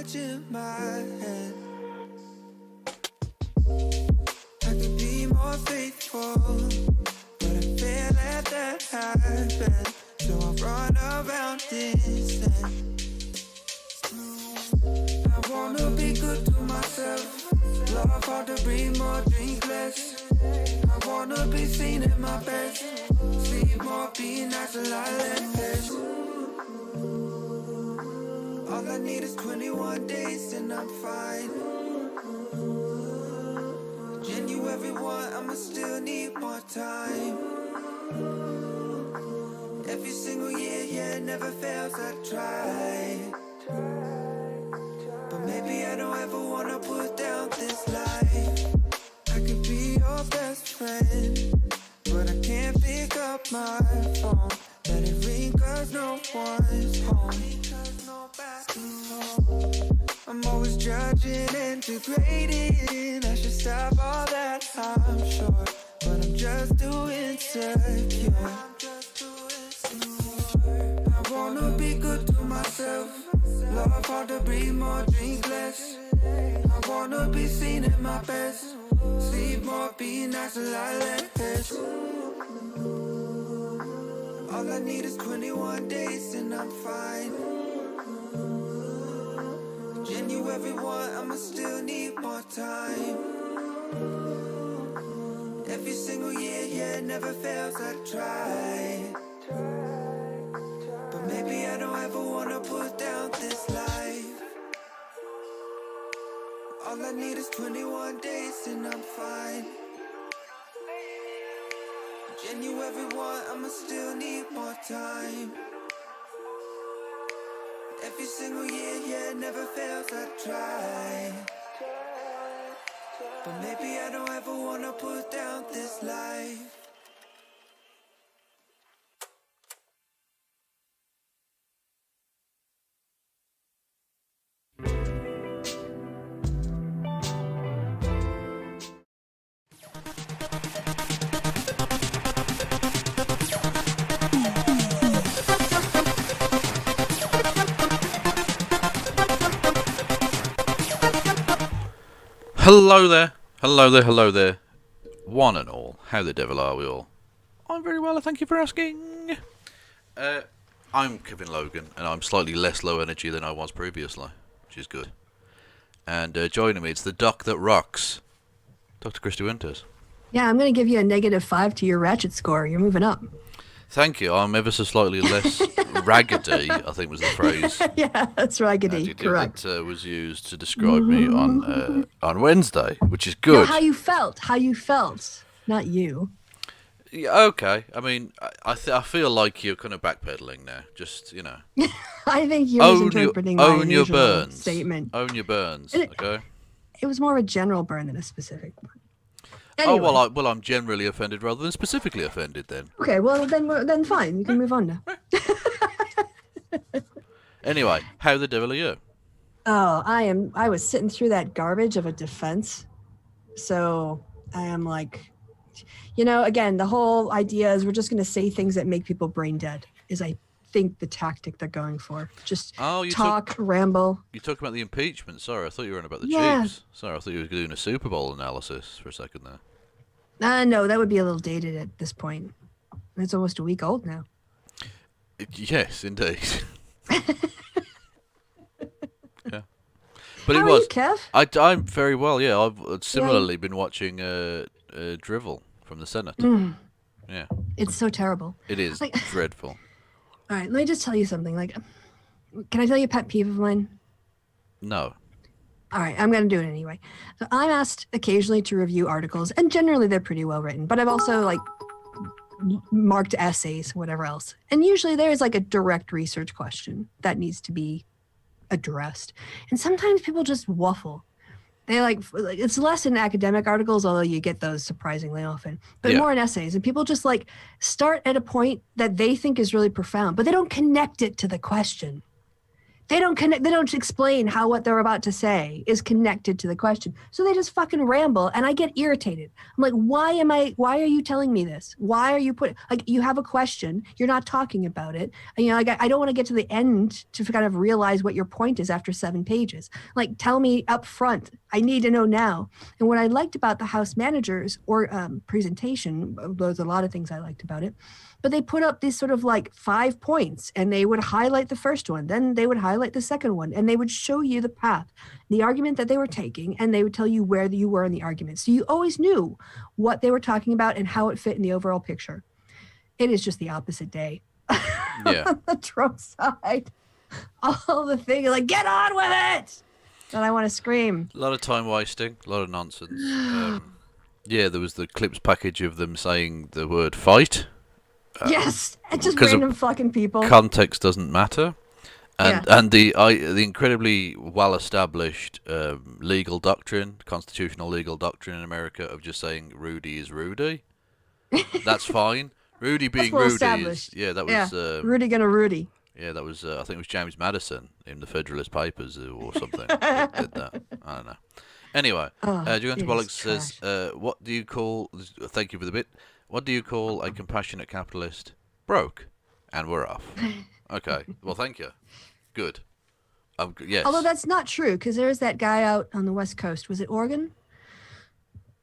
much in my head. I could be more faithful, but I feel let that happen. So I run around instead. I wanna be good to myself. Love hard to breathe more, drink less. I wanna be seen at my best. Sleep more, be nice a lot less. All I need is 21 days and I'm fine. January 1, I'ma still need more time. Every single year, yeah, it never fails, I try. But maybe I don't ever wanna put down this life. I could be your best friend, but I can't pick up my phone. Let it ring cause no one's home. I'm always judging and degrading. I should stop all that, I'm sure, but I'm just too insecure. I wanna be good to myself. Love hard to breathe more, drink less. I wanna be seen at my best. Sleep more, be nice a lot less. All I need is 21 days and I'm fine. January 1, I'ma still need more time. Every single year, yeah, it never fails, I try. But maybe I don't ever wanna put down this life. All I need is 21 days and I'm fine. January 1, I'ma still need more time. Every single year, yeah, it never fails, I try. But maybe I don't ever wanna put down this life. Hello there, hello there, hello there, one and all. How the devil are we all? I'm very well, thank you for asking. I'm Kevin Logan, and I'm slightly less low energy than I was previously, which is good. And joining me, it's the doc that rocks, Dr. Kristi Winters. Yeah, I'm going to give you a -5 to your ratchet score. You're moving up. Thank you. I'm ever so slightly less raggedy, I think was the phrase. Yeah, that's raggedy. Correct. That was used to describe me on Wednesday, which is good. No, how you felt, not you. Yeah, okay. I mean, I feel like you're kind of backpedaling now. Just, you know. I think you're misinterpreting my own your usual burns. statement. Own your burns, okay? It was more of a general burn than a specific one. Anyway. Oh, well, I'm generally offended rather than specifically offended then. Okay, well, then fine. You can move on now. Anyway, how the devil are you? Oh, I was sitting through that garbage of a defense. So I am like, again, the whole idea is we're just going to say things that make people brain dead, is I think the tactic they're going for. Just ramble. You talking about the impeachment? Sorry, I thought you were on about the Chiefs. Sorry, I thought you were doing a Super Bowl analysis for a second there. No, that would be a little dated at this point. It's almost a week old now. Yes, indeed. Yeah. But How it are was. You, Kev? I'm very well, yeah. I've similarly been watching drivel from the Senate. Yeah. It's so terrible. It is dreadful. All right, let me just tell you something. Can I tell you a pet peeve of mine? No. All right, I'm going to do it anyway. So I'm asked occasionally to review articles, and generally they're pretty well written, but I've also marked essays, whatever else. And usually there's a direct research question that needs to be addressed. And sometimes people just waffle. They it's less in academic articles, although you get those surprisingly often, but more in essays. And people just start at a point that they think is really profound, but they don't connect it to the question. They don't connect. They don't explain how what they're about to say is connected to the question. So they just fucking ramble, and I get irritated. I'm like, why are you telling me this? Why are you you have a question, you're not talking about it. And, like, I don't want to get to the end to kind of realize what your point is after 7 pages. Like, tell me up front. I need to know now. And what I liked about the House managers presentation, there's a lot of things I liked about it, but they put up these sort of like 5 points, and they would highlight the first one, then they would highlight the second one, and they would show you the path, the argument that they were taking, and they would tell you where you were in the argument. So you always knew what they were talking about and how it fit in the overall picture. It is just the opposite day. Yeah. On the Trump side. All the things like, get on with it! And I want to scream. A lot of time wasting, a lot of nonsense. Yeah, there was the clips package of them saying the word fight. Yes, it's just random fucking people. Context doesn't matter, and the incredibly well-established legal doctrine, constitutional legal doctrine in America of just saying Rudy is Rudy. That's fine. Rudy being Rudy is, that was Rudy gonna Rudy. Yeah, that was I think it was James Madison in the Federalist Papers or something that did that. I don't know. Anyway, Gigantobolics says, "What do you call?" Thank you for the bit. What do you call a compassionate capitalist? Broke. And we're off. Okay. Well, thank you. Good. Yes. Although that's not true, because there's that guy out on the West Coast. Was it Oregon?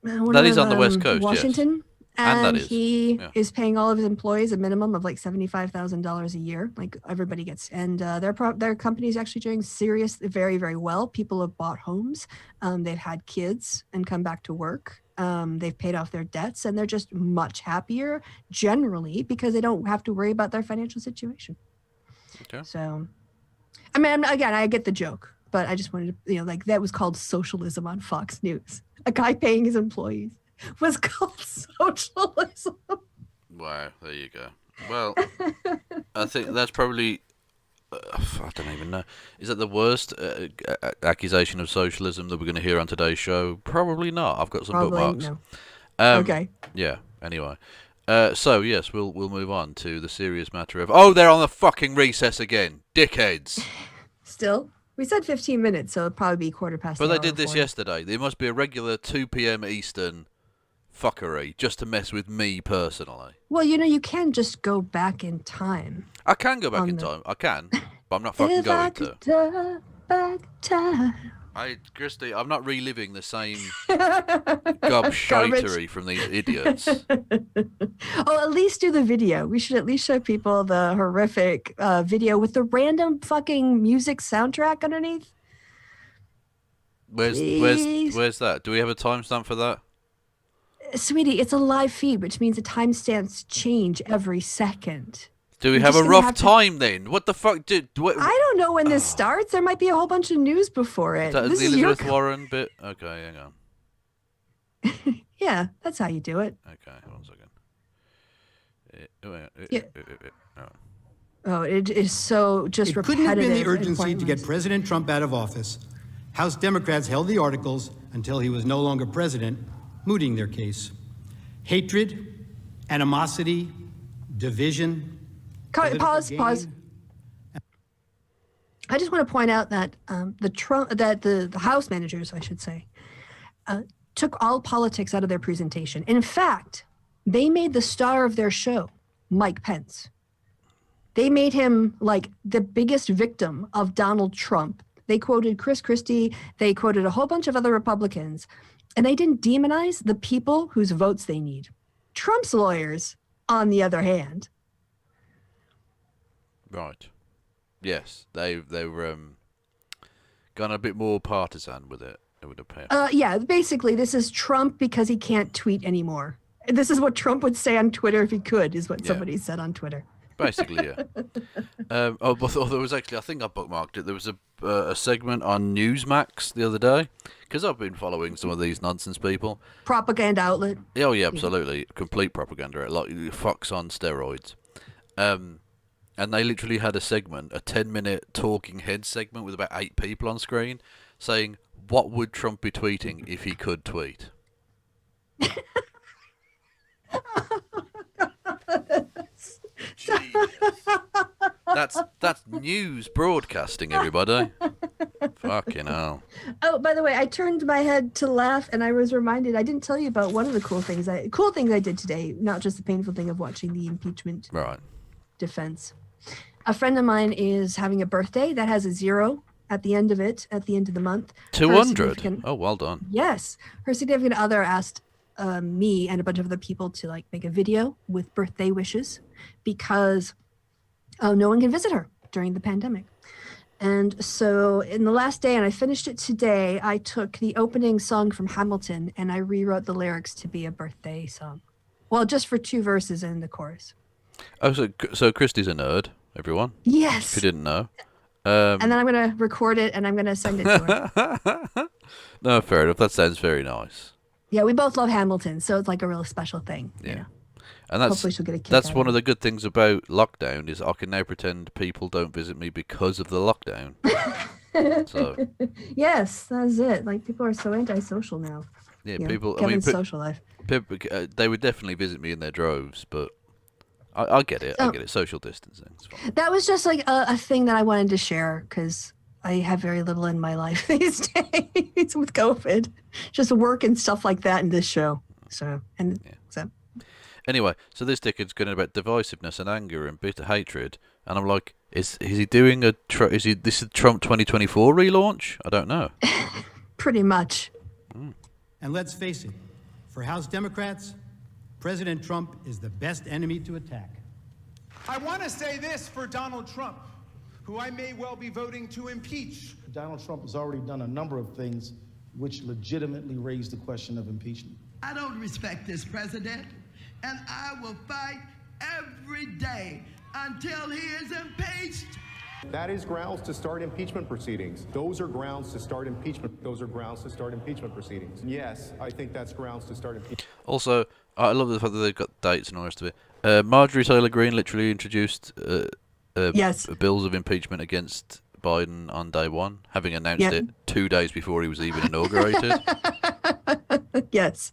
That is on the West Coast, Washington. Yes. And he is paying all of his employees a minimum of like $75,000 a year. Like everybody gets, and their company is actually doing very, very well. People have bought homes. They've had kids and come back to work. They've paid off their debts, and they're just much happier generally because they don't have to worry about their financial situation. Okay. So, I mean, again, I get the joke, but I just wanted to, like, that was called socialism on Fox News. A guy paying his employees was called socialism. Wow, there you go. Well, I think that's probably, I don't even know. Is that the worst accusation of socialism that we're going to hear on today's show? Probably not. I've got some bookmarks. No. Okay. Yeah, anyway. So, yes, we'll move on to the serious matter of... Oh, they're on the fucking recess again. Dickheads. Still? We said 15 minutes, so it'll probably be 1:15. But they did this yesterday. There must be a regular 2 p.m. Eastern fuckery just to mess with me personally. Well, you can just go back in time. I can go back in time. I can, but I'm not fucking going to. Go back time. Kristi, I'm not reliving the same gobshitery from these idiots. Oh, at least do the video. We should at least show people the horrific video with the random fucking music soundtrack underneath. Where's that? Do we have a timestamp for that? Sweetie, it's a live feed, which means the timestamps change every second. Do we have a rough time then? What the fuck? I don't know when this starts. There might be a whole bunch of news before it. This is the Elizabeth Warren bit? Okay, hang on. Yeah, that's how you do it. Okay, 1 second. Oh, it is so just repetitive. It couldn't have been the urgency to get President Trump out of office. House Democrats held the articles until he was no longer president, mooting their case. Hatred, animosity, division. Pause. I just want to point out that the House managers, I should say, took all politics out of their presentation. In fact, they made the star of their show Mike Pence. They made him like the biggest victim of Donald Trump. They quoted Chris Christie. They quoted a whole bunch of other Republicans, and they didn't demonize the people whose votes they need. Trump's lawyers, on the other hand. Right. Yes, they were gone a bit more partisan with it. It would appear. Yeah, basically, this is Trump because he can't tweet anymore. This is what Trump would say on Twitter if he could, is what somebody said on Twitter. Basically, yeah. But there was actually, I think I bookmarked it. There was a segment on Newsmax the other day, because I've been following some of these nonsense people. Propaganda outlet. Oh yeah, absolutely, complete propaganda, like Fox on steroids. And they literally had a segment, a 10-minute talking head segment with about 8 people on screen, saying, "What would Trump be tweeting if he could tweet?" That's news broadcasting, everybody. Fucking hell. Oh, by the way, I turned my head to laugh, and I was reminded I didn't tell you about one of the cool things I did today. Not just the painful thing of watching the impeachment defense. A friend of mine is having a birthday that has a 0 at the end of it, at the end of the month. 200. Oh, well done. Yes, her significant other asked me and a bunch of other people to like make a video with birthday wishes because no one can visit her during the pandemic. And so in the last day, and I finished it today, I took the opening song from Hamilton and I rewrote the lyrics to be a birthday song. Well, just for 2 verses and the chorus. Oh, so Kristi's a nerd, everyone. Yes. If you didn't know. And then I'm going to record it and I'm going to send it to her. No, fair enough. That sounds very nice. Yeah, we both love Hamilton, so it's like a real special thing. Yeah. You know? And Hopefully she'll get a kick that's out one of of it. the good things about lockdown is I can now pretend people don't visit me because of the lockdown. So Yes, that's it. Like people are so antisocial now. yeah, You know, people. Kevin's social life. People, they would definitely visit me in their droves, but I get it. I get it. Social distancing. It's fine. That was just like a thing that I wanted to share because I have very little in my life these days with COVID, just work and stuff like that in this show. So so Anyway, so this ticket's going about divisiveness and anger and bitter hatred, and I'm like, is he doing this is Trump 2024 relaunch? I don't know. pretty much. And let's face it, for House Democrats, President Trump is the best enemy to attack. I want to say this for Donald Trump, who I may well be voting to impeach. Donald Trump has already done a number of things which legitimately raise the question of impeachment. I don't respect this president, and I will fight every day until he is impeached. That is grounds to start impeachment proceedings. Those are grounds to start impeachment. Those are grounds to start impeachment proceedings. Yes, I think that's grounds to start impeachment. Also, I love the fact that they've got dates and all the rest of it. Marjorie Taylor Greene literally introduced Yes. bills of impeachment against Biden on day one, having announced it 2 days before he was even inaugurated. Yes.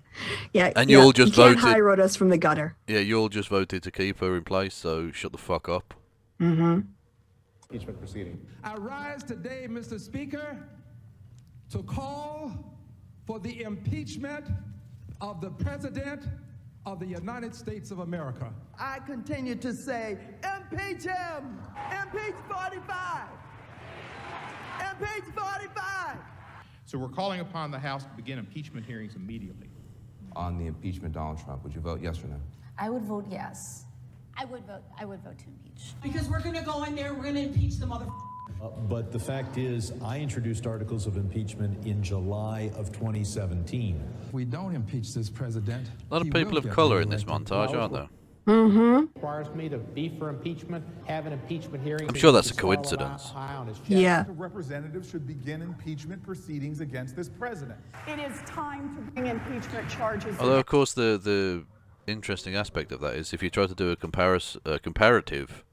Yeah. And you all just can't voted. high road us from the gutter. Yeah, you all just voted to keep her in place, so shut the fuck up. Mm-hmm. Impeachment proceeding. I rise today, Mr. Speaker, to call for the impeachment of the President of the United States of America. I continue to say, impeach him! Impeach 45! Impeach 45! So we're calling upon the House to begin impeachment hearings immediately. On the impeachment of Donald Trump, would you vote yes or no? I would vote yes. I would vote to impeach. Because we're going to go in there, we're going to impeach the mother. But the fact is, I introduced articles of impeachment in July of 2017. If we don't impeach this president, A lot of people of colour in this montage, aren't there? Mm-hmm. Requires me to be for impeachment, have an impeachment hearing. I'm sure that's a coincidence. Yeah. Representatives should begin impeachment proceedings against this president. It is time to bring impeachment charges. Although, of course, the interesting aspect of that is if you try to do a comparative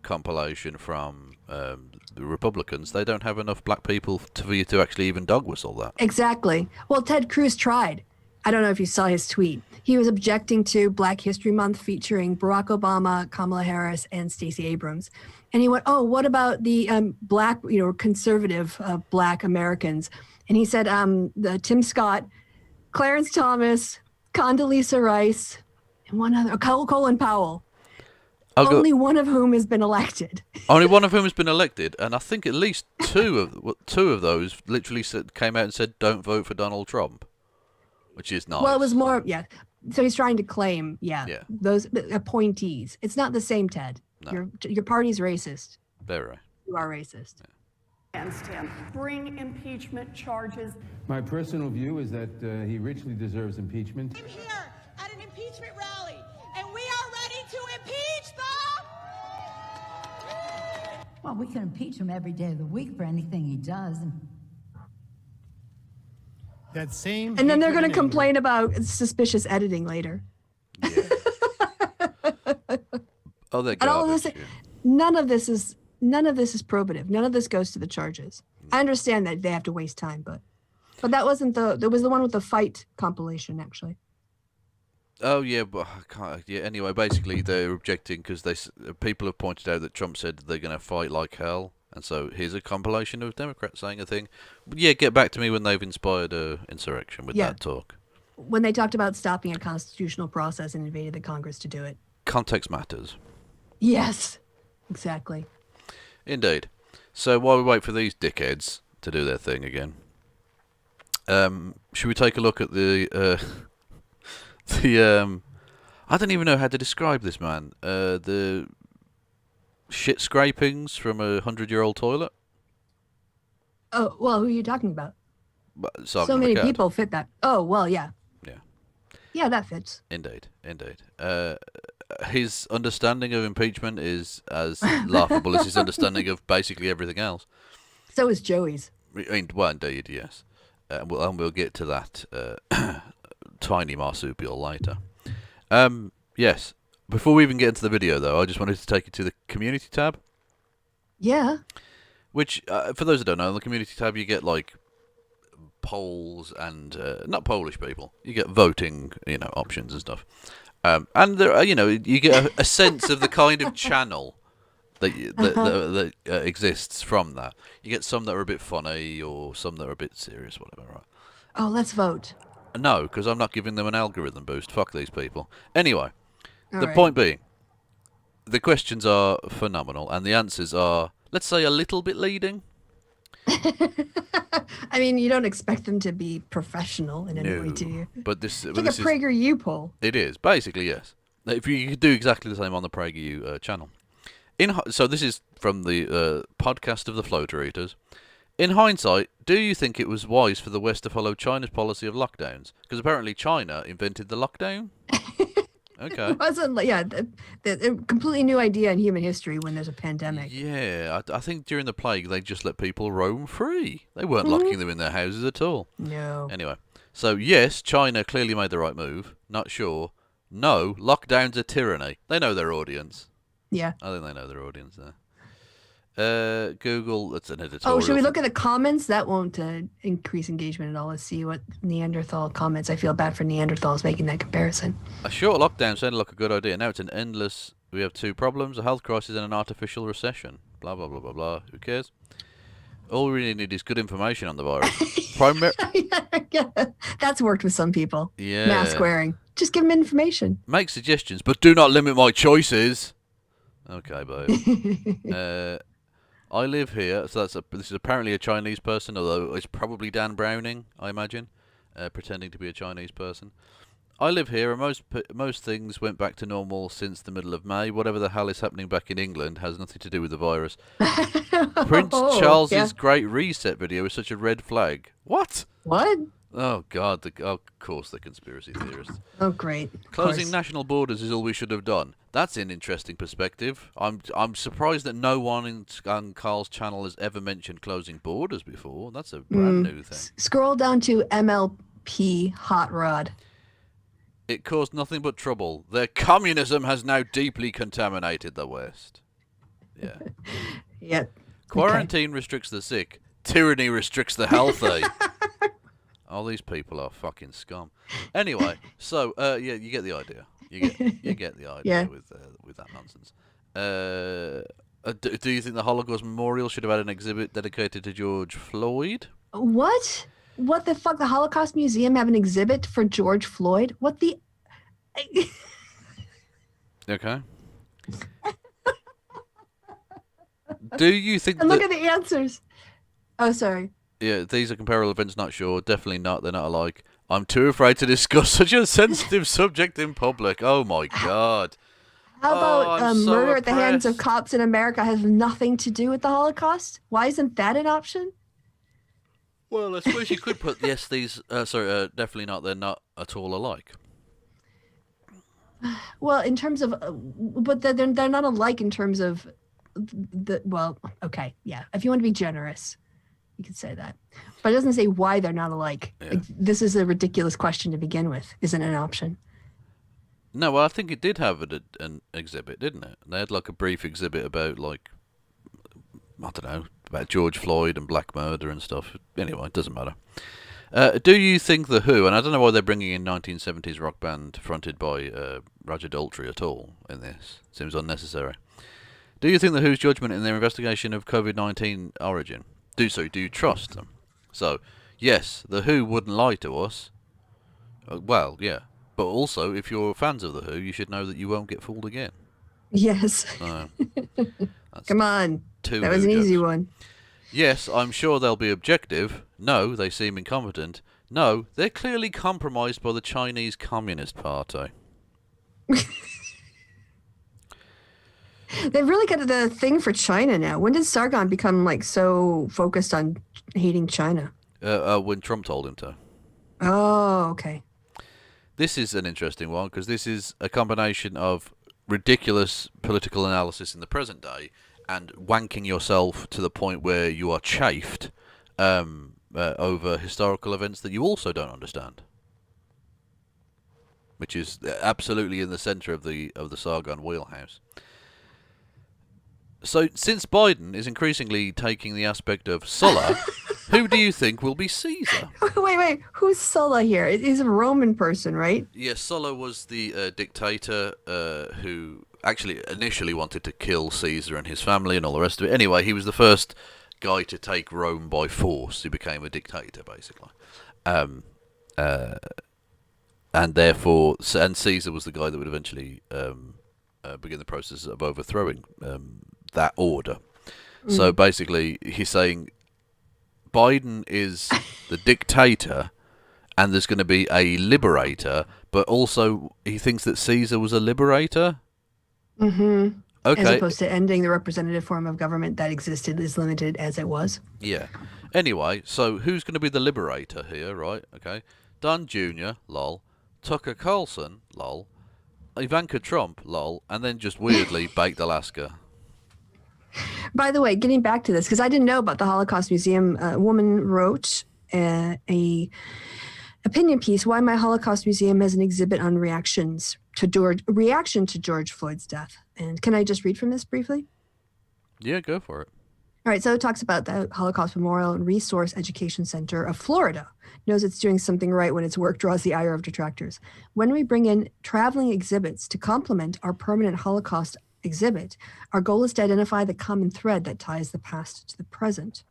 compilation from the Republicans, they don't have enough black people for you to actually even dog whistle that. Exactly. Well, Ted Cruz tried. I don't know if you saw his tweet. He was objecting to Black History Month featuring Barack Obama, Kamala Harris, and Stacey Abrams. And he went, oh, what about the black, conservative black Americans? And he said the Tim Scott, Clarence Thomas, Condoleezza Rice, and one other, Colin Powell. Only one of whom has been elected. Only one of whom has been elected, and I think at least two of those literally came out and said, "Don't vote for Donald Trump," which is nice. Well, it was more, yeah. So he's trying to claim, those appointees. It's not the same, Ted. No. Your party's racist. Very right. You are racist. Against him. Bring impeachment charges. My personal view is that he richly deserves impeachment. I'm here at an impeachment rally, and we are ready to impeach them! Well, we can impeach him every day of the week for anything he does. That same. And then they're going to complain about suspicious editing later. Yeah. Oh, they're garbage. And all of this, none of this is probative. None of this goes to the charges. I understand that they have to waste time, but that wasn't there was the one with the fight compilation actually. Oh yeah, but I can't, yeah. Anyway, basically they're objecting because people have pointed out that Trump said they're going to fight like hell, and so here's a compilation of Democrats saying a thing. But yeah, get back to me when they've inspired a insurrection with that talk. When they talked about stopping a constitutional process and invaded the Congress to do it. Context matters. Yes, exactly. Indeed. So while we wait for these dickheads to do their thing again, should we take a look at the I don't even know how to describe this, man. The shit scrapings from a 100-year-old toilet. Oh, well, who are you talking about? Sargon So many the cat. people fit that. Oh, well, yeah. Yeah. Yeah, that fits. Indeed. His understanding of impeachment is as laughable as his understanding of basically everything else. So is Joey's. Well, indeed, yes. And we'll get to that tiny marsupial later. Yes. Before we even get into the video, though, I just wanted to take you to the community tab. Yeah. Which, for those who don't know, on the community tab you get like polls and not Polish people. You get voting, options and stuff. And there, you get a sense of the kind of channel that exists from that. You get some that are a bit funny or some that are a bit serious, whatever. Right? Oh, let's vote. No, because I'm not giving them an algorithm boost. Fuck these people. Anyway, the right. point being, the questions are phenomenal, and the answers are, let's say, a little bit leading. I mean, you don't expect them to be professional in any way, do you? But this, it's like a PragerU poll. It is, basically, yes. If you could do exactly the same on the PragerU channel. So this is from the podcast of the Floater Eaters. In hindsight, do you think it was wise for the West to follow China's policy of lockdowns? Because apparently China invented the lockdown. Okay. It wasn't, a completely new idea in human history when there's a pandemic. Yeah, I think during the plague they just let people roam free. They weren't locking them in their houses at all. No. Anyway, so yes, China clearly made the right move. Not sure. No, lockdowns are tyranny. They know their audience. Yeah. I think they know their audience there. Google, that's an editorial. Oh, should we look at the comments? That won't increase engagement at all. Let's see what Neanderthal comments. I feel bad for Neanderthals making that comparison. A short lockdown sounded like a good idea. Now it's an endless... We have two problems, a health crisis and an artificial recession. Blah, blah, blah, blah, blah. Who cares? All we really need is good information on the virus. Yeah, that's worked with some people. Yeah. Mask wearing. Just give them information. Make suggestions, but do not limit my choices. Okay, babe. I live here, so this is apparently a Chinese person, although it's probably Dan Browning, I imagine, pretending to be a Chinese person. I live here, and most things went back to normal since the middle of May. Whatever the hell is happening back in England has nothing to do with the virus. Prince Charles's Great Reset video is such a red flag. What? What? Oh, God. Of course, the conspiracy theorists. Oh, great. Closing national borders is all we should have done. That's an interesting perspective. I'm surprised that no one on Carl's channel has ever mentioned closing borders before. That's a brand new thing. Scroll down to MLP Hot Rod. It caused nothing but trouble. Their communism has now deeply contaminated the West. Yeah. Yep. Quarantine restricts the sick. Tyranny restricts the healthy. All these people are fucking scum. Anyway, so yeah, you get the idea. You get the idea with that nonsense. Do you think the Holocaust Memorial should have had an exhibit dedicated to George Floyd? What? What the fuck? The Holocaust Museum have an exhibit for George Floyd? What the? Okay. Do you think? And look at the answers. Oh, sorry. Yeah, these are comparable events. Not sure. Definitely not. They're not alike. I'm too afraid to discuss such a sensitive subject in public. Oh my God. How about so murder at the hands of oppressed. cops in America has nothing to do with the Holocaust? Why isn't that an option? Well, I suppose you could put yes. These definitely not. They're not at all alike. Well, in terms of, but they're not alike in terms of the. Well, okay, yeah. If you want to be generous, you could say that, but it doesn't say why they're not alike. Yeah. Like, this is a ridiculous question to begin with. Isn't an option? No, well, I think it did have an exhibit, didn't it? They had like a brief exhibit about like I don't know about George Floyd and black murder and stuff. Anyway, it doesn't matter. Do you think The Who, and I don't know why they're bringing in 1970s rock band fronted by Roger Daltrey at all in this, seems unnecessary. Do you think The Who's judgment in their investigation of COVID-19 origin? Do you trust them? So, yes, The Who wouldn't lie to us. Well, yeah. But also, if you're fans of The Who, you should know that you won't get fooled again. Yes. So, Come on. That was an easy one. Yes, I'm sure they'll be objective. No, they seem incompetent. No, they're clearly compromised by the Chinese Communist Party. They've really got the thing for China now. When did Sargon become like so focused on hating China? When Trump told him to. Oh, okay. This is an interesting one because this is a combination of ridiculous political analysis in the present day and wanking yourself to the point where you are chafed over historical events that you also don't understand, which is absolutely in the centre of the Sargon wheelhouse. So, since Biden is increasingly taking the aspect of Sulla, who do you think will be Caesar? Wait. Who's Sulla here? He's a Roman person, right? Yes, Sulla was the dictator who actually initially wanted to kill Caesar and his family and all the rest of it. Anyway, he was the first guy to take Rome by force. He became a dictator, basically. And therefore, and Caesar was the guy that would eventually begin the process of overthrowing that order. So basically, he's saying Biden is the dictator and there's going to be a liberator, but also he thinks that Caesar was a liberator? Mm-hmm. Okay. As opposed to ending the representative form of government that existed as limited as it was. Yeah. Anyway, so who's going to be the liberator here, right? Okay. Don Jr., lol. Tucker Carlson, lol. Ivanka Trump, lol. And then just weirdly, Baked Alaska. By the way, getting back to this, because I didn't know about the Holocaust Museum, a woman wrote a opinion piece, Why My Holocaust Museum has an exhibit on reaction to George Floyd's death. And can I just read from this briefly? Yeah, go for it. All right, so it talks about the Holocaust Memorial and Resource Education Center of Florida. Knows it's doing something right when its work draws the ire of detractors. When we bring in traveling exhibits to complement our permanent Holocaust exhibit, our goal is to identify the common thread that ties the past to the present.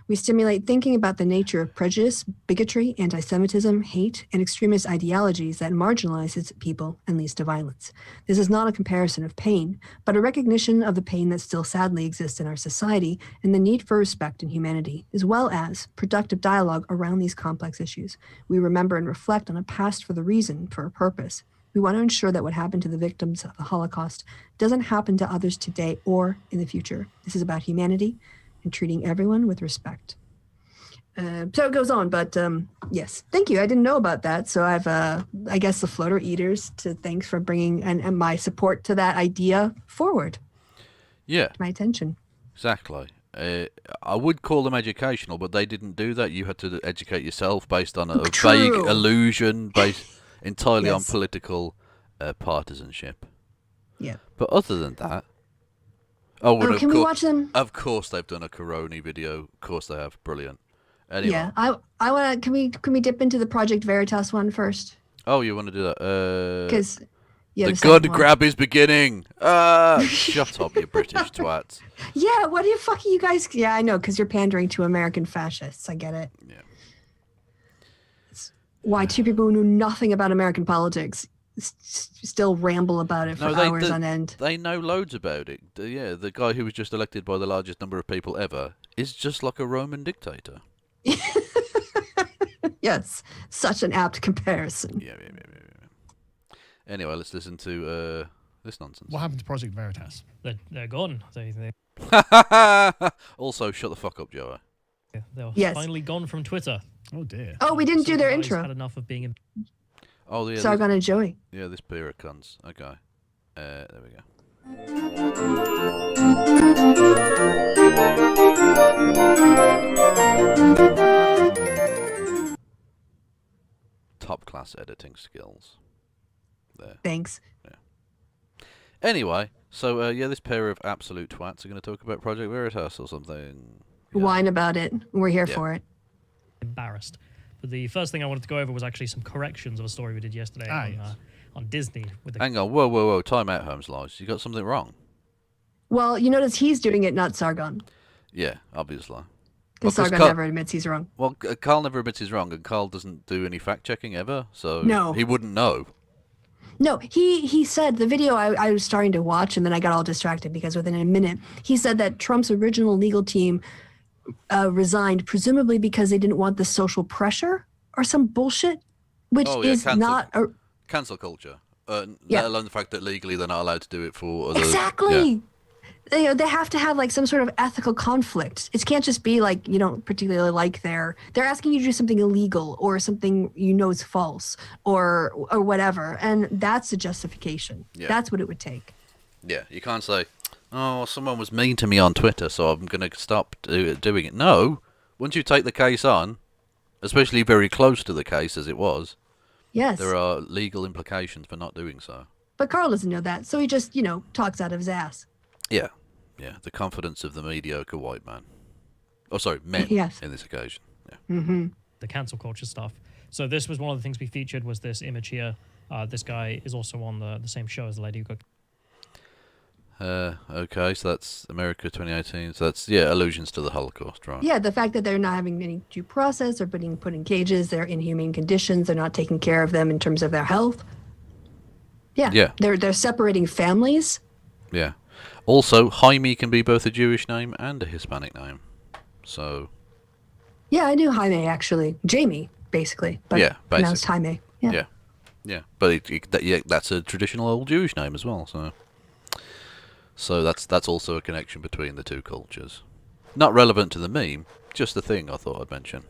We stimulate thinking about the nature of prejudice, bigotry, anti-Semitism, hate, and extremist ideologies that marginalize its people and leads to violence. This is not a comparison of pain, but a recognition of the pain that still sadly exists in our society and the need for respect and humanity, as well as productive dialogue around these complex issues. We remember and reflect on a past for the reason, for a purpose. We want to ensure that what happened to the victims of the Holocaust doesn't happen to others today or in the future. This is about humanity and treating everyone with respect. So it goes on, but yes, thank you. I didn't know about that. So I've, I guess, the Floater Eaters to thanks for bringing and my support to that idea forward. Yeah. To my attention. Exactly. I would call them educational, but they didn't do that. You had to educate yourself based on a vague illusion based entirely on political partisanship. Yeah. But other than that... can we watch them? Of course they've done a Coroni video. Of course they have. Brilliant. Anyway. Yeah. I want to... Can we dip into the Project Veritas one first? Oh, you want to do that? Because... the gun grab is beginning. Shut up, you British twats. Yeah, what the fuck are you guys... Yeah, I know, because you're pandering to American fascists. I get it. Yeah. Why two people who knew nothing about American politics still ramble about it for hours on end. They know loads about it. Yeah, the guy who was just elected by the largest number of people ever is just like a Roman dictator. Yes, such an apt comparison. Yeah. Anyway, let's listen to this nonsense. What happened to Project Veritas? They're gone. They Also, shut the fuck up, Joey. They're finally gone from Twitter. Oh dear. Oh, we didn't do their intro. Had enough of being in. Oh yeah. Sargon and Joey. Yeah, this pair of cunts. Okay. There we go. Top class editing skills. There. Thanks. Yeah. Anyway, so yeah, this pair of absolute twats are going to talk about Project Veritas or something. Yeah. Whine about it. We're here for it. Embarrassed. But the first thing I wanted to go over was actually some corrections of a story we did yesterday on Disney. Hang on, whoa, time out, Holmes Lies. You got something wrong? Well, you notice he's doing it, not Sargon. Yeah, obviously. Because Sargon never admits he's wrong. Well, Carl never admits he's wrong, and Carl doesn't do any fact-checking ever, so no. He wouldn't know. No, he said, the video I was starting to watch, and then I got all distracted because within a minute, he said that Trump's original legal team resigned, presumably because they didn't want the social pressure or some bullshit, which is not... Cancel culture. Let alone the fact that legally they're not allowed to do it for other... Exactly! Yeah. They have to have like some sort of ethical conflict. It can't just be like you don't particularly like they're asking you to do something illegal or something you know is false or whatever, and that's the justification. Yeah. That's what it would take. Yeah, you can't say, "Oh, someone was mean to me on Twitter, so I'm going to stop doing it." No, once you take the case on, especially very close to the case as it was, yes, there are legal implications for not doing so. But Carl doesn't know that, so he just talks out of his ass. Yeah, the confidence of the mediocre white man. Oh, sorry, men in this occasion. Yeah. Mm-hmm. The cancel culture stuff. So this was one of the things we featured was this image here. This guy is also on the same show as the lady who got... Okay, so that's America 2018. So that's, allusions to the Holocaust, right? Yeah, the fact that they're not having any due process, they're being put in cages, they're inhumane conditions, they're not taking care of them in terms of their health. Yeah. They're separating families. Yeah. Also, Jaime can be both a Jewish name and a Hispanic name. So... Yeah, I knew Jaime, actually. Jamie, basically. But pronounced Jaime. Yeah. But that's a traditional old Jewish name as well, so that's also a connection between the two cultures. Not relevant to the meme, just a thing I thought I'd mention.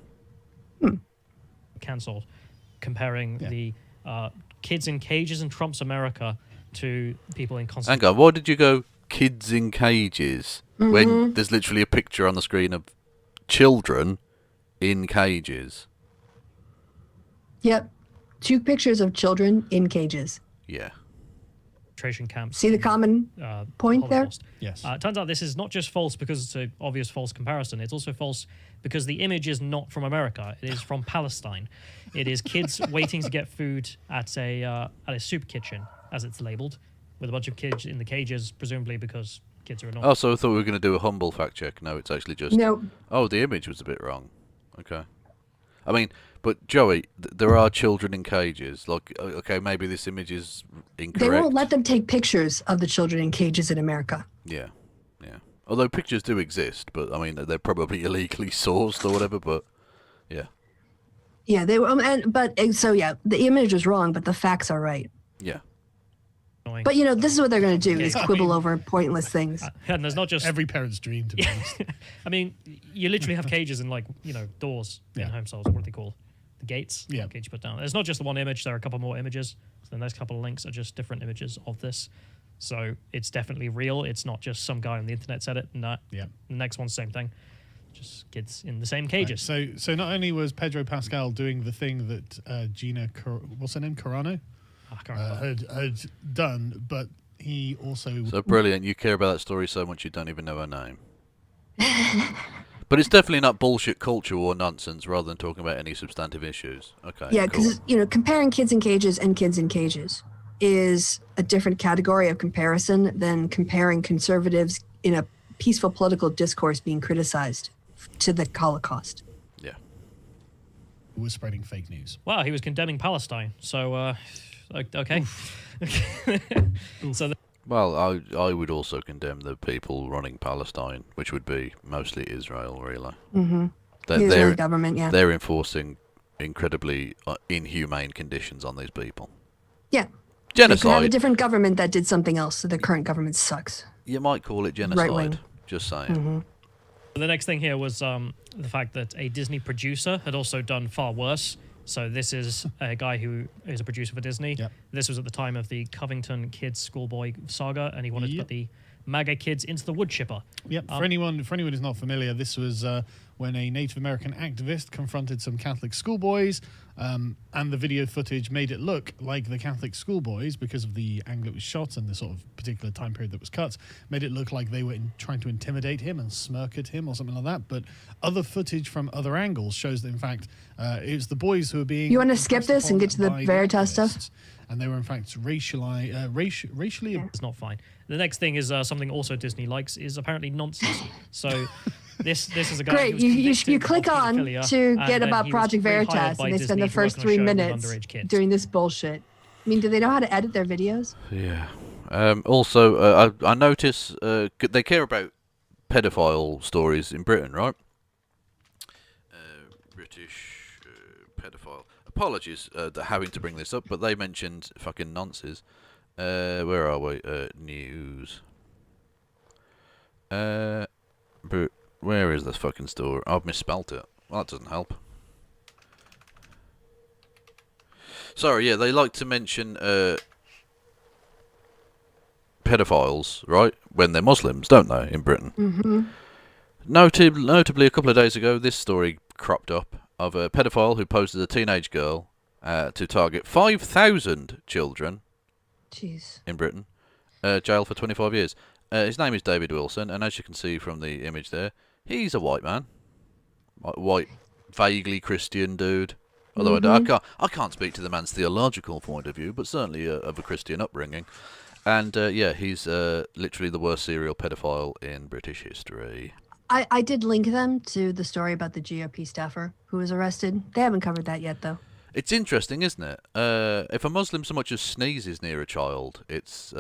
Cancelled, comparing the kids in cages in Trump's America to people in constant... Hang on, why did you go kids in cages when there's literally a picture on the screen of children in cages? Yep. 2 pictures of children in cages. Yeah. Concentration camps. See the common point Holocaust. there? Yes. It turns out this is not just false because it's an obvious false comparison. It's also false because the image is not from America. It is from Palestine. It is kids waiting to get food at a soup kitchen, as it's labeled, with a bunch of kids in the cages, presumably because kids are annoying. Oh, so I thought we were going to do a humble fact check. No, it's actually just... No. Oh, the image was a bit wrong. Okay. I mean, but Joey, there are children in cages. Like, okay, maybe this image is incorrect. They won't let them take pictures of the children in cages in America. Yeah. Although pictures do exist, but I mean, they're probably illegally sourced or whatever, but yeah. Yeah, they were, the image was wrong, but the facts are right. Yeah. But this is what they're going to do: is quibble over pointless things. And there's not just every parent's dream, to be honest. I mean, you literally have cages and doors in home cells. What are they called? The gates. Yeah. Cage you put down. There's not just the one image. There are a couple more images. So the next couple of links are just different images of this. So it's definitely real. It's not just some guy on the internet said it. No. Yeah. The next one's same thing. Just kids in the same cages. Right. So not only was Pedro Pascal doing the thing that Gina, what's her name, Carano, had done, but he also... So brilliant. You care about that story so much you don't even know her name. But it's definitely not bullshit culture or nonsense rather than talking about any substantive issues. Okay. Yeah, because, comparing kids in cages and kids in cages is a different category of comparison than comparing conservatives in a peaceful political discourse being criticized to the Holocaust. Yeah. Who was spreading fake news. Wow, he was condemning Palestine. So, okay. Well, I would also condemn the people running Palestine, which would be mostly Israel, really. Mm-hmm. The Israeli government, yeah. They're enforcing incredibly inhumane conditions on these people. Yeah. Genocide. You could have a different government that did something else, so the current government sucks. You might call it genocide. Right wing. Just saying. Mm-hmm. The next thing here was the fact that a Disney producer had also done far worse. So this is a guy who is a producer for Disney. Yep. This was at the time of the Covington Kids Schoolboy saga, and he wanted to put the MAGA kids into the wood chipper. Yep. For anyone who's not familiar, this was when a Native American activist confronted some Catholic schoolboys, and the video footage made it look like the Catholic schoolboys, because of the angle it was shot and the sort of particular time period that was cut, made it look like they were trying to intimidate him and smirk at him or something like that. But other footage from other angles shows that, in fact, it was the boys who were being... You want to skip this and get to the Veritas stuff? And they were, in fact, racially... It's not fine. The next thing is something also Disney likes is apparently nonsense. So... This is a guy. Great. You click on to get about Project Veritas, and they spend the first 3 minutes doing this bullshit. I mean, do they know how to edit their videos? Yeah. Also, I notice they care about pedophile stories in Britain, right? British pedophile. Apologies having to bring this up, but they mentioned fucking nonces. Where are we? News. But where is this fucking story? I've misspelt it. Well, that doesn't help. Sorry, yeah, they like to mention pedophiles, right? When they're Muslims, don't they, in Britain? Mm-hmm. Notably, a couple of days ago, this story cropped up of a pedophile who posed as a teenage girl to target 5,000 children in Britain. Jail for 25 years. His name is David Wilson, and as you can see from the image there, he's a white man. White, vaguely Christian dude. Although I can't speak to the man's theological point of view, but certainly of a Christian upbringing. And yeah, he's literally the worst serial pedophile in British history. I did link them to the story about the GOP staffer who was arrested. They haven't covered that yet, though. It's interesting, isn't it? If a Muslim so much as sneezes near a child, it's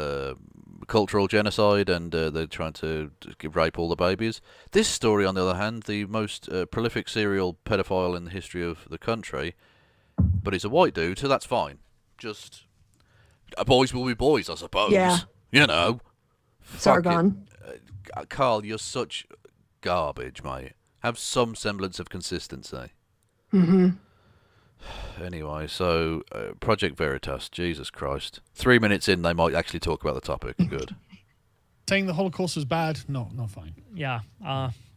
cultural genocide, and they're trying to rape all the babies. This story, on the other hand, the most prolific serial pedophile in the history of the country, but he's a white dude, so that's fine. Just boys will be boys, I suppose. Yeah. You know. Sargon. Carl, you're such garbage, mate. Have some semblance of consistency. Mm-hmm. Anyway, so Project Veritas, Jesus Christ. 3 minutes in, they might actually talk about the topic. Good. Saying the Holocaust was bad, not fine. Yeah,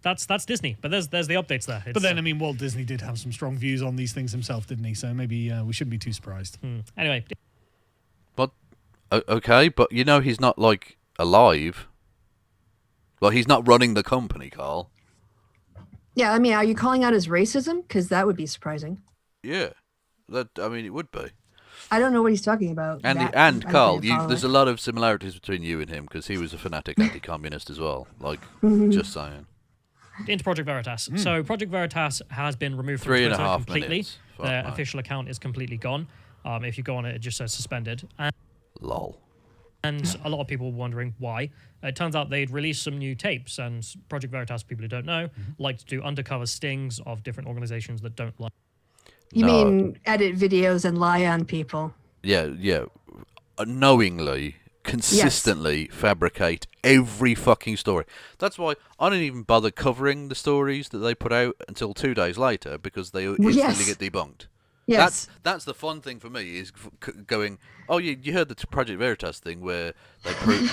that's Disney, but there's the updates there. But then, I mean, Walt Disney did have some strong views on these things himself, didn't he? So maybe we shouldn't be too surprised. Anyway. But, okay, but you know he's not, like, alive. Well, he's not running the company, Carl. Yeah, I mean, are you calling out his racism? Because that would be surprising. Yeah, I mean, it would be. I don't know what he's talking about. And Carl, there's a lot of similarities between you and him, because he was a fanatic anti-communist as well. Like, just saying. Into Project Veritas. So Project Veritas has been removed from Twitter completely. Their official account is completely gone. If you go on it, it just says suspended. Lol. And a lot of people were wondering why. It turns out they'd released some new tapes, and Project Veritas, people who don't know, like to do undercover stings of different organizations that don't like. You mean edit videos and lie on people? Yeah. Knowingly, consistently fabricate every fucking story. That's why I don't even bother covering the stories that they put out until 2 days later, because they instantly get debunked. Yes. That's the fun thing for me, is going, oh, you heard the Project Veritas thing where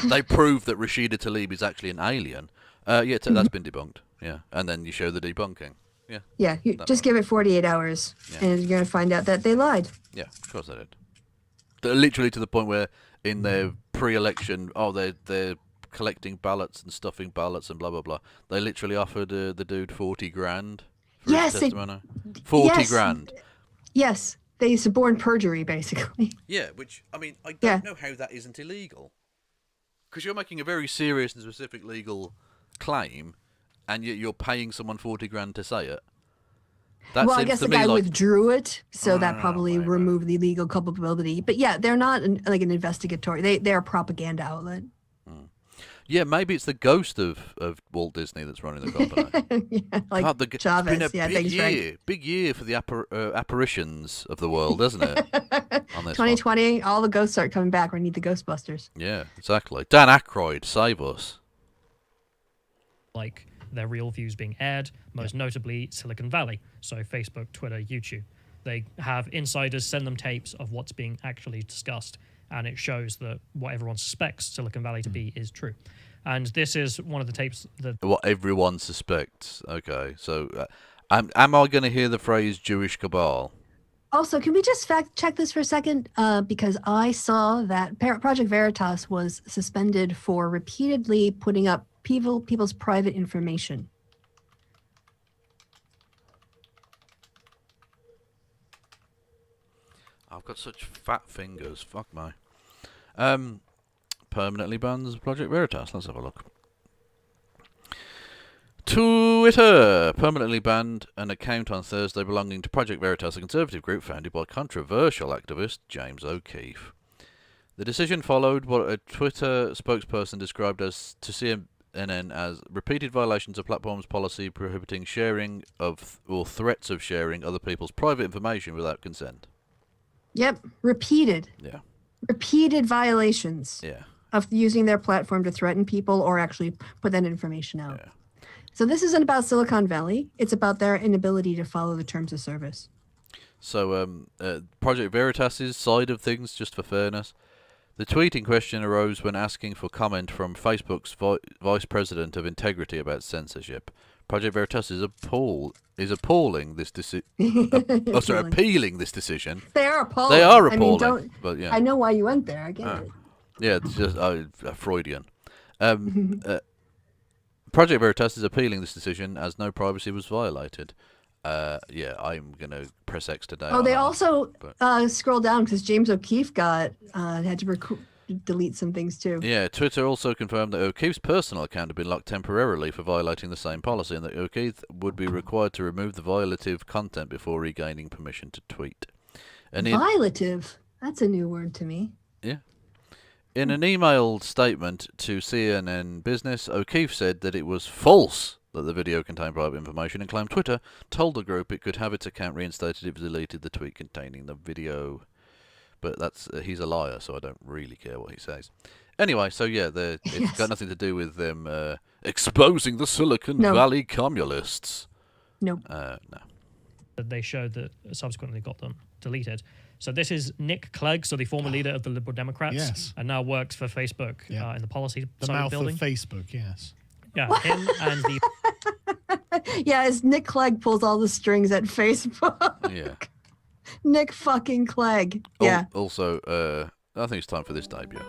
they prove that Rashida Tlaib is actually an alien. That's been debunked. Yeah, and then you show the debunking. Yeah. Yeah, you just give it 48 hours, and you're going to find out that they lied. Yeah, of course they did. They're literally to the point where in their pre-election, they're collecting ballots and stuffing ballots and blah, blah, blah. They literally offered the dude 40 grand for his testimony. 40 grand. Yes, they suborn perjury, basically. Yeah, which, I mean, I don't know how that isn't illegal. Because you're making a very serious and specific legal claim, and yet you're paying someone 40 grand to say it. That well, I guess the guy withdrew it, so that probably removed the legal culpability. But yeah, they're not like an investigatory. They're a propaganda outlet. Yeah, maybe it's the ghost of Walt Disney that's running the company. Yeah, like Chavez. It's been a big year for the apparitions of the world, hasn't it? On this 2020, all the ghosts start coming back. We need the Ghostbusters. Yeah, exactly. Dan Aykroyd, save us. Like their real views being aired, most notably Silicon Valley. So Facebook, Twitter, YouTube. They have insiders send them tapes of what's being actually discussed, and it shows that what everyone suspects Silicon Valley to be is true. And this is one of the tapes that... What everyone suspects. Okay, so am I going to hear the phrase Jewish cabal? Also, can we just fact check this for a second? Because I saw that Project Veritas was suspended for repeatedly putting up people's private information. I've got such fat fingers. Fuck my. Permanently bans Project Veritas. Let's have a look. Twitter permanently banned an account on Thursday belonging to Project Veritas, a conservative group founded by controversial activist James O'Keefe. The decision followed what a Twitter spokesperson described as to CNN as repeated violations of platform's policy prohibiting sharing of or threats of sharing other people's private information without consent. Yep, repeated. Yeah. Repeated violations. Yeah. Of using their platform to threaten people or actually put that information out. Yeah. So this isn't about Silicon Valley. It's about their inability to follow the terms of service. So, Project Veritas's side of things, just for fairness, the tweet in question arose when asking for comment from Facebook's vice president of integrity about censorship. Project Veritas is appealing this decision. Appealing this decision. They are appalling. They are appalling. I mean, but yeah, I know why you went there. I get it. Yeah, it's just Freudian. Project Veritas is appealing this decision as no privacy was violated. Yeah, I'm gonna press X today. Oh, they also scroll down because James O'Keefe had to delete some things too. Yeah, Twitter also confirmed that O'Keefe's personal account had been locked temporarily for violating the same policy, and that O'Keefe would be required to remove the violative content before regaining permission to tweet. Violative? That's a new word to me. Yeah. In an emailed statement to CNN Business, O'Keefe said that it was false that the video contained private information and claimed Twitter told the group it could have its account reinstated if it deleted the tweet containing the video. But he's a liar, so I don't really care what he says. Anyway, so yeah, it's got nothing to do with them exposing the Silicon Valley communists. Nope. No. They showed that subsequently got them deleted. So this is Nick Clegg, so the former leader of the Liberal Democrats, and now works for Facebook in the policy side of the building. The mouth of Facebook, yes. Yeah, him and the... Yeah, as Nick Clegg pulls all the strings at Facebook. Yeah. Nick fucking Clegg. Yeah. Also, I think it's time for this debut.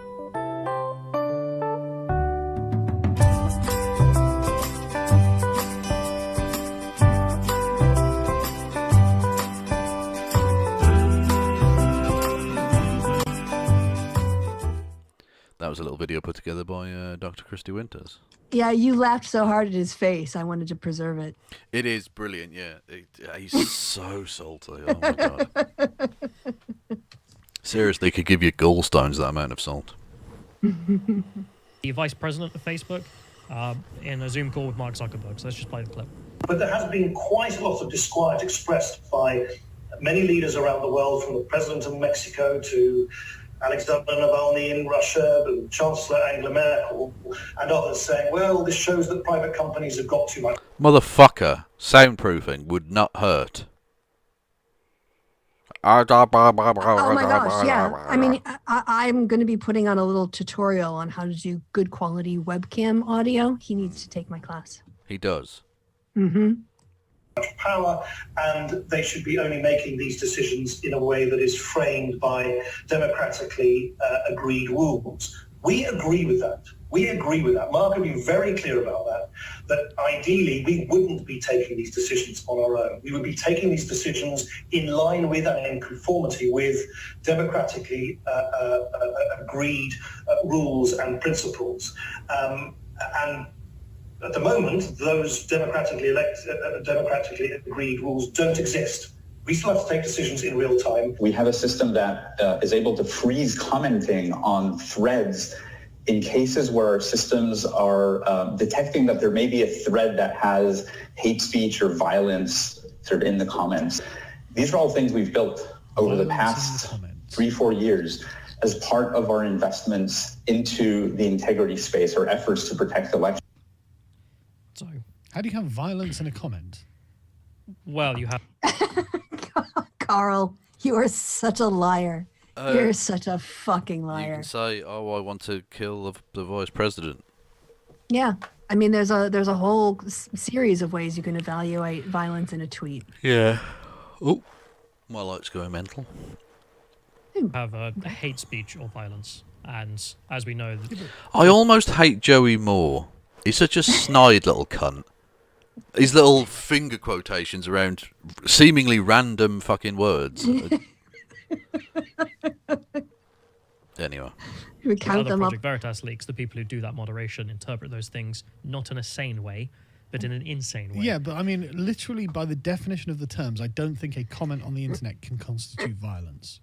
That was a little video put together by Dr. Kristi Winters. Yeah, you laughed so hard at his face. I wanted to preserve it. It is brilliant, yeah. He's so salty. Oh, my God. Seriously, could give you gallstones, that amount of salt. The vice president of Facebook in a Zoom call with Mark Zuckerberg. So let's just play the clip. But there has been quite a lot of disquiet expressed by many leaders around the world, from the president of Mexico to Alexander Navalny in Russia, and Chancellor Angela Merkel, and others saying, well, this shows that private companies have got too much. Motherfucker, soundproofing would not hurt. Oh my gosh, yeah. I mean, I'm going to be putting on a little tutorial on how to do good quality webcam audio. He needs to take my class. He does. Mm-hmm. Power, and they should be only making these decisions in a way that is framed by democratically agreed rules. We agree with that. We agree with that. Mark has been very clear about that ideally we wouldn't be taking these decisions on our own. We would be taking these decisions in line with and in conformity with democratically agreed rules and principles. And at the moment, those democratically agreed rules don't exist. We still have to take decisions in real time. We have a system that is able to freeze commenting on threads in cases where our systems are detecting that there may be a thread that has hate speech or violence sort of in the comments. These are all things we've built over the past 3-4 years as part of our investments into the integrity space or efforts to protect elections. So, how do you have violence in a comment? Well, you have... Carl, you are such a liar. You're such a fucking liar. You can say, oh, I want to kill the vice president. Yeah. I mean, there's a whole series of ways you can evaluate violence in a tweet. Yeah. Oh, my light's going mental. Have a hate speech or violence, and as we know, I almost hate Joey more. He's such a snide little cunt. His little finger quotations around seemingly random fucking words. Anyway. We the count other them up. Project Veritas leaks, the people who do that moderation interpret those things not in a sane way, but in an insane way. Yeah, but I mean, literally by the definition of the terms, I don't think a comment on the internet can constitute violence.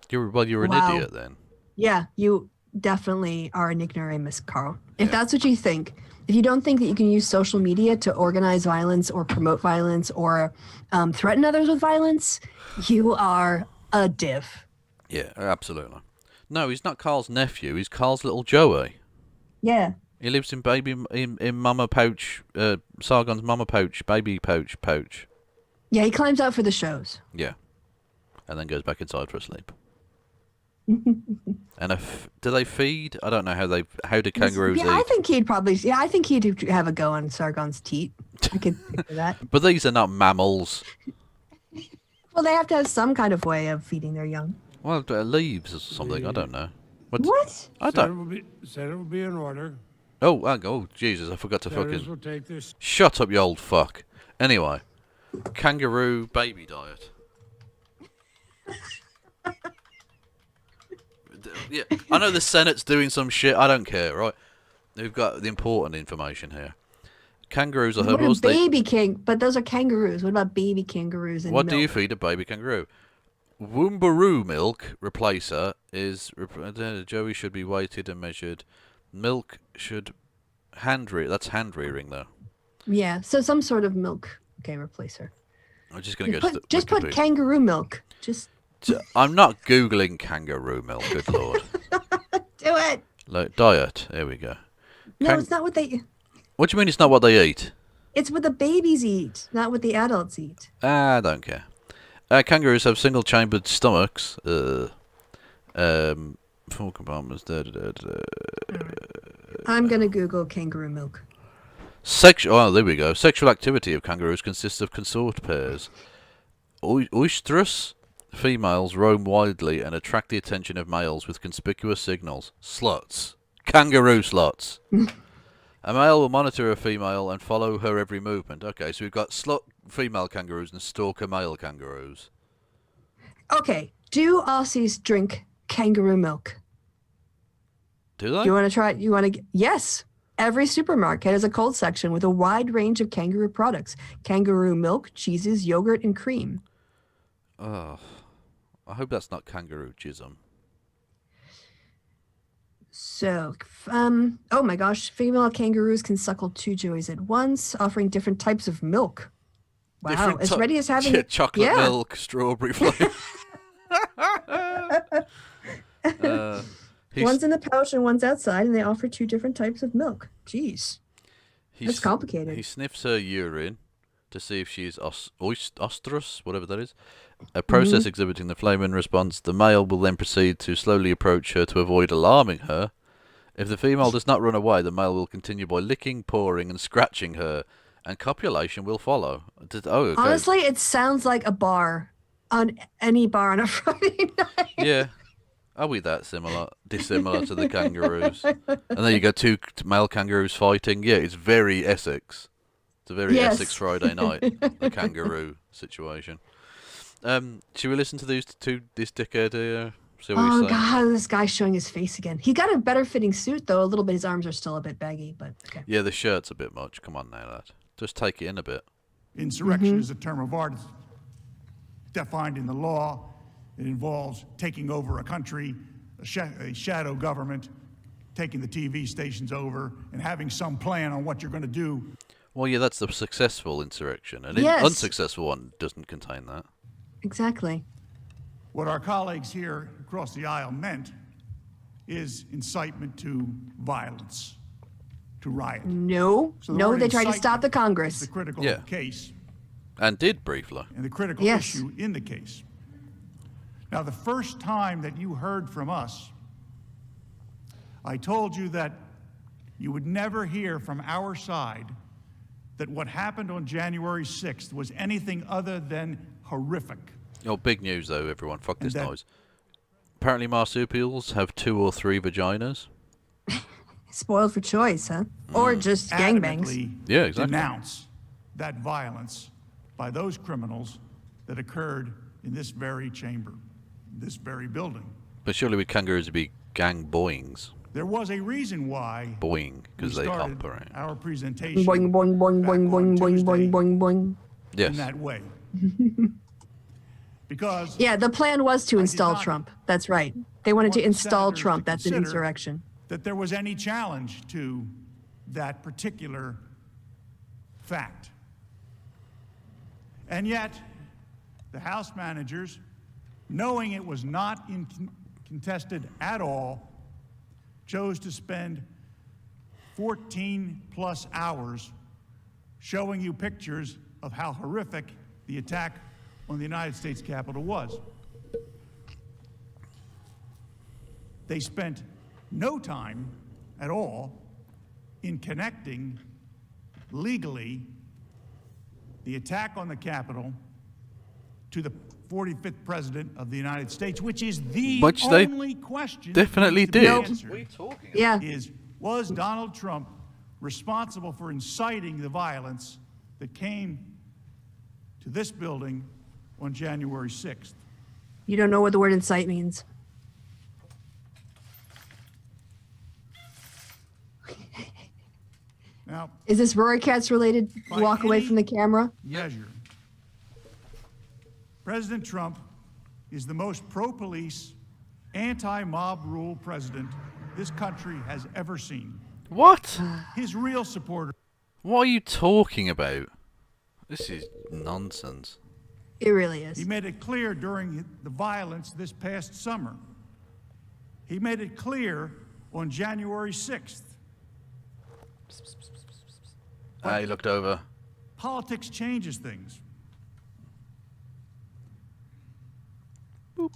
You're an Wow. idiot then. Yeah, you definitely are an ignoramus, Carl. If that's what you think, if you don't think that you can use social media to organize violence or promote violence or threaten others with violence, you are a div. Yeah, absolutely. No, he's not Carl's nephew. He's Carl's little Joey. Yeah. He lives in Mama Pouch, Sargon's Mama Pouch, baby pouch. Yeah, he climbs out for the shows. Yeah, and then goes back inside for a sleep. And do they feed? I don't know how do kangaroos Yeah, eat? I think he'd have a go on Sargon's teat. I could picture that. But these are not mammals. Well, they have to have some kind of way of feeding their young. Well, leaves or something. I don't know. What? I don't. Said it will be in order. Oh, Jesus! I forgot to Senators will fucking. take this. Shut up, you old fuck. Anyway, kangaroo baby diet. Yeah, I know the Senate's doing some shit. I don't care, right? We've got the important information here. Kangaroos are What herbivores. but those are kangaroos. What about baby kangaroos and What milk? do you feed a baby kangaroo? Woombaroo milk replacer is Joey should be weighted and measured. Milk should hand rear. That's hand rearing though. Yeah, so some sort of milk. Okay, replacer. I'm just gonna go. Just put kangaroo milk. Just I'm not googling kangaroo milk. Good lord. do it. Like, diet. There we go. No, it's not what they. What do you mean it's not what they eat? It's what the babies eat, not what the adults eat. I don't care. Kangaroos have single-chambered stomachs. Four compartments. I'm gonna Google kangaroo milk. Oh, there we go. Sexual activity of kangaroos consists of consort pairs. Oestrus females roam widely and attract the attention of males with conspicuous signals. Sluts. Kangaroo sluts. A male will monitor a female and follow her every movement. Okay, so we've got slut female kangaroos and stalker male kangaroos. Okay, do Aussies drink kangaroo milk? Do they? You want to try it? Yes. Every supermarket has a cold section with a wide range of kangaroo products. Kangaroo milk, cheeses, yogurt, and cream. Oh, I hope that's not kangaroo jism. So, oh my gosh, female kangaroos can suckle 2 joeys at once, offering different types of milk. Wow, Different as ready as having chocolate milk, strawberry flavor. One's in the pouch and one's outside, and they offer 2 different types of milk. Jeez, that's complicated. He sniffs her urine to see if she's oestrus, whatever that is. A process exhibiting the flame in response. The male will then proceed to slowly approach her to avoid alarming her. If the female does not run away, the male will continue by licking, pawing, and scratching her, and copulation will follow. Okay. Honestly, it sounds like a bar on any bar on a Friday night. Yeah. Are we that dissimilar to the kangaroos? And then you got 2 male kangaroos fighting. Yeah, it's very Essex. It's a very Essex Friday night, the kangaroo situation. Should we listen to this dickhead? See what he's saying? God, this guy's showing his face again. He got a better fitting suit, though. A little bit, his arms are still a bit baggy, but okay. Yeah, the shirt's a bit much. Come on now, lad. Just take it in a bit. Insurrection is a term of art defined in the law. It involves taking over a country, a shadow government, taking the TV stations over, and having some plan on what you're going to do. Well, yeah, that's the successful insurrection. An unsuccessful one doesn't contain that. Exactly. What our colleagues here across the aisle meant is incitement to violence, to riot. No, So the no, word they tried to incitement stop the Congress. is the critical Yeah. case And did briefly. and the critical Yes. issue in the case. Now, the first time that you heard from us, I told you that you would never hear from our side that what happened on January 6th was anything other than horrific. Oh, big news though, everyone. Fuck this that- noise. Apparently marsupials have 2 or 3 vaginas. Spoiled for choice, huh? Or just gangbangs. Adamantly Yeah, exactly. denounce that violence by those criminals that occurred in this very chamber, this very building. But surely with kangaroos it'd be gang boings. There was a reason why Boing, because we they started hop around. our presentation Boing, boing, boing, back boing, on boing, boing, Tuesday boing, boing, boing. Yes. in that way. Because Yeah, the plan was to install not Trump. That's right. They wanted to want install senators Trump. to That's an consider insurrection. that there was any challenge to that particular fact. And yet, the House managers, knowing it was not contested at all, chose to spend 14 plus hours showing you pictures of how horrific the attack on the United States Capitol was. They spent no time at all in connecting legally the attack on the Capitol to the 45th President of the United States, which is the Which they only question definitely that needs to be did. answered. What are you talking Yeah. Was Donald Trump responsible for inciting the violence that came to this building on January 6th? You don't know what the word incite means. Now, Is this Rory Katz related? By Walk away any from the camera? measure, President Trump is the most pro-police, anti-mob rule president this country has ever seen. What? His real supporters. What are you talking about? This is nonsense. It really is. He made it clear during the violence this past summer. He made it clear on January 6th. He looked over. Politics changes things.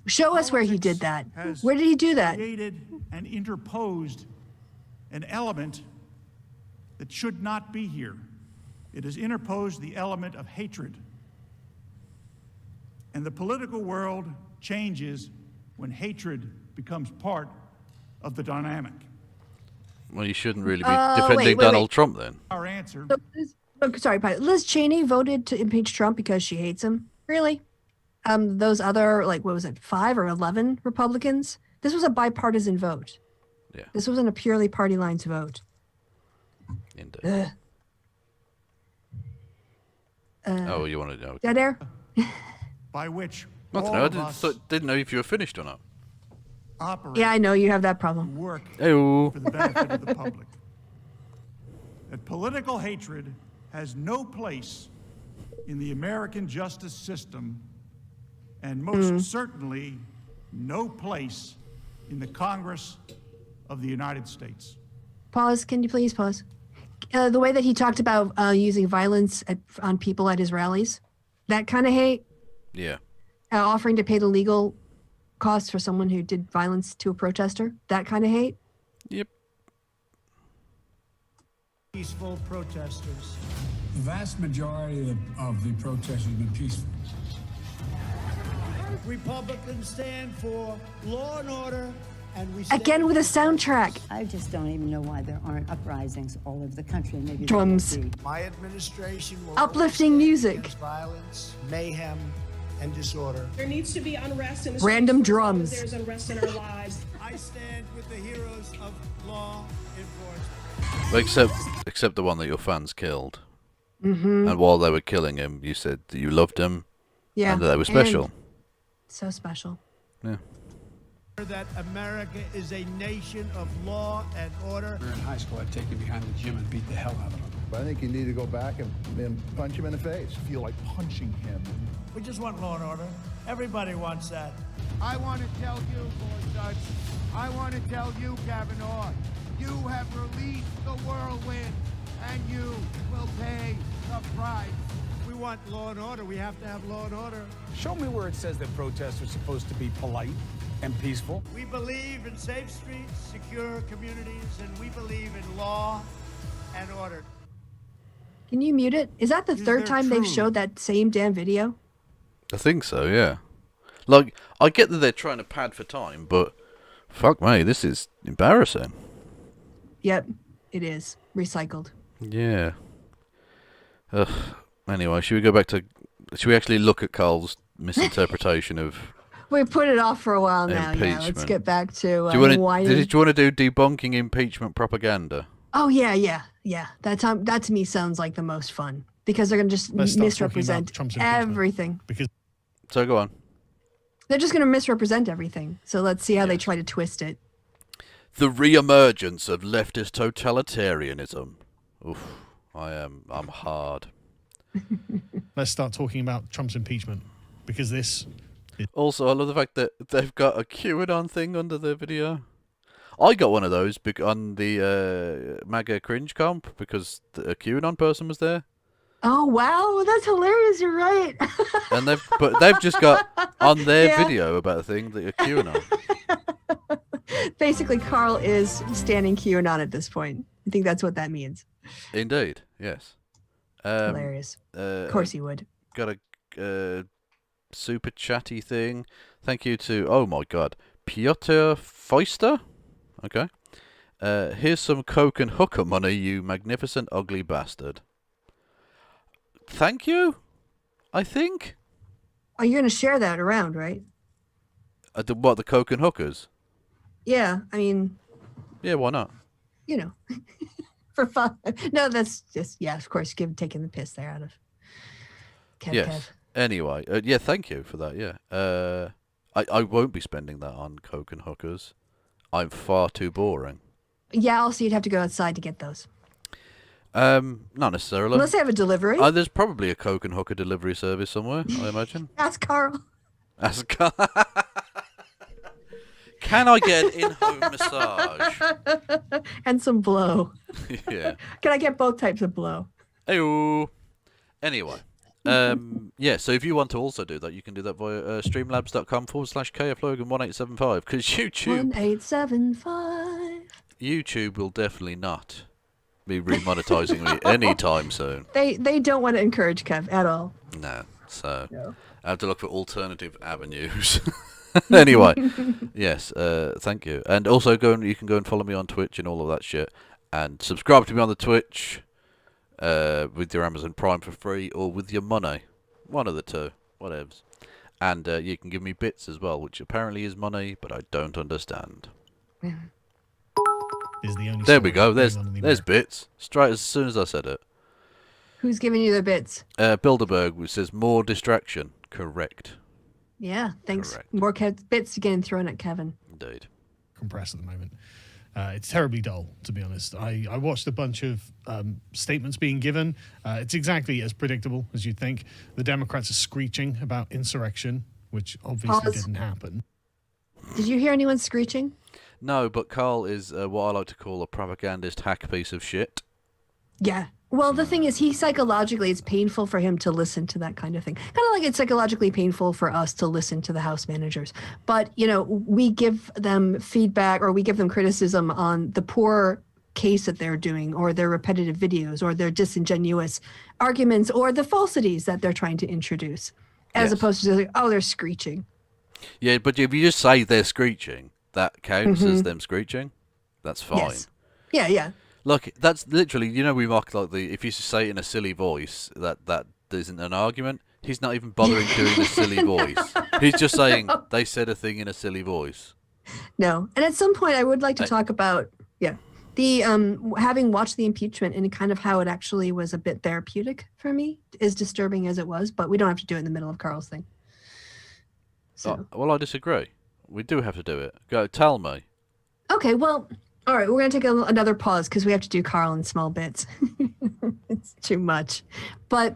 Show us where he did that. Has Where did he do that? Created and interposed an element that should not be here. It has interposed the element of hatred. And the political world changes when hatred becomes part of the dynamic. Well, you shouldn't really be wait, defending wait. Donald Trump then. Our answer. Sorry, Liz Cheney voted to impeach Trump because she hates him. Really? Those other, like, what was it, 5 or 11 Republicans? This was a bipartisan vote. Yeah. This wasn't a purely party lines vote. Indeed. Ugh. Oh, you want to know? Dead air? By which I don't all know. I of us didn't know if you were finished or not. operate Yeah, I know you have that problem. work Ew. for the benefit of the public. That political hatred has no place in the American justice system, and most certainly no place in the Congress of the United States. Pause. Can you please pause? The way that he talked about using violence on people at his rallies, that kind of hate, Yeah. offering to pay the legal costs for someone who did violence to a protester, that kind of hate. Yep. Peaceful protesters. The vast majority of the protesters have been peaceful. Republicans stand for law and order, and we Again with a soundtrack. I just don't even know why there aren't uprisings all over the country. Maybe there Drums. will be. My administration will Uplifting music. against violence, mayhem, and disorder. There needs to be unrest in the Random streets as long as drums. There's unrest in our lives. I stand with the heroes of law enforcement. Except the one that your fans killed. Mm-hmm. And while they were killing him, you said that you loved him. Yeah. And that they were special. And so special. Yeah. That America is a nation of law and order. We were in high school, I'd take you behind the gym and beat the hell out of him. I think you need to go back and punch him in the face. Feel like punching him. We just want law and order. Everybody wants that. I want to tell you, Gorsuch, I want to tell you, Kavanaugh, you have released the whirlwind, and you will pay the price. We want law and order. We have to have law and order. Show me where it says that protests are supposed to be polite and peaceful. We believe in safe streets, secure communities, and we believe in law and order. Can you mute it? Is that the third time they've showed that same damn video? I think so, yeah. Like, I get that they're trying to pad for time, but fuck me, this is embarrassing. Yep, it is. Recycled. Yeah. Ugh. Anyway, should we go back to... Should we actually look at Carl's misinterpretation of... We put it off for a while now. Yeah, let's Impeachment. get back to do you want why. to do debunking impeachment propaganda? Oh yeah. That to me sounds like the most fun because they're gonna just Let's start misrepresent talking about Trump's impeachment. everything. Because So go on. They're just gonna misrepresent everything. So let's see how they try to twist it. The re-emergence of leftist totalitarianism. Oof, I'm hard. let's start talking about Trump's impeachment because this. Also, I love the fact that they've got a QAnon thing under their video. I got one of those on the MAGA cringe comp because a QAnon person was there. Oh wow, that's hilarious! You're right. And they've just got on their video about a thing that a QAnon. Basically, Carl is standing QAnon at this point. I think that's what that means. Indeed, yes. Hilarious. Of course he would. Got a super chatty thing. Thank you to, oh my god, Piotr Feister. Okay. Here's some coke and hooker money, you magnificent ugly bastard. Thank you, I think. Oh, you're going to share that around, right? The coke and hookers? Yeah, I mean... Yeah, why not? You know, for fun. No, that's just, yeah, of course, taking the piss there out of Kev. Anyway, yeah, thank you for that, yeah. I won't be spending that on coke and hookers. I'm far too boring. Yeah, also you'd have to go outside to get those. Not necessarily. Unless they have a delivery. There's probably a coke and hooker delivery service somewhere, I imagine. Ask Carl. Ask Carl. Can I get an in-home massage? And some blow. Yeah. Can I get both types of blow? Ayo. Anyway. Yeah, so if you want to also do that, you can do that via streamlabs.com/KFLogan1875 because YouTube 1875. YouTube will definitely not be remonetizing me anytime soon. They don't want to encourage Kev at all. No, so I have to look for alternative avenues. Anyway, yes, thank you, and also you can go and follow me on Twitch and all of that shit, and subscribe to me on the Twitch. With your Amazon Prime for free or with your money. One of the two. Whatevs. And you can give me bits as well, which apparently is money, but I don't understand. Is the only there we go. There's bits. Straight as soon as I said it. Who's giving you the bits? Bilderberg, which says more distraction. Correct. Yeah, thanks. Correct. More bits getting thrown at Kevin. Indeed. Compressed at the moment. It's terribly dull, to be honest. I watched a bunch of statements being given. It's exactly as predictable as you'd think. The Democrats are screeching about insurrection, which obviously didn't happen. Did you hear anyone screeching? No, but Carl is what I like to call a propagandist hack piece of shit. Yeah. Well, the thing is, it's painful for him to listen to that kind of thing. Kind of like it's psychologically painful for us to listen to the House managers. But, we give them feedback or we give them criticism on the poor case that they're doing or their repetitive videos or their disingenuous arguments or the falsities that they're trying to introduce, as opposed to, they're screeching. Yeah, but if you just say they're screeching, that counts as them screeching. That's fine. Yes. Yeah. Look, that's literally, we mock if you say it in a silly voice, that isn't an argument. He's not even bothering doing a silly voice. He's just saying they said a thing in a silly voice. No. And at some point I would like to talk about, the having watched the impeachment and kind of how it actually was a bit therapeutic for me, as disturbing as it was, but we don't have to do it in the middle of Carl's thing. So. Well, I disagree. We do have to do it. Go, tell me. Okay, well... All right, we're going to take another pause because we have to do Carl in small bits. It's too much. But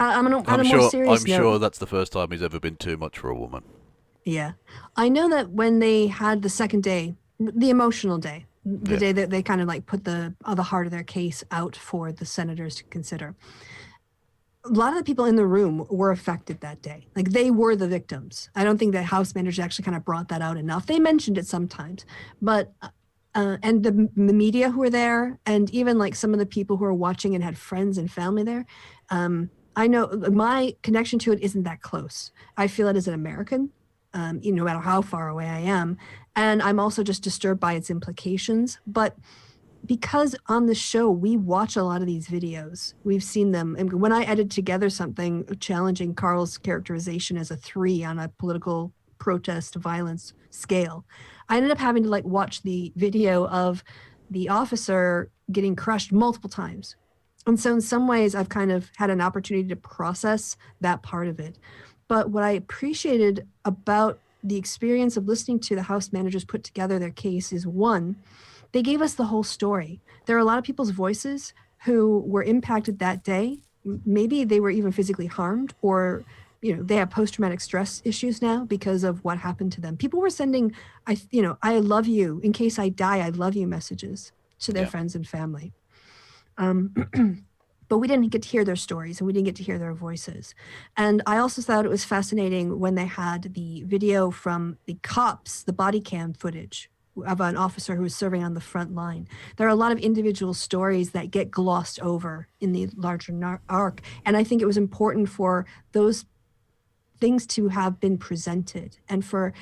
on a more serious note... I'm sure that's the first time he's ever been too much for a woman. Yeah. I know that when they had the second day, the emotional day, the day that they kind of put the heart of their case out for the senators to consider, a lot of the people in the room were affected that day. Like they were the victims. I don't think that House managers actually kind of brought that out enough. They mentioned it sometimes, but and the media who were there, and even like some of the people who were watching and had friends and family there. I know my connection to it isn't that close. I feel it as an American, no matter how far away I am. And I'm also just disturbed by its implications. But because on the show, we watch a lot of these videos. We've seen them. And when I edited together something challenging Carl's characterization as a 3 on a political protest violence scale, I ended up having to like watch the video of the officer getting crushed multiple times. And so in some ways, I've kind of had an opportunity to process that part of it. But what I appreciated about the experience of listening to the House managers put together their case is, one, they gave us the whole story. There are a lot of people's voices who were impacted that day. Maybe they were even physically harmed, or they have post-traumatic stress issues now because of what happened to them. People were sending, I love you, in case I die, I love you messages to their friends and family. But we didn't get to hear their stories, and we didn't get to hear their voices. And I also thought it was fascinating when they had the video from the cops, the body cam footage of an officer who was serving on the front line. There are a lot of individual stories that get glossed over in the larger arc. And I think it was important for those things to have been presented and for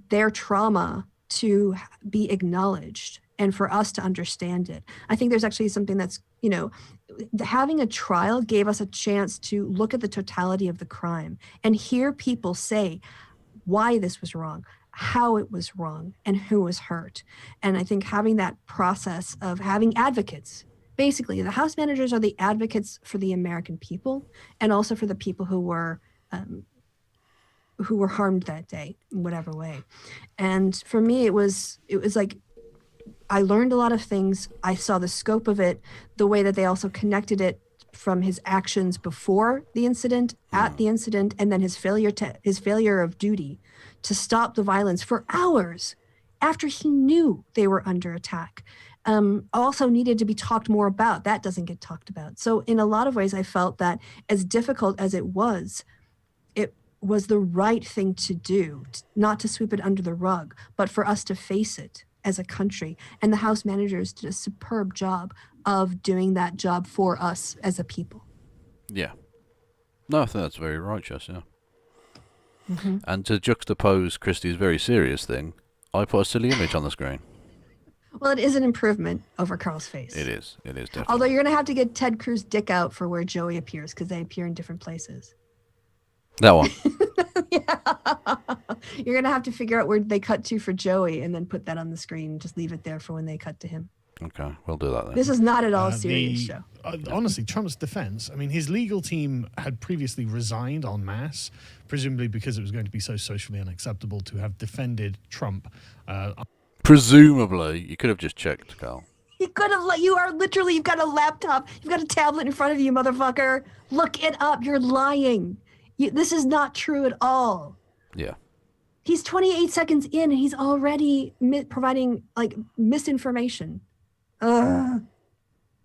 their trauma to be acknowledged and for us to understand it. I think there's actually something that's, having a trial gave us a chance to look at the totality of the crime and hear people say why this was wrong, how it was wrong, and who was hurt. And I think having that process of having advocates, basically the House managers are the advocates for the American people and also for the people who were harmed that day in whatever way. And for me, it was like, I learned a lot of things. I saw the scope of it, the way that they also connected it from his actions before the incident, at the incident, and then his failure of duty to stop the violence for hours after he knew they were under attack. Also needed to be talked more about. That doesn't get talked about. So in a lot of ways, I felt that as difficult as it was the right thing to do, not to sweep it under the rug, but for us to face it as a country. And the House managers did a superb job of doing that job for us as a people. Yeah. No, I think that's very righteous, yeah. Mm-hmm. And to juxtapose Kristi's very serious thing, I put a silly image on the screen. Well, it is an improvement over Carl's face. It is definitely. Although you're going to have to get Ted Cruz's dick out for where Joey appears, because they appear in different places. That one. You're going to have to figure out where they cut to for Joey and then put that on the screen. Just leave it there for when they cut to him. Okay, we'll do that then. This is not at all a serious show. Honestly, Trump's defense, I mean, his legal team had previously resigned en masse, presumably because it was going to be so socially unacceptable to have defended Trump. Presumably. You could have just checked, Carl. You could have you've got a laptop. You've got a tablet in front of you, motherfucker. Look it up. You're lying. This is not true at all. Yeah. He's 28 seconds in and he's already providing misinformation.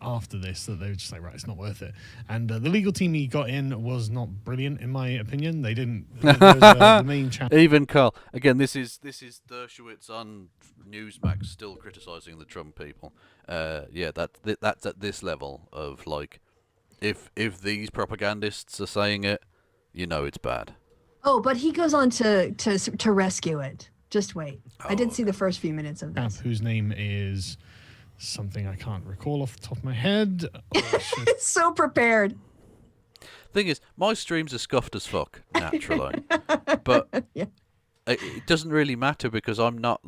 After this, that they were just like, right, it's not worth it. And the legal team he got in was not brilliant, in my opinion. They didn't. The main channel. Even Carl. Again, this is Dershowitz on Newsmax still criticizing the Trump people. Yeah, that's at this level of if these propagandists are saying it, it's bad. Oh, but he goes on to rescue it. Just wait. I did see the first few minutes of this. Whose name is something I can't recall off the top of my head. It's so prepared. Thing is, my streams are scuffed as fuck, naturally. But yeah. It doesn't really matter because I'm not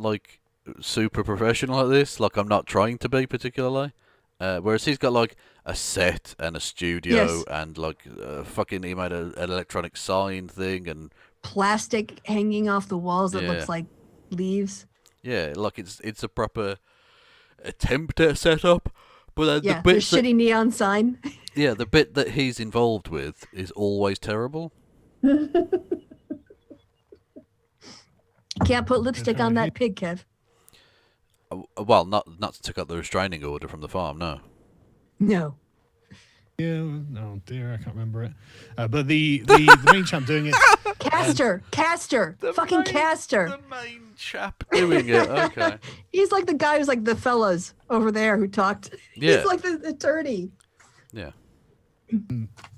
super professional at this. I'm not trying to be particularly. Whereas he's got a set and a studio and fucking he made an electronic sign thing and plastic hanging off the walls that looks like leaves. Yeah, it's a proper attempt at a setup. But the shitty neon sign. Yeah, the bit that he's involved with is always terrible. Can't put lipstick on that pig, Kev. Well, not to take out the restraining order from the farm, no. No. Yeah, oh dear, I can't remember it. But the main chap doing it, Caster, fucking Caster. The main chap doing it. Okay. He's like the guy who's like the fellas over there who talked. Yeah. He's like the attorney. Yeah.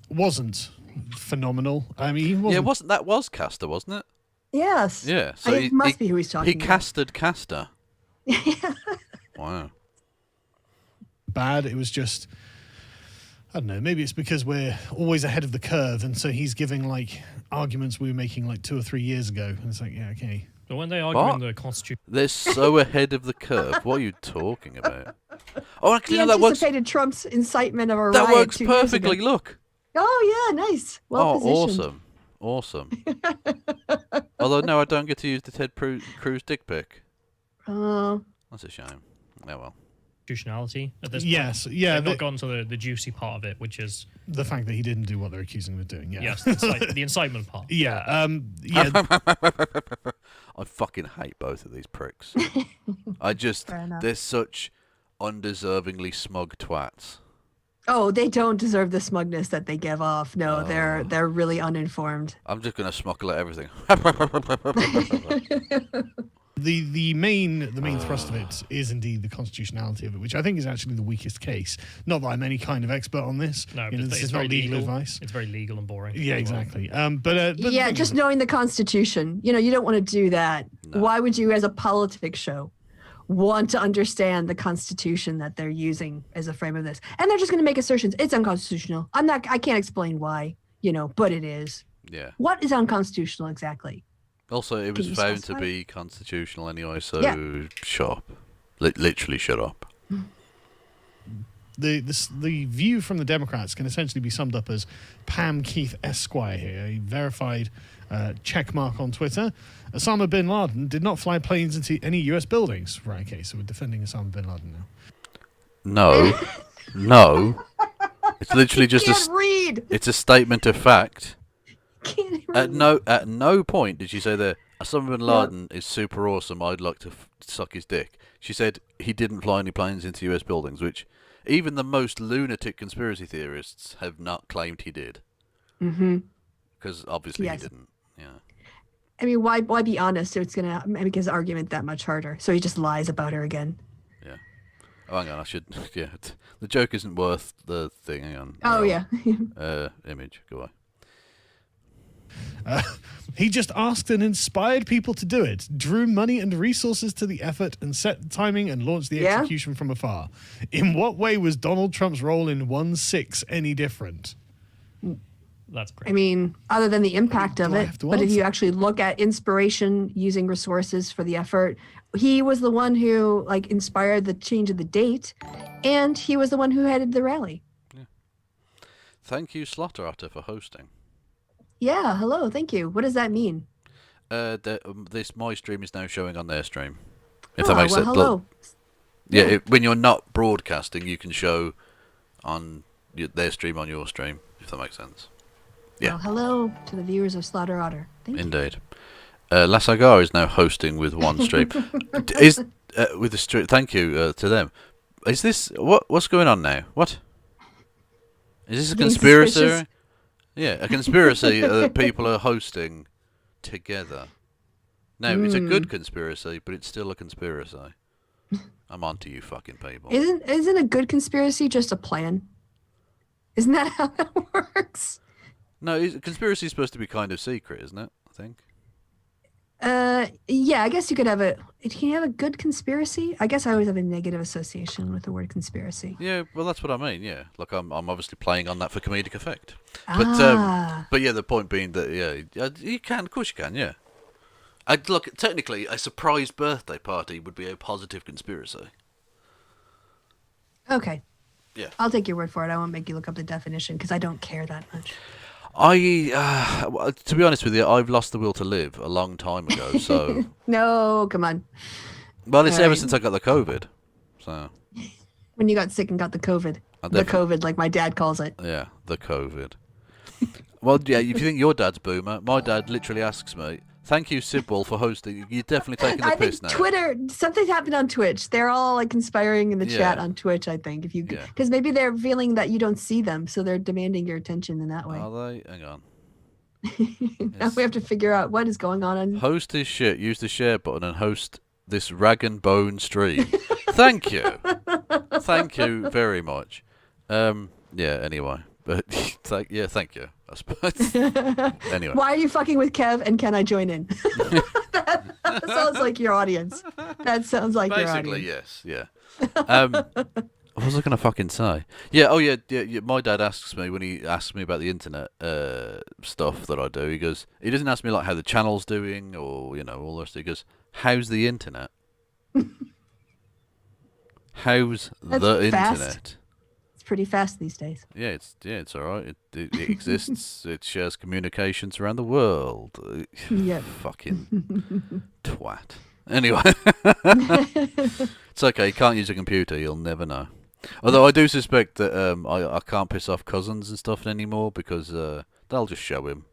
wasn't phenomenal. I mean, he wasn't. That was Caster, wasn't it? Yes. Yeah. So it must be who he's talking He about. casted Caster. Wow. Bad. It was just, I don't know, maybe it's because we're always ahead of the curve, and so he's giving like arguments we were making like 2 or 3 years ago, and it's like, yeah, okay. But when they argue in the Constitution, they're so ahead of the curve. What are you talking about? Oh, actually, He no, that works. anticipated Trump's incitement of a That riot works 2 years perfectly. ago. Look. Oh yeah, nice. Well positioned. Awesome. Although no, I don't get to use the Ted Cruz dick pic. Oh. That's a shame. Oh well. Constitutionality at this Yes, point. yeah, They've not gone to the juicy part of it, which is the fact that he didn't do what they're accusing him of doing. Yeah. Yes, the incitement part. Yeah. Yeah. I fucking hate both of these pricks. They're such undeservingly smug twats. Oh, they don't deserve the smugness that they give off. No, they're really uninformed. I'm just gonna smuckle at everything. The main thrust of it is indeed the constitutionality of it, which I think is actually the weakest case. Not that I'm any kind of expert on this. No, this is not legal advice. It's very legal and boring. Yeah, exactly. But yeah, just knowing the Constitution, you don't want to do that. No. Why would you, as a politics show, want to understand the Constitution that they're using as a frame of this? And they're just going to make assertions. It's unconstitutional. I can't explain why, but it is. Yeah. What is unconstitutional exactly? Also, it was found to be constitutional anyway, so shut up. Literally shut up. The view from the Democrats can essentially be summed up as Pam Keith Esquire here, a verified checkmark on Twitter. Osama bin Laden did not fly planes into any US buildings. Right, okay, so we're defending Osama bin Laden now. No. It's literally just it's a statement of fact. At no point did she say that Osama bin Laden is super awesome. I'd like to suck his dick. She said he didn't fly any planes into US buildings, which even the most lunatic conspiracy theorists have not claimed he did. Mm-hmm. Because obviously he didn't. Yeah. I mean, why be honest? It's gonna make his argument that much harder. So he just lies about her again. Yeah. Oh, hang on. I should. Yeah. The joke isn't worth the thing. Hang on. Oh yeah. Image. Go away. He just asked and inspired people to do it, drew money and resources to the effort, and set the timing and launched the execution from afar. In what way was Donald Trump's role in 1/6 any different? That's great. I mean, other than the impact of it, but if you actually look at inspiration using resources for the effort, he was the one who inspired the change of the date, and he was the one who headed the rally. Yeah. Thank you, Slaughterhouse, for hosting. Yeah, hello, thank you. What does that mean? My stream is now showing on their stream. If that makes sense. Hello. Yeah, when you're not broadcasting, you can show on their stream on your stream, if that makes sense. Yeah. Well, hello to the viewers of Slaughter Otter. Thank Indeed. Lasagar is now hosting with one stream. With the stream. Thank you to them. Is this what's going on now? What? Is this a conspiracy? Yeah, a conspiracy that people are hosting together. No, it's a good conspiracy, but it's still a conspiracy. I'm on to you fucking people. Isn't a good conspiracy just a plan? Isn't that how it works? No, conspiracy is supposed to be kind of secret, isn't it? I think. Yeah, I guess you could have can you have a good conspiracy? I guess I always have a negative association with the word conspiracy. Yeah, well, that's what I mean. Yeah, look, I'm obviously playing on that for comedic effect. But yeah, the point being that you can, of course you can. Yeah. Look, technically, a surprise birthday party would be a positive conspiracy. Okay. Yeah. I'll take your word for it. I won't make you look up the definition because I don't care that much. To be honest with you, I've lost the will to live a long time ago. So no, come on. Well, it's ever since I got the COVID. So when you got sick and got the COVID, COVID, like my dad calls it. Yeah, the COVID. Well, yeah. If you think your dad's boomer, my dad literally asks me Thank you, Sibwell, for hosting. You're definitely taking the I piss think now. Twitter, something happened on Twitch. They're all like conspiring in the chat on Twitch, I think. If you, because maybe they're feeling that you don't see them, so they're demanding your attention in that way. Are they? Hang on. Now we have to figure out what is going on. Host this shit. Use the share button and host this rag and bone stream. Thank you. Thank you very much. Anyway. But thank you, I suppose. Anyway. Why are you fucking with Kev and can I join in? that sounds like your audience. That sounds like Basically, your audience. yes, yeah. What was I going to fucking say? Yeah, yeah. My dad asks me when he asks me about the internet stuff that I do. He doesn't ask me like how the channel's doing or all this. He goes, "How's the internet? How's the fast. internet?" It's pretty fast these days. Yeah, it's all right. It exists. It shares communications around the world. Yeah. Fucking twat. Anyway, it's okay. You can't use a computer. You'll never know. Although I do suspect that I can't piss off cousins and stuff anymore because they'll just show him.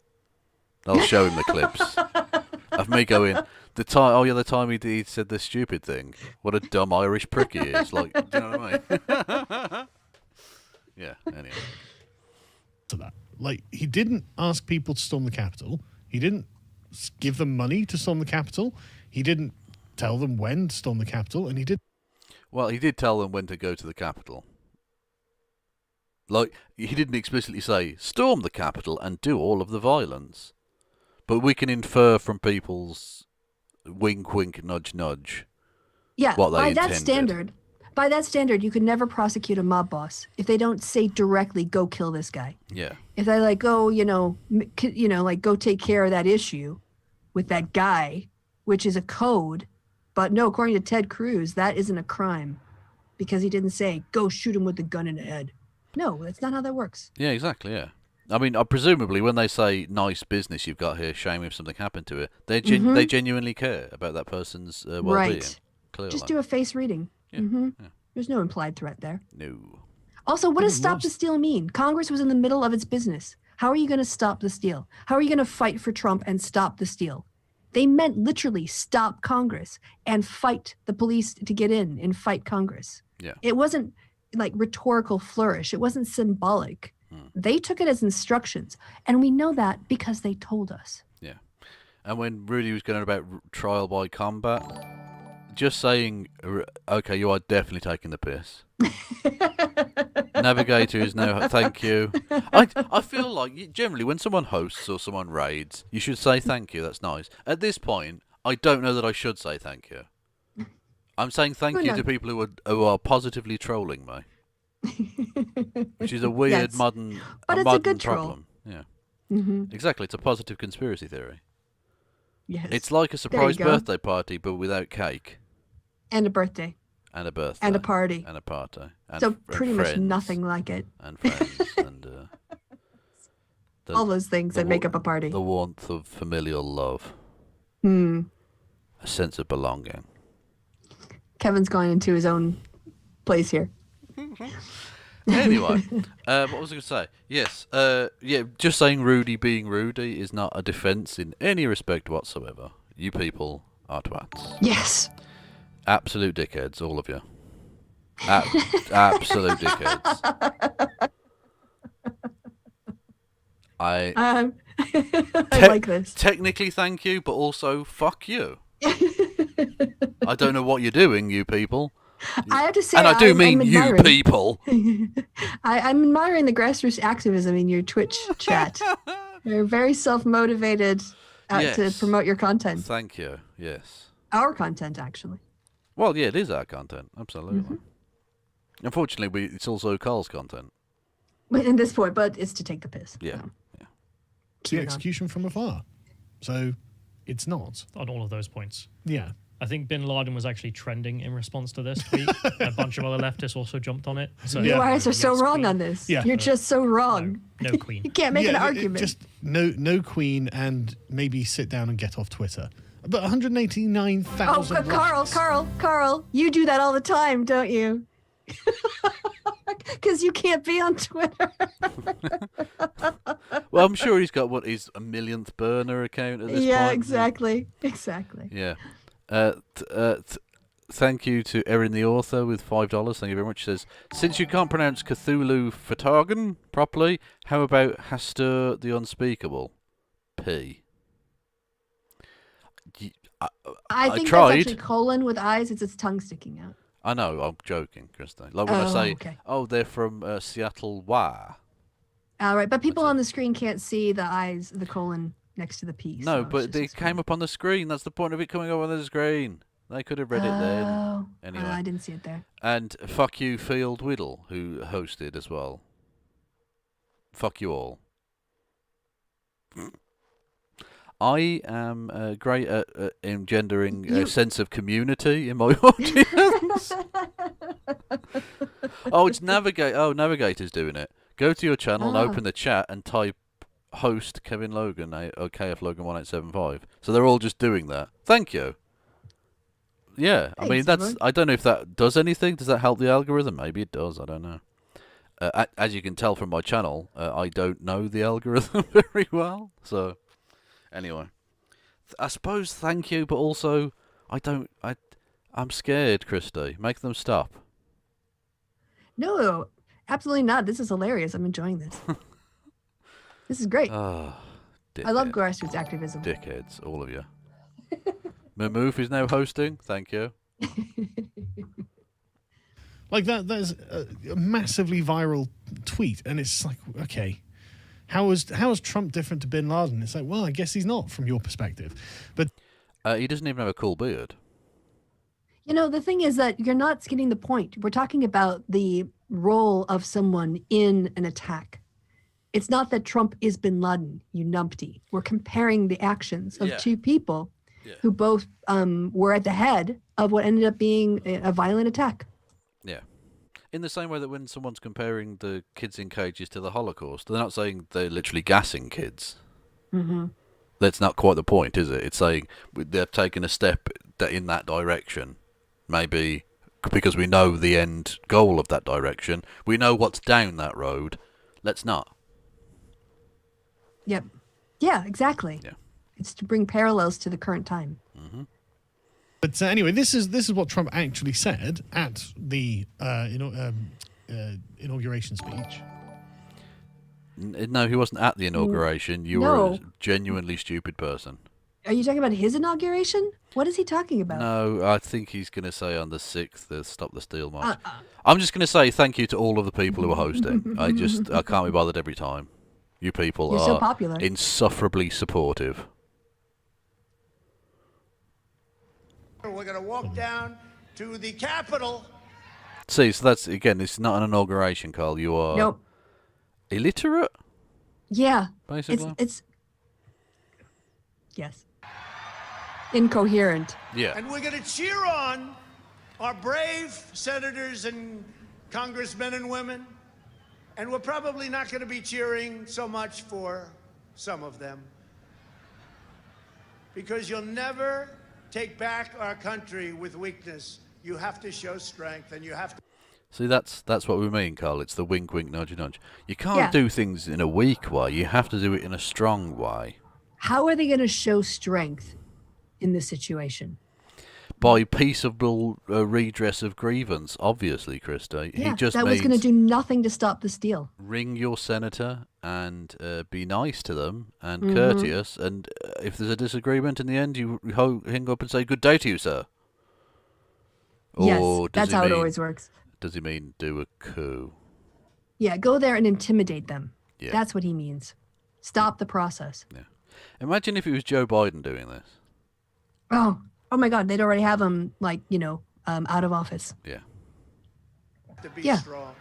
They'll show him the clips of me going, the time he said this stupid thing. What a dumb Irish prick he is. Like, do you know what I mean? Yeah, anyway. To that. Like, he didn't ask people to storm the Capitol. He didn't give them money to storm the Capitol. He didn't tell them when to storm the Capitol, and he did. Well, he did tell them when to go to the Capitol. Like, he didn't explicitly say, storm the Capitol and do all of the violence. But we can infer from people's wink, wink, nudge, nudge. Yeah, what they by intended. that standard, you could never prosecute a mob boss if they don't say directly, go kill this guy. Yeah. If they like, go, go take care of that issue with that guy, which is a code. But no, according to Ted Cruz, that isn't a crime because he didn't say, go shoot him with the gun in the head. No, that's not how that works. Yeah, exactly, yeah. I mean, presumably when they say nice business you've got here, shame if something happened to it, they genuinely care about that person's well-being. Right. Clearly. Just do a face reading. Yeah, yeah. There's no implied threat there. No. Also, what does stop the steal mean? Congress was in the middle of its business. How are you going to stop the steal? How are you going to fight for Trump and stop the steal? They meant literally stop Congress and fight the police to get in and fight Congress. Yeah. It wasn't like rhetorical flourish. It wasn't symbolic. They took it as instructions. And we know that because they told us. Yeah. And when Rudy was going on about trial by combat, just saying, okay, you are definitely taking the piss. Navigator is no, thank you. I feel like generally when someone hosts or someone raids, you should say thank you. That's nice. At this point, I don't know that I should say thank you. I'm saying thank you to people who are positively trolling me, which is a weird modern it's a good problem. Troll. Yeah, exactly. It's a positive conspiracy theory. Yes, it's like a surprise birthday party, but without cake. And a birthday. And a birthday. And a party. And a party. And so pretty much friends, nothing like it. And friends. And all those things that make up a party. The warmth of familial love. A sense of belonging. Kevin's gone into his own place here. Anyway, what was I going to say? Yes, just saying Rudy being Rudy is not a defence in any respect whatsoever. You people are twats. Yes. Absolute dickheads, all of you. Absolute dickheads. I like this. Technically, thank you, but also fuck you. I don't know what you're doing, you people. I have to say, and I do mean I'm you people. I'm admiring the grassroots activism in your Twitch chat. You're very self-motivated to promote your content. Thank you. Yes. Our content, actually. Well, yeah, it is our content. Absolutely. Unfortunately, it's also Carl's content. In this point, but it's to take the piss. Yeah. So. Yeah. See execution from afar. So it's not. On all of those points. Yeah. I think Bin Laden was actually trending in response to this tweet. A bunch of other leftists also jumped on it. So you guys are so wrong on this. Yeah. You're just so wrong. No queen. You can't make an argument. Just no queen and maybe sit down and get off Twitter. But 189,000. Oh, Carl, you do that all the time, don't you? Because you can't be on Twitter. Well, I'm sure he's got his 1,000,000th burner account at this point. Yeah, exactly. Yeah. Thank you to Erin the author with $5. Thank you very much. He says, since you can't pronounce Cthulhu Fhtagn properly, how about Hastur the Unspeakable? P. I think tried. that's actually colon with eyes. It's its tongue sticking out. I know, I'm joking, Kristi. Like when I say, they're from Seattle, Wah. All right, but people on the screen can't see the eyes, the colon next to the P. No, but they came up on the screen. That's the point of it coming up on the screen. They could have read it then. Anyway. I didn't see it there. And fuck you, Field Whittle, who hosted as well. Fuck you all. I am great at engendering a sense of community in my audience. Oh, it's Navigate. Oh, Navigator's doing it. Go to your channel and open the chat and type host Kevin Logan, or KF Logan 1875. So they're all just doing that. Thank you. Yeah, I mean, I don't know if that does anything. Does that help the algorithm? Maybe it does. I don't know. As you can tell from my channel, I don't know the algorithm very well. So, anyway, I suppose thank you, but also I'm scared, Kristi. Make them stop. No, absolutely not. This is hilarious. I'm enjoying this. This is great. Oh, I love grassroots activism. Dickheads, all of you. Mamoof is now hosting. Thank you. Like that's a massively viral tweet, and it's like, okay, how is Trump different to Bin Laden? It's like, well, I guess he's not from your perspective, but he doesn't even have a cool beard. You know, the thing is that you're not getting the point. We're talking about the role of someone in an attack. It's not that Trump is Bin Laden, you numpty. We're comparing the actions of two people who both were at the head of what ended up being a violent attack. Yeah. In the same way that when someone's comparing the kids in cages to the Holocaust, they're not saying they're literally gassing kids. Mm-hmm. That's not quite the point, is it? It's saying they've taken a step in that direction. Maybe because we know the end goal of that direction. We know what's down that road. Let's not. Yep. Yeah, exactly. Yeah. It's to bring parallels to the current time. Mm-hmm. But anyway, this is what Trump actually said at the inauguration speech. No, he wasn't at the inauguration. You were a genuinely stupid person. Are you talking about his inauguration? What is he talking about? No, I think he's going to say on the 6th, Stop the Steal March. I'm just going to say thank you to all of the people who are hosting. I can't be bothered every time. You people You're are so popular. Insufferably supportive. We're going to walk down to the Capitol. See, so that's, again, it's not an inauguration, Carl. You are illiterate? Yeah. Basically? It's yes. Incoherent. Yeah. And we're going to cheer on our brave senators and congressmen and women. And we're probably not going to be cheering so much for some of them. Because you'll never take back our country with weakness. You have to show strength, and you have to. See, that's what we mean, Carl. It's the wink, wink, nudge, nudge. You can't do things in a weak way. You have to do it in a strong way. How are they going to show strength in this situation? By peaceable redress of grievance, obviously, Kristi. Yeah, he just that was going to do nothing to stop this deal. Ring your senator and be nice to them and courteous. And if there's a disagreement in the end, you hang up and say, "Good day to you, sir." Yes, that's how it always works. Does he mean do a coup? Yeah, go there and intimidate them. Yeah. That's what he means. Stop the process. Yeah. Imagine if it was Joe Biden doing this. Oh my God, they'd already have him, out of office. Yeah. To be strong.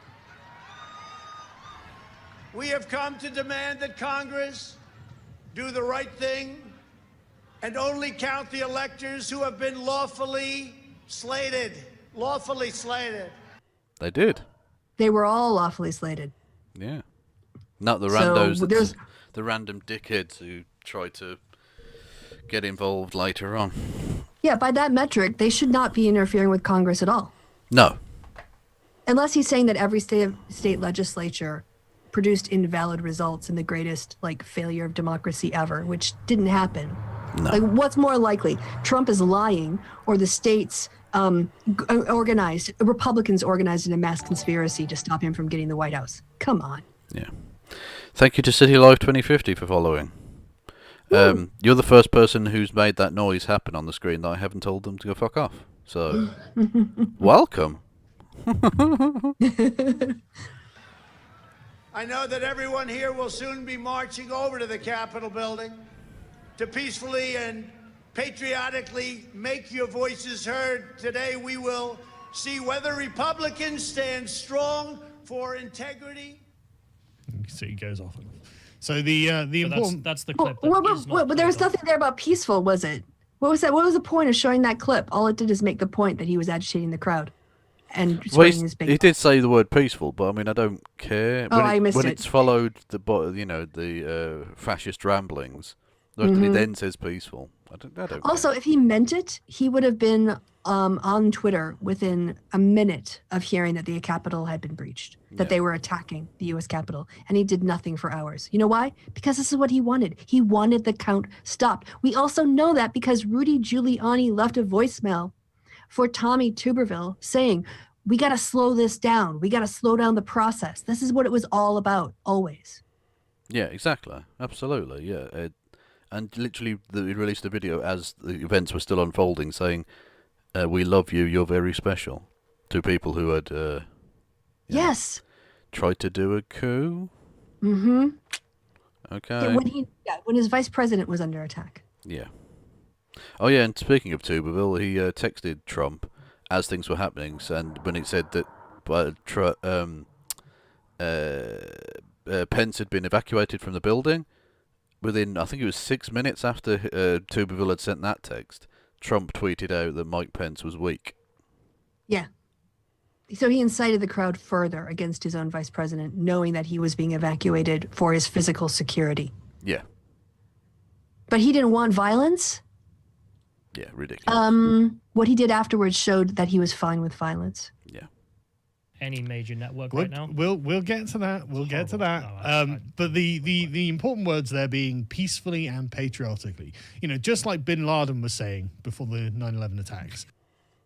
We have come to demand that Congress do the right thing and only count the electors who have been lawfully slated. Lawfully slated. They did. They were all lawfully slated. Yeah. Not the randos, the random dickheads who try to get involved later on. Yeah, by that metric, they should not be interfering with Congress at all. No. Unless he's saying that every state legislature produced invalid results in the greatest failure of democracy ever, which didn't happen. No. What's more likely? Trump is lying, or the states Republicans organized in a mass conspiracy to stop him from getting the White House. Come on. Yeah. Thank you to City Life 2050 for following. You're the first person who's made that noise happen on the screen that I haven't told them to go fuck off. So, welcome. I know that everyone here will soon be marching over to the Capitol building to peacefully and patriotically make your voices heard. Today we will see whether Republicans stand strong for integrity. You see, he goes off. So the important that's the clip. But there was nothing there about peaceful, was it? What was that? What was the point of showing that clip? All it did is make the point that he was agitating the crowd and swinging his big. He did say the word peaceful, but I mean, I don't care. I missed it. When it's followed the fascist ramblings, he then says peaceful. I don't Also, if he meant it, he would have been on Twitter within a minute of hearing that the Capitol had been breached, that they were attacking the U.S. Capitol, and he did nothing for hours. You know why? Because this is what he wanted. He wanted the count stopped. We also know that because Rudy Giuliani left a voicemail for Tommy Tuberville saying, we got to slow this down. We got to slow down the process. This is what it was all about, always. Yeah, exactly. Absolutely, yeah. And literally, he released a video as the events were still unfolding, saying, "We love you. You're very special." To people who had, yes, tried to do a coup. Mm-hmm. Okay. Yeah, when his vice president was under attack. Yeah. Oh yeah, and speaking of Tuberville, he texted Trump as things were happening, and when he said that Pence had been evacuated from the building. Within, I think it was 6 minutes after Tuberville had sent that text, Trump tweeted out that Mike Pence was weak. Yeah. So he incited the crowd further against his own vice president, knowing that he was being evacuated for his physical security. Yeah. But he didn't want violence? Yeah, ridiculous. What he did afterwards showed that he was fine with violence. Yeah. Any major network right now. We'll get to that. We'll get to that. But the important words there being peacefully and patriotically. You know, just like Bin Laden was saying before the 9/11 attacks.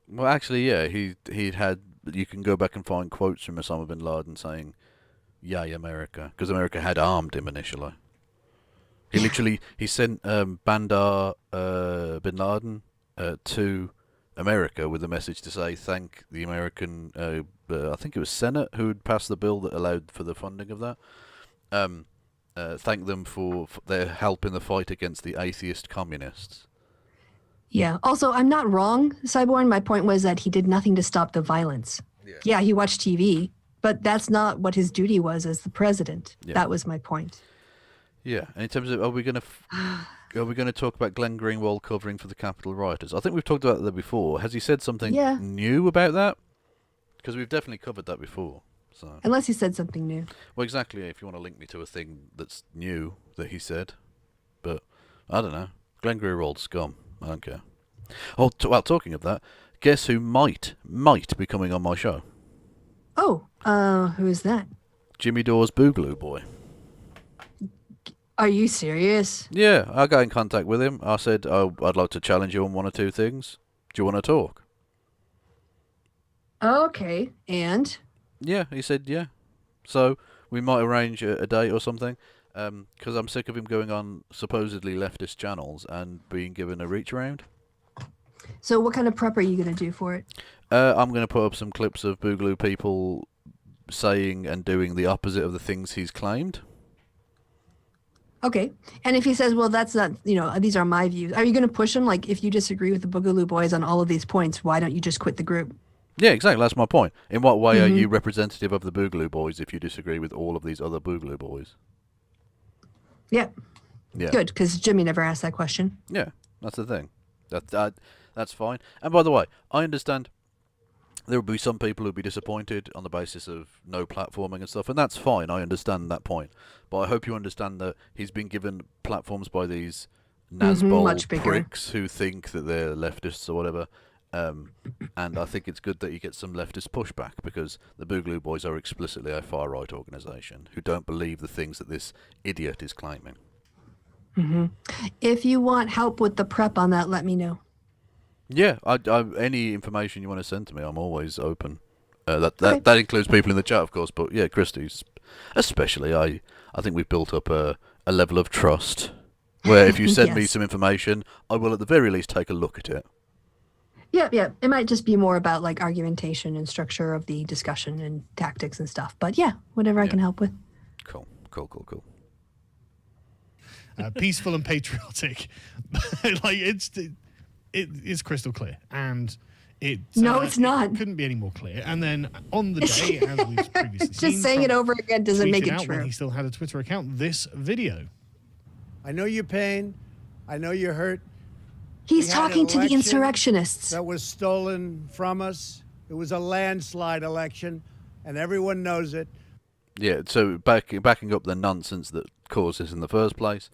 Well, actually, yeah, he'd had. You can go back and find quotes from Osama bin Laden saying, "Yay, America," because America had armed him initially. He sent Bandar bin Laden to America with a message to say thank the American, I think it was Senate who had passed the bill that allowed for the funding of that. Thank them for their help in the fight against the atheist communists. Yeah. Also, I'm not wrong, Cyborg. My point was that he did nothing to stop the violence. Yeah, he watched TV, but that's not what his duty was as the president. Yeah. That was my point. Yeah. And in terms of, are we going to talk about Glenn Greenwald covering for the Capitol rioters? I think we've talked about that before. Has he said something new about that? Because we've definitely covered that before. So. Unless he said something new. Well, exactly. If you want to link me to a thing that's new that he said, but I don't know. Glenn Greenwald scum. I don't care. Oh, well, talking of that, guess who might be coming on my show? Oh, who is that? Jimmy Dore's Boogaloo Boy. Are you serious? Yeah, I got in contact with him. I said, I'd like to challenge you on one or two things. Do you want to talk? Okay, and? Yeah, he said, yeah. So, we might arrange a date or something, because I'm sick of him going on supposedly leftist channels and being given a reach around. So what kind of prep are you going to do for it? I'm going to put up some clips of Boogaloo people saying and doing the opposite of the things he's claimed. Okay. And if he says, well, that's not, these are my views, are you going to push him? Like, if you disagree with the Boogaloo Boys on all of these points, why don't you just quit the group? Yeah, exactly. That's my point. In what way are you representative of the Boogaloo Boys if you disagree with all of these other Boogaloo Boys? Yeah. Yeah. Good, because Jimmy never asked that question. Yeah, that's the thing. That's fine. And by the way, I understand there will be some people who'll be disappointed on the basis of no platforming and stuff, and that's fine. I understand that point. But I hope you understand that he's been given platforms by these Nazbol pricks who think that they're leftists or whatever, And I think it's good that he gets some leftist pushback, because the Boogaloo Boys are explicitly a far-right organisation who don't believe the things that this idiot is claiming. Mm-hmm. If you want help with the prep on that, let me know. Yeah, any information you want to send to me, I'm always open. That includes people in the chat, of course, but yeah, Kristi, especially. I think we've built up a level of trust where if you send me some information, I will at the very least take a look at it. Yeah. It might just be more about like argumentation and structure of the discussion and tactics and stuff. But yeah, whatever I can help with. Cool. Peaceful and patriotic. Like it's crystal clear, and it's it's not. It couldn't be any more clear. And then on the day, as we've previously seen, just saying it over again doesn't make it true. When he still had a Twitter account, this video. I know your pain. I know you're hurt. He's talking to the insurrectionists. That was stolen from us. It was a landslide election, and everyone knows it. Yeah, so backing up the nonsense that caused this in the first place,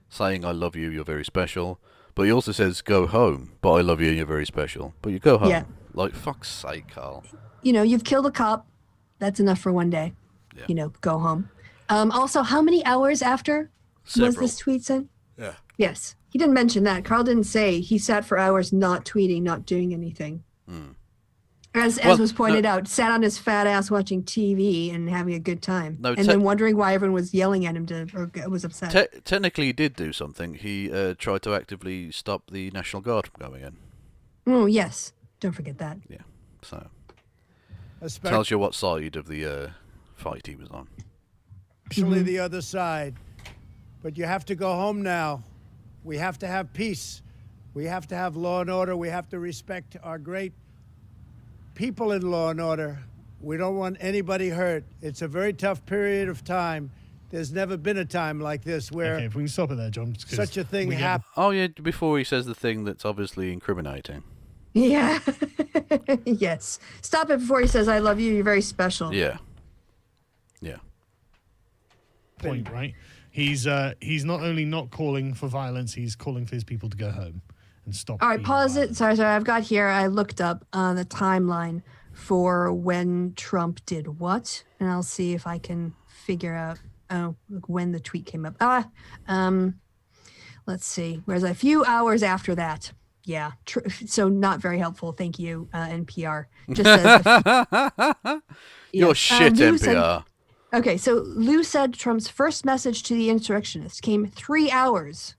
saying I love you, you're very special. But he also says go home, but I love you and you're very special. But you go home. Yeah. Like, fuck's sake, Carl. You've killed a cop. That's enough for one day. Yeah. Go home. Also, how many hours after was this tweet sent? Yeah. Yes. He didn't mention that. Carl didn't say he sat for hours not tweeting, not doing anything. As was pointed out, sat on his fat ass watching TV and having a good time. And then wondering why everyone was yelling at him or was upset. Technically, he did do something. He tried to actively stop the National Guard from going in. Oh, yes. Don't forget that. Yeah. So, tells you what side of the fight he was on. Actually, the other side. But you have to go home now. We have to have peace. We have to have law and order. We have to respect our great people in law and order. We don't want anybody hurt. It's a very tough period of time. There's never been a time like this where... Okay, if we can stop it there, John. Such a thing happened. Oh, yeah, before he says the thing that's obviously incriminating. Yeah. Yes. Stop it before he says, I love you, you're very special. Yeah. Point, right? He's not only not calling for violence, he's calling for his people to go home and stop. All right, pause it. Sorry. I've got here, I looked up the timeline for when Trump did what, and I'll see if I can figure out when the tweet came up. Let's see. Whereas a few hours after that. Yeah. So not very helpful. Thank you, NPR. Just says You're shit, NPR. Okay, so Lou said Trump's first message to the insurrectionists came 3 hours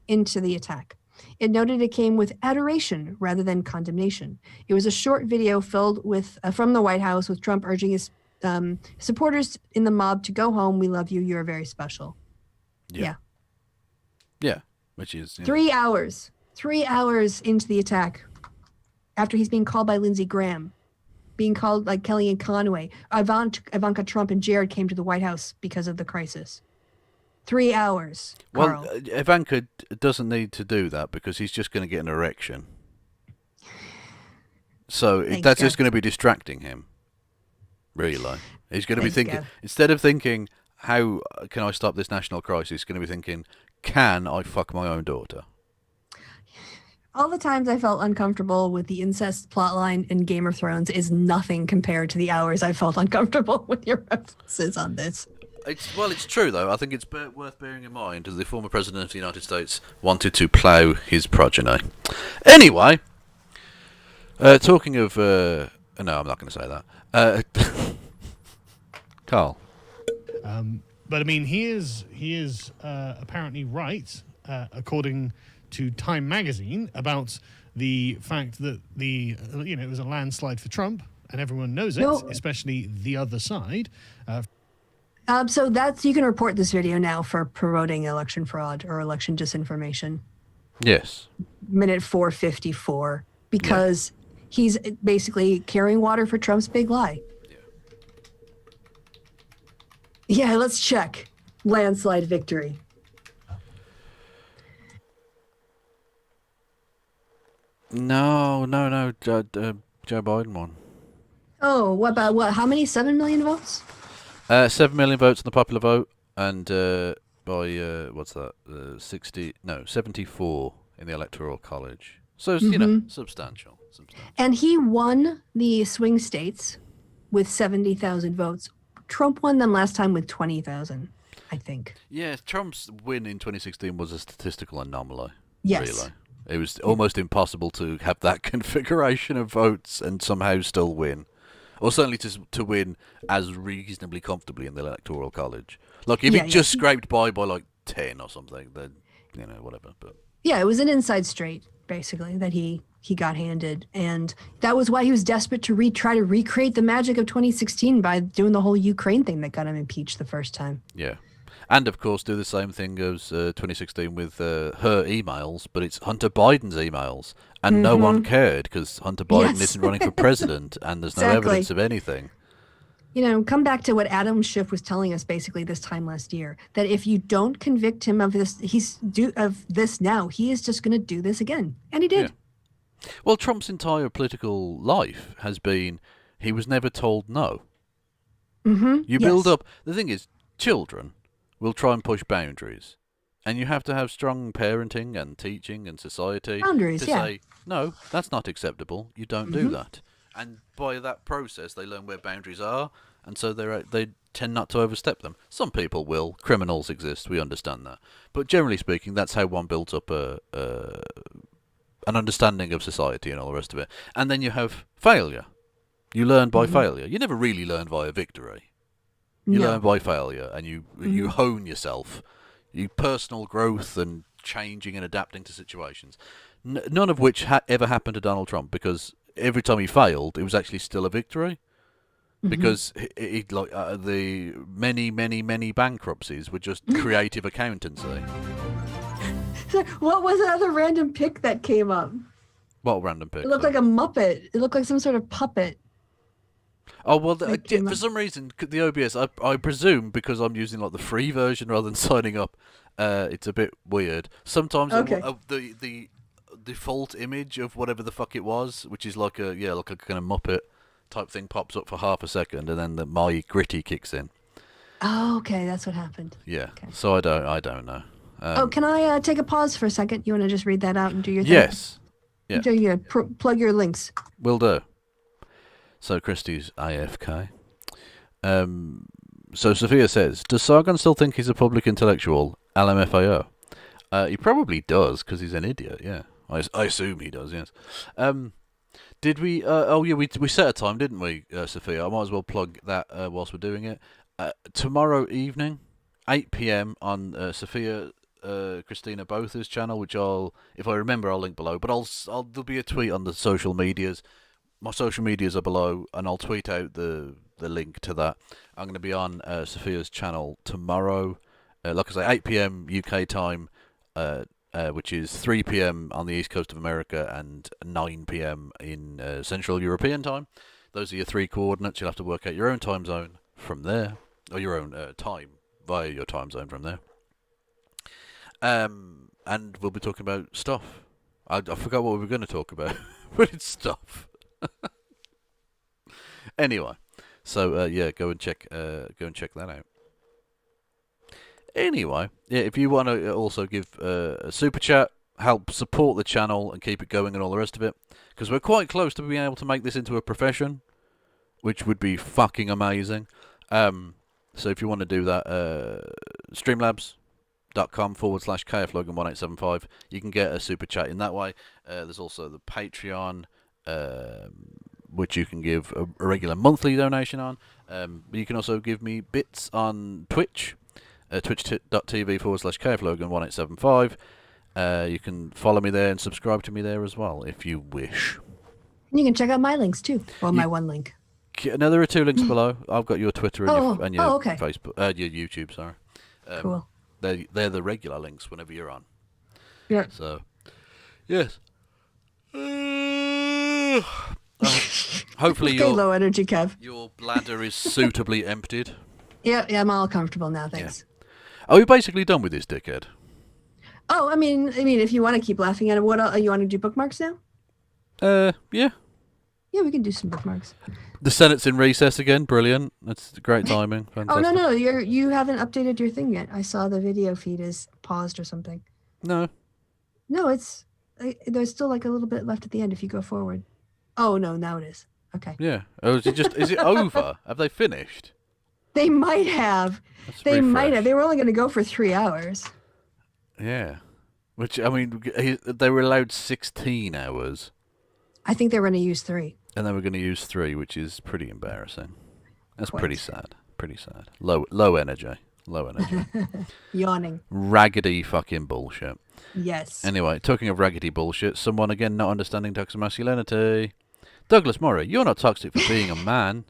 into the attack. It noted it came with adoration rather than condemnation. It was a short video filled with from the White House with Trump urging his supporters in the mob to go home. We love you. You're very special. Yeah. Which is 3 hours. 3 hours into the attack, after he's being called by Lindsey Graham, being called like Kellyanne Conway. Ivanka Trump and Jared came to the White House because of the crisis. 3 hours. Carl. Well, Ivanka doesn't need to do that because he's just going to get an erection. So that's just going to be distracting him. Really. He's going to be thinking, instead of thinking, how can I stop this national crisis, he's going to be thinking, can I fuck my own daughter? All the times I felt uncomfortable with the incest plotline in Game of Thrones is nothing compared to the hours I felt uncomfortable with your references on this. It's true, though. I think it's worth bearing in mind that the former president of the United States wanted to plough his progeny. Anyway, talking of... no, I'm not going to say that. Carl. But, I mean, he is apparently right, according to Time magazine, about the fact that it was a landslide for Trump, and everyone knows it, especially the other side. So you can report this video now for promoting election fraud or election disinformation. Yes. Minute 4:54, because he's basically carrying water for Trump's big lie. Yeah, let's check. Landslide victory. No. Joe Biden won. Oh, what about what? How many? 7 million votes? 7 million votes on the popular vote, and by 74 in the Electoral College. So it's, you know, substantial. And he won the swing states with 70,000 votes. Trump won them last time with 20,000, I think. Yeah, Trump's win in 2016 was a statistical anomaly. Yes. Really. It was almost impossible to have that configuration of votes and somehow still win. Or certainly to win as reasonably comfortably in the Electoral College. Like, if it just scraped by like 10 or something, then, you know, whatever. But yeah, it was an inside straight, basically, that he got handed. And that was why he was desperate to try to recreate the magic of 2016 by doing the whole Ukraine thing that got him impeached the first time. Yeah. And, of course, do the same thing as 2016 with her emails, but it's Hunter Biden's emails. And no one cared because Hunter Biden isn't running for president and there's no evidence of anything. You know, come back to what Adam Schiff was telling us basically this time last year, that if you don't convict him of this, now, he is just going to do this again. And he did. Yeah. Well, Trump's entire political life has been, he was never told no. You build up, the thing is, children will try and push boundaries. And you have to have strong parenting and teaching and society boundaries, to say, no, that's not acceptable. You don't do that. And by that process, they learn where boundaries are, and so they tend not to overstep them. Some people will. Criminals exist. We understand that. But generally speaking, that's how one builds up an understanding of society and all the rest of it. And then you have failure. You learn by failure. You never really learn via victory. You learn by failure, and you hone yourself. You personal growth and changing and adapting to situations. None of which ever happened to Donald Trump, because every time he failed, it was actually still a victory. Because the many bankruptcies were just creative accountancy. So what was that other random pic that came up? What random pic? It looked like a Muppet. It looked like some sort of puppet. Oh, well, for some reason, the OBS, I presume, because I'm using like the free version rather than signing up, it's a bit weird. Sometimes the default image of whatever the fuck it was, which is like a kind of Muppet type thing, pops up for half a second, and then my gritty kicks in. Oh, okay, that's what happened. Yeah, okay. So I don't know. Can I take a pause for a second? You want to just read that out and do your thing? Yes. Yeah. Do your plug your links. Will do. So Kristi's AFK. So Sophia says, does Sargon still think he's a public intellectual? LMFAO. He probably does, because he's an idiot, yeah. I assume he does, yes. Did we... we set a time, didn't we, Sophia? I might as well plug that whilst we're doing it. Tomorrow evening, 8 p.m. on Sophia Christina Botha's channel, which if I remember, I'll link below. But there'll be a tweet on the social medias. My social medias are below, and I'll tweet out the link to that. I'm going to be on Sophia's channel tomorrow, like I say, 8 p.m. UK time, which is 3 p.m. on the east coast of America and 9 p.m. in Central European time. Those are your three coordinates. You'll have to work out your own time zone from there, or your own time via your time zone from there. And we'll be talking about stuff. I forgot what we were going to talk about, but it's stuff. Anyway, so go and check that out. Anyway, yeah, if you want to also give a super chat, help support the channel and keep it going and all the rest of it, because we're quite close to being able to make this into a profession, which would be fucking amazing. So if you want to do that, streamlabs.com/KFLogan1875, you can get a super chat in that way. There's also the Patreon, which you can give a regular monthly donation on. You can also give me bits on Twitch, twitch.tv/KFLogan1875. You can follow me there and subscribe to me there as well, if you wish. And you can check out my links too. Well, my one link. No, there are two links below. I've got your Twitter and your okay. Facebook, your YouTube. Sorry. Cool. They're the regular links whenever you're on. Yeah. So, yes. Hopefully your low energy, Kev. Your bladder is suitably emptied. Yeah, I'm all comfortable now. Thanks. Yeah. Are we basically done with this dickhead? Oh, I mean, if you want to keep laughing at it, what you want to do bookmarks now? Yeah. Yeah, we can do some bookmarks. The Senate's in recess again. Brilliant. That's great timing. Fantastic. Oh no, you haven't updated your thing yet. I saw the video feed is paused or something. No. No, it's there's still like a little bit left at the end if you go forward. Oh no, now it is. Okay. Yeah. Oh, is it over? Have they finished? They might have. They might have. They were only going to go for 3 hours. Yeah. Which, I mean, they were allowed 16 hours. I think they were going to use 3. And they were going to use 3, which is pretty embarrassing. That's Quite. pretty sad. Pretty sad. Low energy. Low energy. Yawning. Raggedy fucking bullshit. Yes. Anyway, talking of raggedy bullshit, someone again not understanding toxic masculinity. Douglas Murray, you're not toxic for being a man.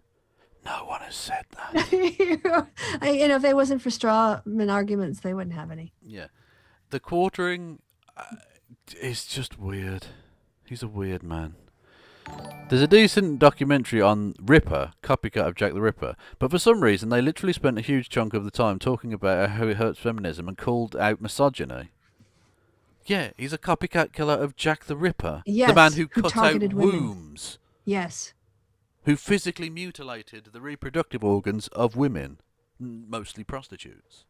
No one has said that. If they wasn't for strawman arguments, they wouldn't have any. Yeah. The quartering is just weird. He's a weird man. There's a decent documentary on Ripper, copycat of Jack the Ripper, but for some reason they literally spent a huge chunk of the time talking about how it hurts feminism and called out misogyny. Yeah, he's a copycat killer of Jack the Ripper. Yes, the man who cut out targeted women. wombs. Yes. Who physically mutilated the reproductive organs of women, mostly prostitutes.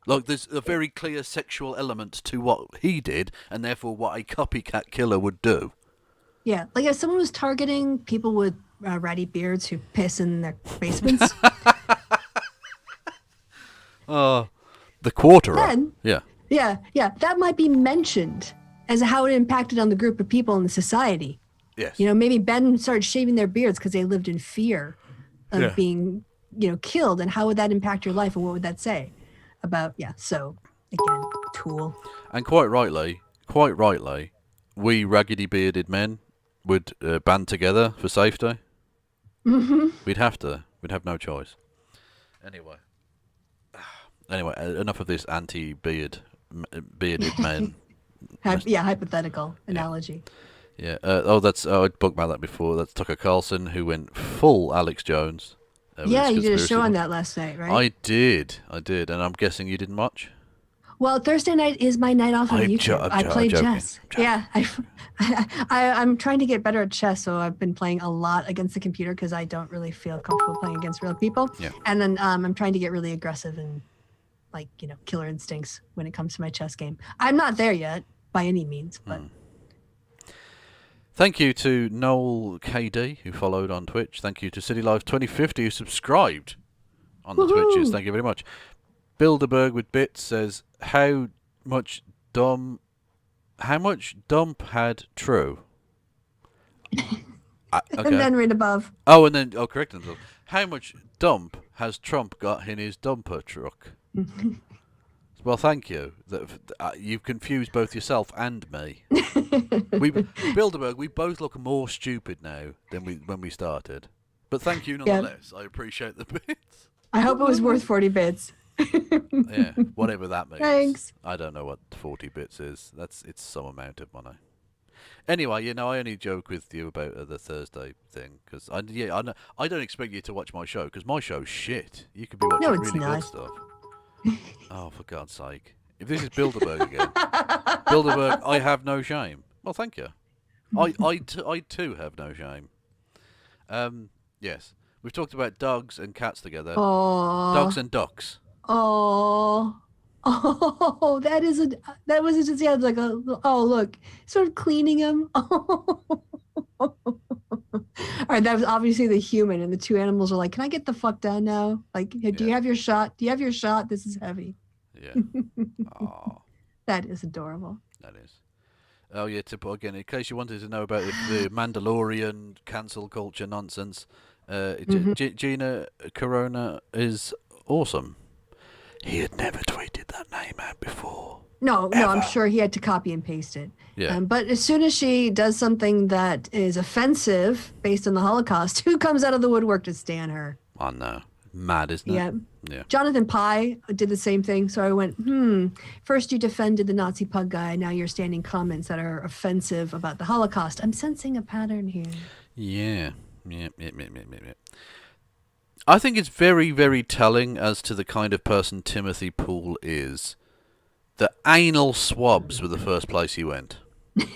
Like, there's a very clear sexual element to what he did, and therefore what a copycat killer would do. Yeah, like if someone was targeting people with ratty beards who piss in their basements. The quarterer. Then, yeah. Yeah, that might be mentioned as how it impacted on the group of people in the society. Yes. Maybe Ben started shaving their beards because they lived in fear of being, killed. And how would that impact your life? And what would that say about, so, again, tool. And quite rightly, we raggedy bearded men would band together for safety. Mm-hmm. We'd have to. We'd have no choice. Anyway, enough of this bearded men. Hypothetical analogy. Yeah. I bookmarked that before. That's Tucker Carlson, who went full Alex Jones. You did a show on that last night, right? I did, and I'm guessing you didn't watch. Well, Thursday night is my night off on YouTube. I play chess. Yeah, I'm trying to get better at chess, so I've been playing a lot against the computer because I don't really feel comfortable playing against real people. Yeah. And then I'm trying to get really aggressive and, killer instincts when it comes to my chess game. I'm not there yet by any means, but. Thank you to Noel KD, who followed on Twitch. Thank you to CityLife2050, who subscribed on the Twitches. Thank you very much. Bilderberg with bits says, how much dump had True? Okay. And then right above. Correct. How much dump has Trump got in his dumper truck? Well, thank you. You've confused both yourself and me. Bilderberg, we both look more stupid now than when we started. But thank you nonetheless. I appreciate the bits. I hope it was worth 40 bits. Yeah, whatever that means. Thanks. I don't know what 40 bits is. It's some amount of money. Anyway, I only joke with you about the Thursday thing because I don't expect you to watch my show because my show's shit. You could be watching really good stuff. Oh, for God's sake! If this is Bilderberg again, Bilderberg, I have no shame. Well, thank you. I too have no shame. Yes, we've talked about dogs and cats together. Aww. Dogs and ducks. Oh, that was just like look, sort of cleaning him. All right, that was obviously the human, and the two animals are like, "Can I get the fuck down now? Like, do you have your shot? Do you have your shot? This is heavy." Yeah. Oh. That is adorable. That is. Oh yeah, again, in case you wanted to know about the Mandalorian cancel culture nonsense, Gina Corona is awesome. He had never tweeted that name out before. No, I'm sure he had to copy and paste it. Yeah. But as soon as she does something that is offensive based on the Holocaust, who comes out of the woodwork to stand her? Oh no, mad, isn't it? Yeah. Yeah. Jonathan Pye did the same thing. So I went, first you defended the Nazi pug guy. Now you're standing comments that are offensive about the Holocaust. I'm sensing a pattern here. Yeah. I think it's very, very telling as to the kind of person Timothy Poole is. The anal swabs were the first place he went. Well,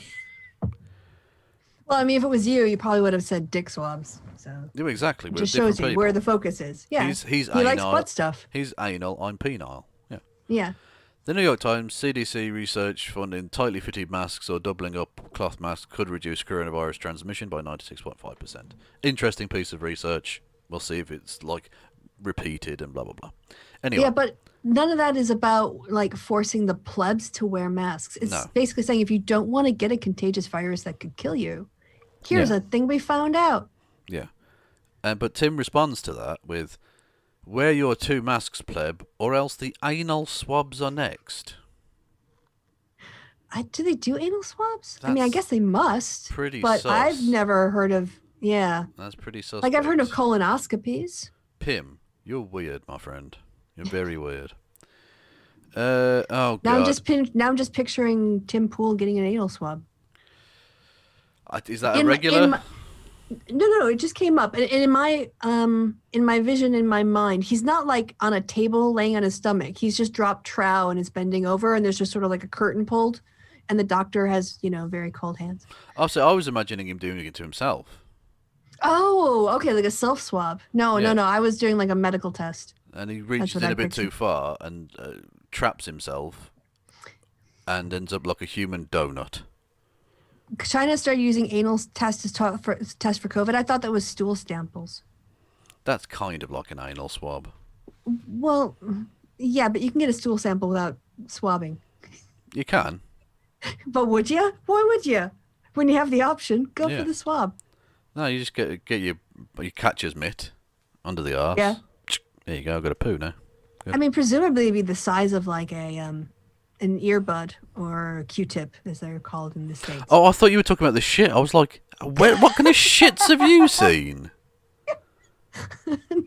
I mean, if it was you, you probably would have said dick swabs. So yeah, exactly. It just shows you where the focus is. Yeah. He's he likes butt stuff. He's anal. I'm penile. Yeah. Yeah. The New York Times, CDC research funding tightly fitted masks or doubling up cloth masks could reduce coronavirus transmission by 96.5%. Interesting piece of research. We'll see if it's like repeated and blah blah blah. Anyway. Yeah, but none of that is about like forcing the plebs to wear masks. It's basically saying if you don't want to get a contagious virus that could kill you, here's a thing we found out. Yeah. But Tim responds to that with, wear your 2 masks, pleb, or else the anal swabs are next. Do they do anal swabs? I mean, I guess they must. Pretty but sus. I've never heard of, That's pretty sus. Like, I've heard of colonoscopies. Pim, you're weird, my friend. You're very weird. Oh, God. Now I'm just picturing Tim Pool getting an anal swab. Is that a regular? No, it just came up. And in my vision, in my mind, he's not like on a table laying on his stomach. He's just dropped trow and is bending over, and there's just sort of like a curtain pulled, and the doctor has, very cold hands. Oh, so I was imagining him doing it to himself. Oh, okay, like a self swab. No, I was doing like a medical test. And he reaches in a bit too far and traps himself and ends up like a human donut. China started using anal test for COVID. I thought that was stool samples. That's kind of like an anal swab. Well, yeah, but you can get a stool sample without swabbing. You can. But would you? Why would you? When you have the option, go for the swab. No, you just get your catcher's mitt under the arse. Yeah. There you go. I've got a poo now. Good. I mean, presumably it'd be the size of like an earbud or a Q-tip, as they're called in the States. Oh, I thought you were talking about the shit. I was like, what kind of shits have you seen?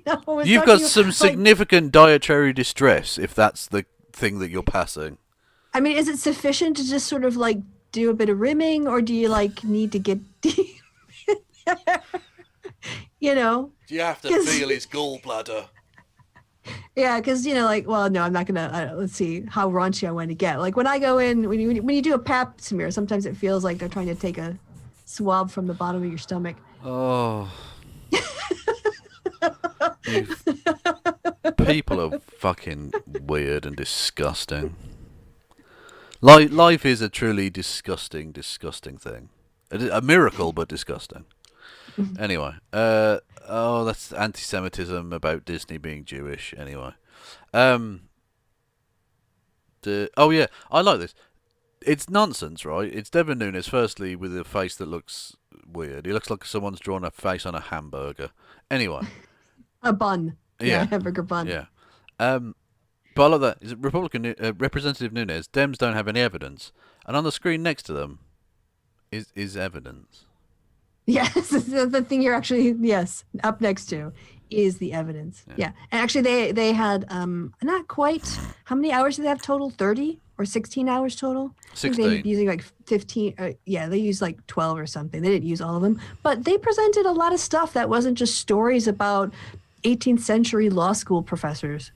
No, you've got some significant dietary distress if that's the thing that you're passing. I mean, is it sufficient to just sort of like do a bit of rimming, or do you like need to get deep? Do you have to feel his gallbladder? Yeah, because well, no, I'm not gonna. Let's see how raunchy I want to get. Like when I go in, when you do a pap smear, sometimes it feels like they're trying to take a swab from the bottom of your stomach. Oh, people are fucking weird and disgusting. Life is a truly disgusting thing. A miracle, but disgusting. Anyway, that's anti-Semitism about Disney being Jewish. Anyway, I like this. It's nonsense, right? It's Devin Nunes, firstly, with a face that looks weird. He looks like someone's drawn a face on a hamburger. Anyway, a bun, yeah, hamburger bun. Yeah, but I like that. Is it Republican Representative Nunes? Dems don't have any evidence, and on the screen next to them is evidence. Yes, the thing you're actually up next to is the evidence. Yeah, and actually they had not quite. How many hours did they have total? 30 or 16 hours total? 16. They using like 15. They used like 12 or something. They didn't use all of them, but they presented a lot of stuff that wasn't just stories about 18th century law school professors.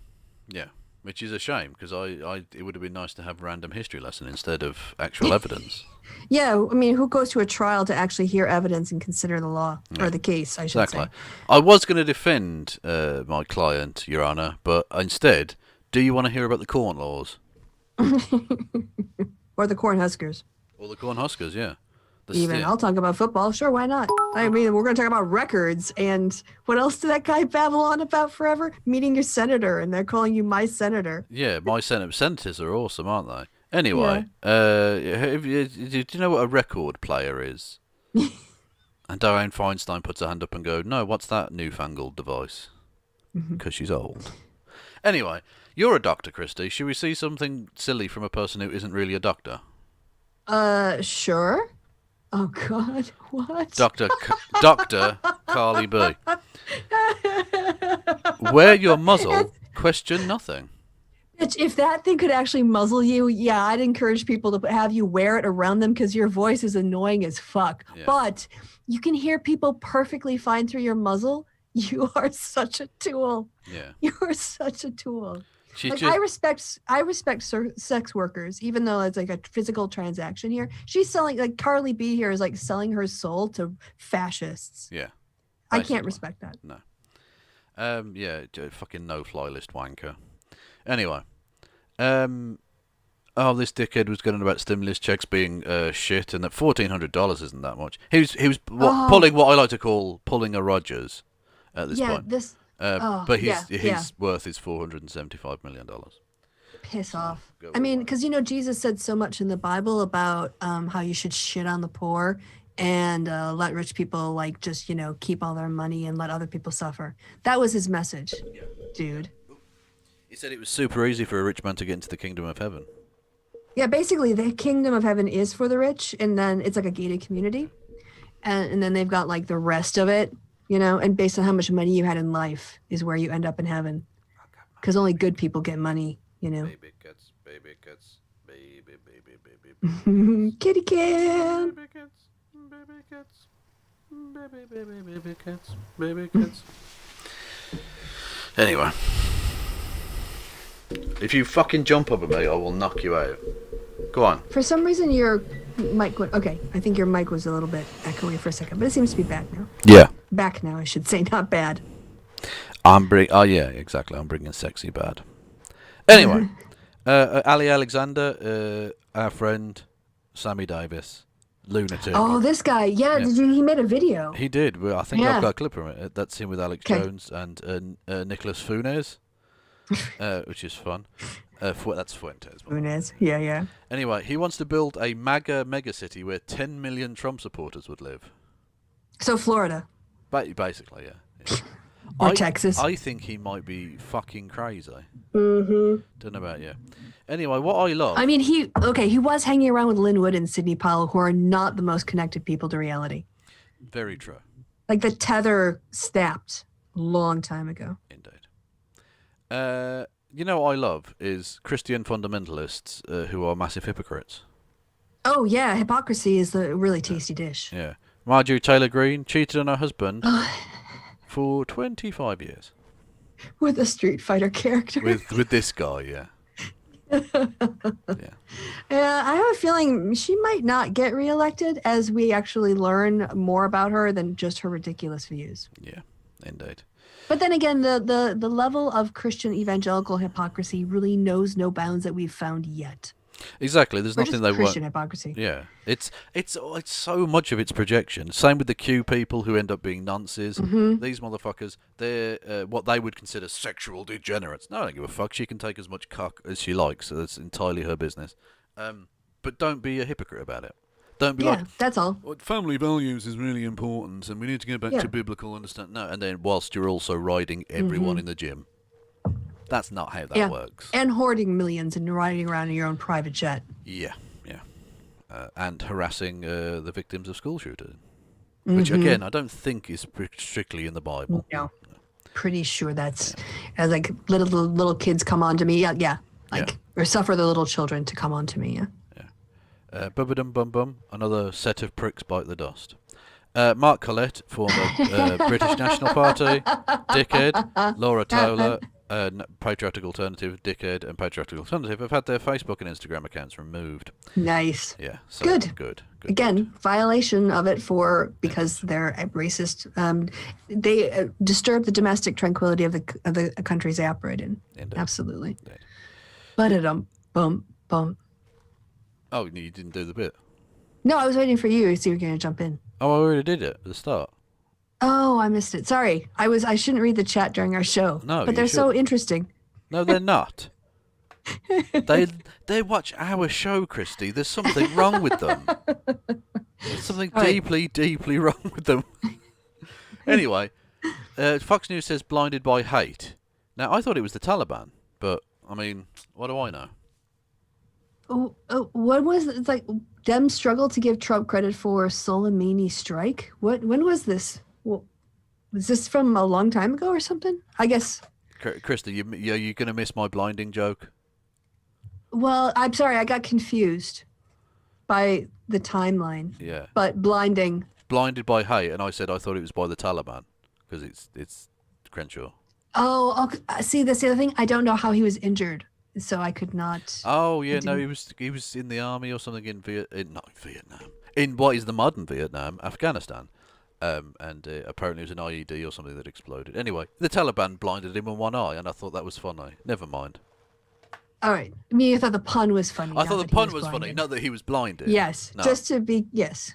Yeah, which is a shame because it would have been nice to have random history lesson instead of actual evidence. Yeah, I mean, who goes to a trial to actually hear evidence and consider the law or the case, I should say. I was going to defend my client, Your Honour, but instead, do you want to hear about the corn laws? Or the Cornhuskers. Or the Cornhuskers, yeah. I'll talk about football. Sure, why not? I mean, we're going to talk about records. And what else did that guy babble on about forever? Meeting your senator, and they're calling you my senator. Yeah, my senators are awesome, aren't they? Anyway, do you know what a record player is? And Dianne Feinstein puts her hand up and goes, no, what's that newfangled device? Because she's old. Anyway, you're a doctor, Kristi. Should we see something silly from a person who isn't really a doctor? Sure. Oh, God. What? Dr. Carly B. Wear your muzzle, question nothing. If that thing could actually muzzle you, yeah, I'd encourage people to have you wear it around them because your voice is annoying as fuck. Yeah. But you can hear people perfectly fine through your muzzle. You are such a tool. Yeah. You are such a tool. I respect sex workers, even though it's like a physical transaction here. She's selling, like Carly B here is like selling her soul to fascists. Yeah. I can't respect that. No. Fucking no-fly list wanker. Anyway, oh, this dickhead was going on about stimulus checks being shit, and that $1,400 isn't that much. He was pulling what I like to call pulling a Rogers at this point. But his worth is $475 million. Piss off. I mean, because Jesus said so much in the Bible about how you should shit on the poor and let rich people just keep all their money and let other people suffer. That was his message, dude. He said it was super easy for a rich man to get into the kingdom of heaven. Yeah, basically the kingdom of heaven is for the rich, and then it's like a gated community, and then they've got the rest of it, and based on how much money you had in life is where you end up in heaven, because only good people get money, Baby cats, baby cats, baby. Kitty cat. Baby cats, baby cats, baby cats, baby cats. Anyway. If you fucking jump over me, I will knock you out. Go on. For some reason, your mic went... Okay, I think your mic was a little bit echoey for a second, but it seems to be back now. Yeah. Back now, I should say, not bad. Oh, yeah, exactly. I'm bringing sexy bad. Anyway, Ali Alexander, our friend, Sammy Davis, lunatic. Oh, this guy. Yeah, he made a video. He did. Well, I think I've got a clip from it. That's him with Alex Jones and Nicholas Funes. Which is fun. That's Fuentes. Funes, yeah. Anyway, he wants to build a MAGA megacity where 10 million Trump supporters would live. So Florida. Basically, yeah. Or Texas. I think he might be fucking crazy. Mm-hmm. Don't know about you. Anyway, what I love... I mean, he was hanging around with Lynn Wood and Sidney Powell, who are not the most connected people to reality. Very true. The tether snapped a long time ago. Indeed. What I love is Christian fundamentalists who are massive hypocrites. Oh, yeah. Hypocrisy is the really tasty dish. Yeah. Marjorie Taylor Greene cheated on her husband for 25 years. With a Street Fighter character. With this guy, yeah. I have a feeling she might not get reelected as we actually learn more about her than just her ridiculous views. Yeah, indeed. But then again, the level of Christian evangelical hypocrisy really knows no bounds that we've found yet. Exactly. There's nothing they want. Christian hypocrisy. Yeah, it's so much of its projection. Same with the Q people who end up being nunces. Mm-hmm. These motherfuckers, they're what they would consider sexual degenerates. No, I don't give a fuck. She can take as much cock as she likes. So that's entirely her business. But don't be a hypocrite about it. Don't be that's all. Family values is really important, and we need to get back to biblical understanding. No, and then whilst you're also riding everyone in the gym. That's not how that works. And hoarding millions and riding around in your own private jet. Yeah. And harassing the victims of school shooters. Which, again, I don't think is strictly in the Bible. No. Pretty sure that's... As little kids come on to me. Or suffer the little children to come on to me, Bubba-dum bum bum, another set of pricks bite the dust. Mark Collette, former British National Party, dickhead. Laura Towler, Patriotic Alternative, dickhead, and Patriotic Alternative have had their Facebook and Instagram accounts removed. Nice. Yeah. So good. Again, violation of it because they're racist. They disturb the domestic tranquility of the countries they operate in. Indeed. Absolutely. But bum. Oh, you didn't do the bit? No, I was waiting for you. So you were going to jump in. Oh, I already did it at the start. Oh, I missed it. Sorry. I shouldn't read the chat during our show. No, but they're so interesting. No, they're not. They watch our show, Kristi. There's something wrong with them. There's something deeply wrong with them. Anyway, Fox News says blinded by hate. Now, I thought it was the Taliban, but, I mean, what do I know? What was it? It's like them struggle to give Trump credit for Soleimani strike. When was this? Was this from a long time ago or something? I guess. Kristi, you going to miss my blinding joke? Well, I'm sorry, I got confused by the timeline. Yeah. But blinding. Blinded by hate, and I said I thought it was by the Taliban because it's Crenshaw. Oh, see, that's the other thing. I don't know how he was injured. So I could not. Oh yeah, no, he was in the army or something in not Vietnam, in what is the modern Vietnam, Afghanistan, and apparently it was an IED or something that exploded. Anyway, the Taliban blinded him in one eye, and I thought that was funny. Never mind. All right. I mean, I thought the pun was funny. I not thought the that he pun was funny, blinded. not that he was blinded. Yes, No. just to be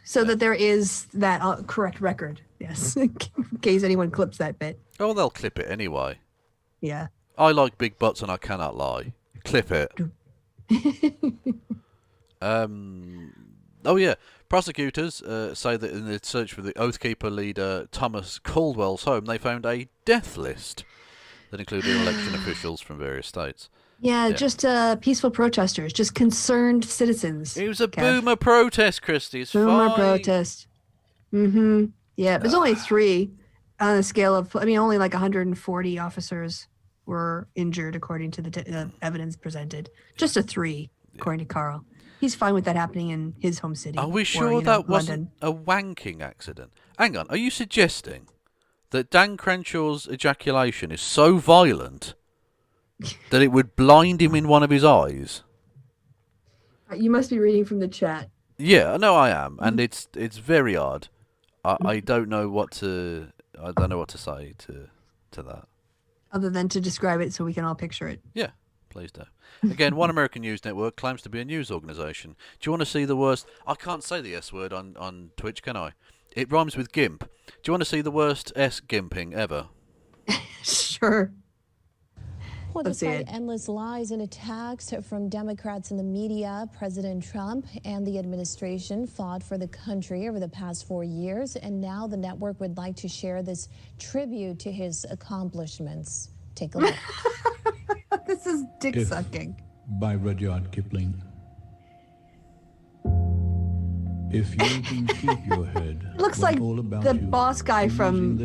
so that there is that correct record. Yes, in case anyone clips that bit. Oh, they'll clip it anyway. Yeah. I like big butts and I cannot lie. Clip it. Oh yeah, prosecutors say that in the search for the Oath Keeper leader Thomas Caldwell's home, they found a death list that included election officials from various states. Yeah, just peaceful protesters, just concerned citizens. It was a boomer protest, Kristi. It's Boomer fine. protest. Mm-hmm. Yeah, but there's only 3 on a scale of. I mean, only like 140 officers were injured according to the evidence presented. Just a 3, according to Carl. He's fine with that happening in his home city. Are we or, sure that wasn't London. a wanking accident? Hang on, are you suggesting that Dan Crenshaw's ejaculation is so violent that it would blind him in one of his eyes? You must be reading from the chat. Yeah, no, I am, and it's very odd. I don't know what to say to that. Other than to describe it so we can all picture it. Yeah, please do. Again, One American News Network claims to be a news organisation. Do you want to see the worst? I can't say the S word on Twitch, can I? It rhymes with gimp. Do you want to see the worst S-gimping ever? Sure. Well, Let's see despite it. endless lies and attacks from Democrats in the media, President Trump and the administration fought for the country over the past 4 years, and now the network would like to share this tribute to his accomplishments. Take a look. This is dick sucking. By Rudyard Kipling. If you can keep your head. It looks like the boss guy from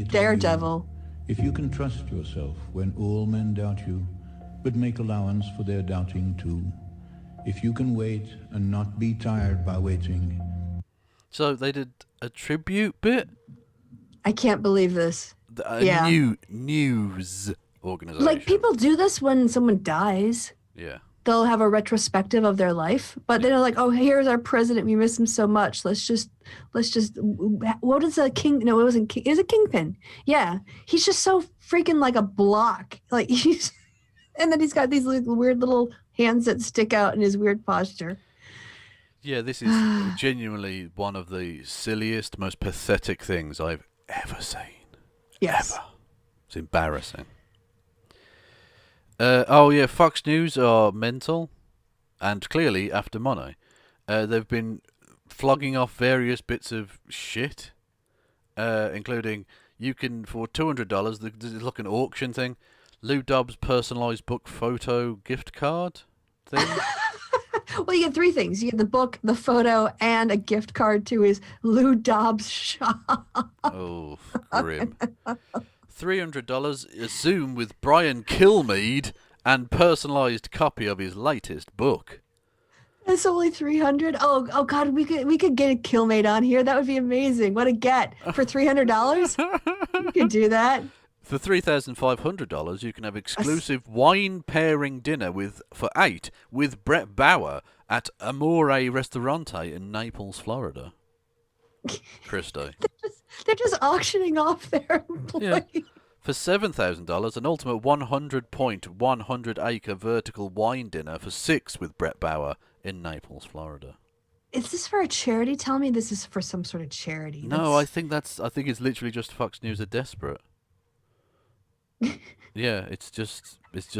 Daredevil. If you can trust yourself when all men doubt you, but make allowance for their doubting too. If you can wait and not be tired by waiting. So they did a tribute bit? I can't believe this. A news organisation. Like, people do this when someone dies. Yeah. They'll have a retrospective of their life, but they're like, oh, here's our president. We miss him so much. Let's just, what is a king? No, it wasn't king. It was a kingpin. Yeah. He's just so freaking like a block. Like and then he's got these weird little hands that stick out in his weird posture. Yeah, this is genuinely one of the silliest, most pathetic things I've ever seen. Yes. Ever. It's embarrassing. Oh yeah, Fox News are mental, and clearly after money. They've been flogging off various bits of shit, including you can for $200. There's like an auction thing, Lou Dobbs personalised book photo gift card thing. Well, you get 3 things. You get the book, the photo, and a gift card to his Lou Dobbs shop. Oh, grim. $300, a Zoom with Brian Kilmeade, and personalised copy of his latest book. It's only $300. Oh God, we could get a Killmate on here. That would be amazing. What a get for $300. You could do that. For $3,500, you can have exclusive wine pairing dinner for 8 with Brett Bauer at Amore Restaurante in Naples, Florida. Kristi. They're just auctioning off their employees. Yeah. For $7,000, an ultimate 100-point, 100-acre vertical wine dinner for 6 with Brett Bauer in Naples, Florida. Is this for a charity? Tell me this is for some sort of charity. No, I think it's literally just Fox News are desperate. Yeah, it's just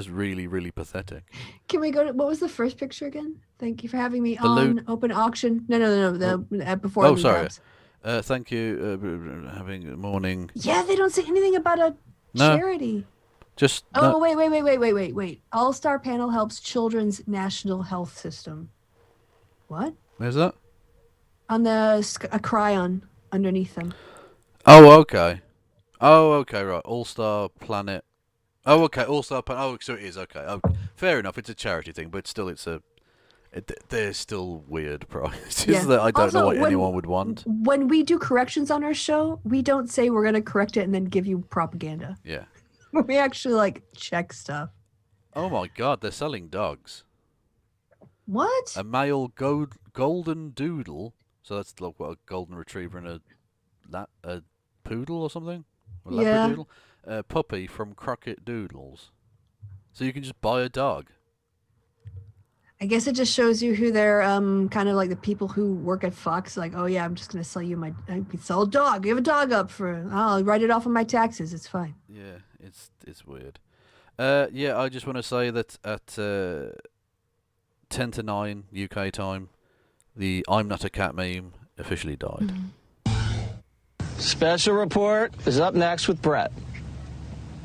really, really pathetic. Can we go to what was the first picture again? Thank you for having me The on open auction. No. Before. Sorry. Thank you. Having morning. Yeah, they don't say anything about a charity. Just. Oh, wait. All Star Panel helps Children's National Health System. What? Where's that? On a cryon underneath them. Oh, okay. Right. All Star Planet. Oh, okay. All Star Planet. Oh, so it is okay. Oh, fair enough. It's a charity thing, but still, they're still weird prices that I don't know what anyone would want. When we do corrections on our show, we don't say we're going to correct it and then give you propaganda. Yeah. We actually check stuff. Oh my God, they're selling dogs. What? A male golden doodle. So that's like what, a golden retriever and a poodle or something? A Labradoodle? Puppy from Crockett Doodles. So you can just buy a dog. I guess it just shows you who they're kind of like the people who work at Fox. Like, oh yeah, I'm just gonna sell you I can sell a dog. Give a dog up I'll write it off on my taxes. It's fine. Yeah, it's weird. Yeah, I just want to say that at 10 to 9 UK time, the "I'm not a cat" meme officially died. Special report is up next with Brett.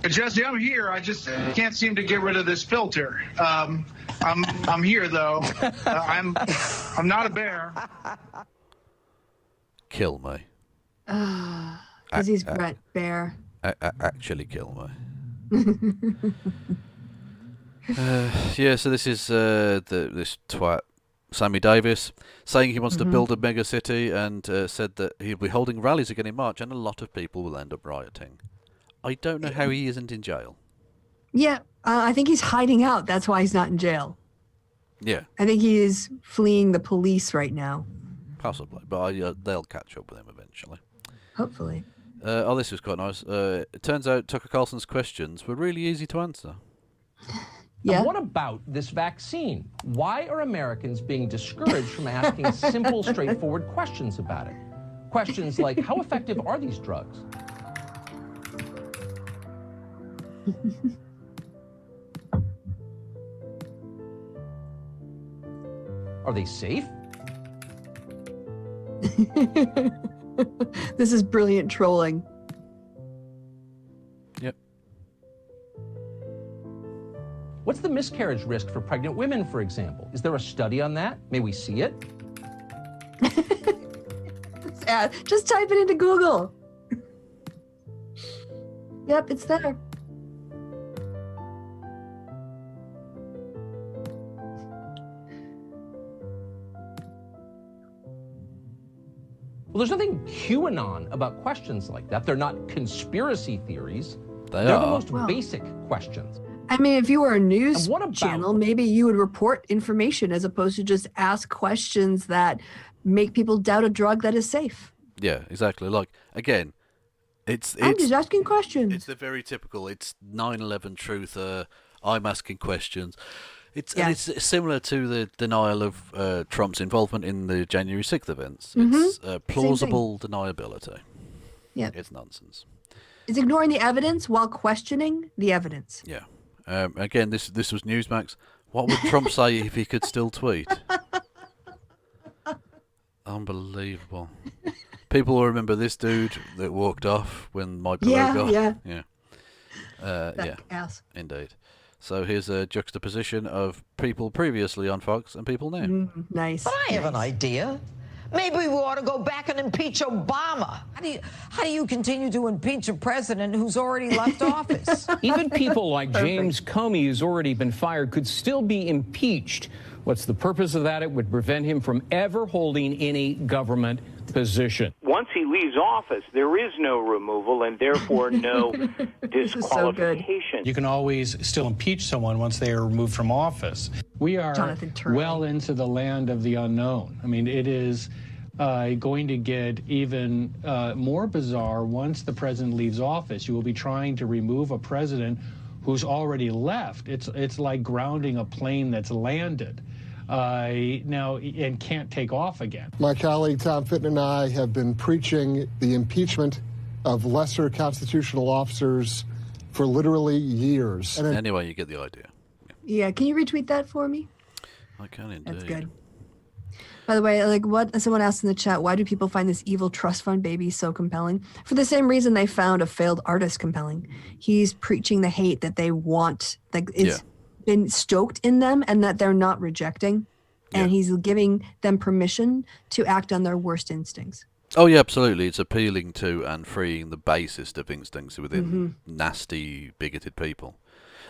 Jesse, I'm here. I just can't seem to get rid of this filter. I'm here though. I'm not a bear. Kill me. Because he's Brett Bear. Actually, kill me. Yeah. So this is this twat Sammy Davis saying he wants to build a mega city, and said that he'll be holding rallies again in March, and a lot of people will end up rioting. I don't know how he isn't in jail. Yeah, I think he's hiding out. That's why he's not in jail. Yeah, I think he is fleeing the police right now. possibly, but they'll catch up with him eventually. Hopefully. This was quite nice. It turns out Tucker Carlson's questions were really easy to answer. Yeah. And what about this vaccine? Why are Americans being discouraged from asking simple, straightforward questions about it? Questions like, how effective are these drugs? Are they safe? This is brilliant trolling. Yep. What's the miscarriage risk for pregnant women, for example? Is there a study on that? May we see it? Yeah, just type it into Google. Yep, it's there. Well, there's nothing QAnon about questions like that. They're not conspiracy theories. They're the most basic questions. I mean, if you were a news channel, maybe you would report information as opposed to just ask questions that make people doubt a drug that is safe. Yeah, exactly. Like, again, I'm just asking questions. It's the very typical. It's 9/11 truther. I'm asking questions. Yeah. And it's similar to the denial of Trump's involvement in the January 6th events. Mhm. It's plausible deniability. Yeah. It's nonsense. It's ignoring the evidence while questioning the evidence. Yeah. Again, this was Newsmax. What would Trump say if he could still tweet? Unbelievable. People will remember this dude that walked off when my pillow got. Yeah. Yeah. Ass. Indeed. So here's a juxtaposition of people previously on Fox and people now. Nice. But I have an idea. Maybe we ought to go back and impeach Obama. How do you continue to impeach a president who's already left office? Even people like James Comey, who's already been fired, could still be impeached. What's the purpose of that? It would prevent him from ever holding any government position. Once he leaves office, there is no removal and therefore no disqualification. You can always still impeach someone once they are removed from office. We are well into the land of the unknown. I mean, it is going to get even more bizarre once the president leaves office. You will be trying to remove a president who's already left. It's like grounding a plane that's landed. Now, and can't take off again. My colleague Tom Fitton and I have been preaching the impeachment of lesser constitutional officers for literally years. Anyway, you get the idea. Yeah, can you retweet that for me? I can indeed. That's good. By the way, like what someone asked in the chat, why do people find this evil trust fund baby so compelling? For the same reason they found a failed artist compelling. He's preaching the hate that they want, like it's been stoked in them and that they're not rejecting. And he's giving them permission to act on their worst instincts. Oh, yeah, absolutely. It's appealing to and freeing the basest of instincts within nasty, bigoted people.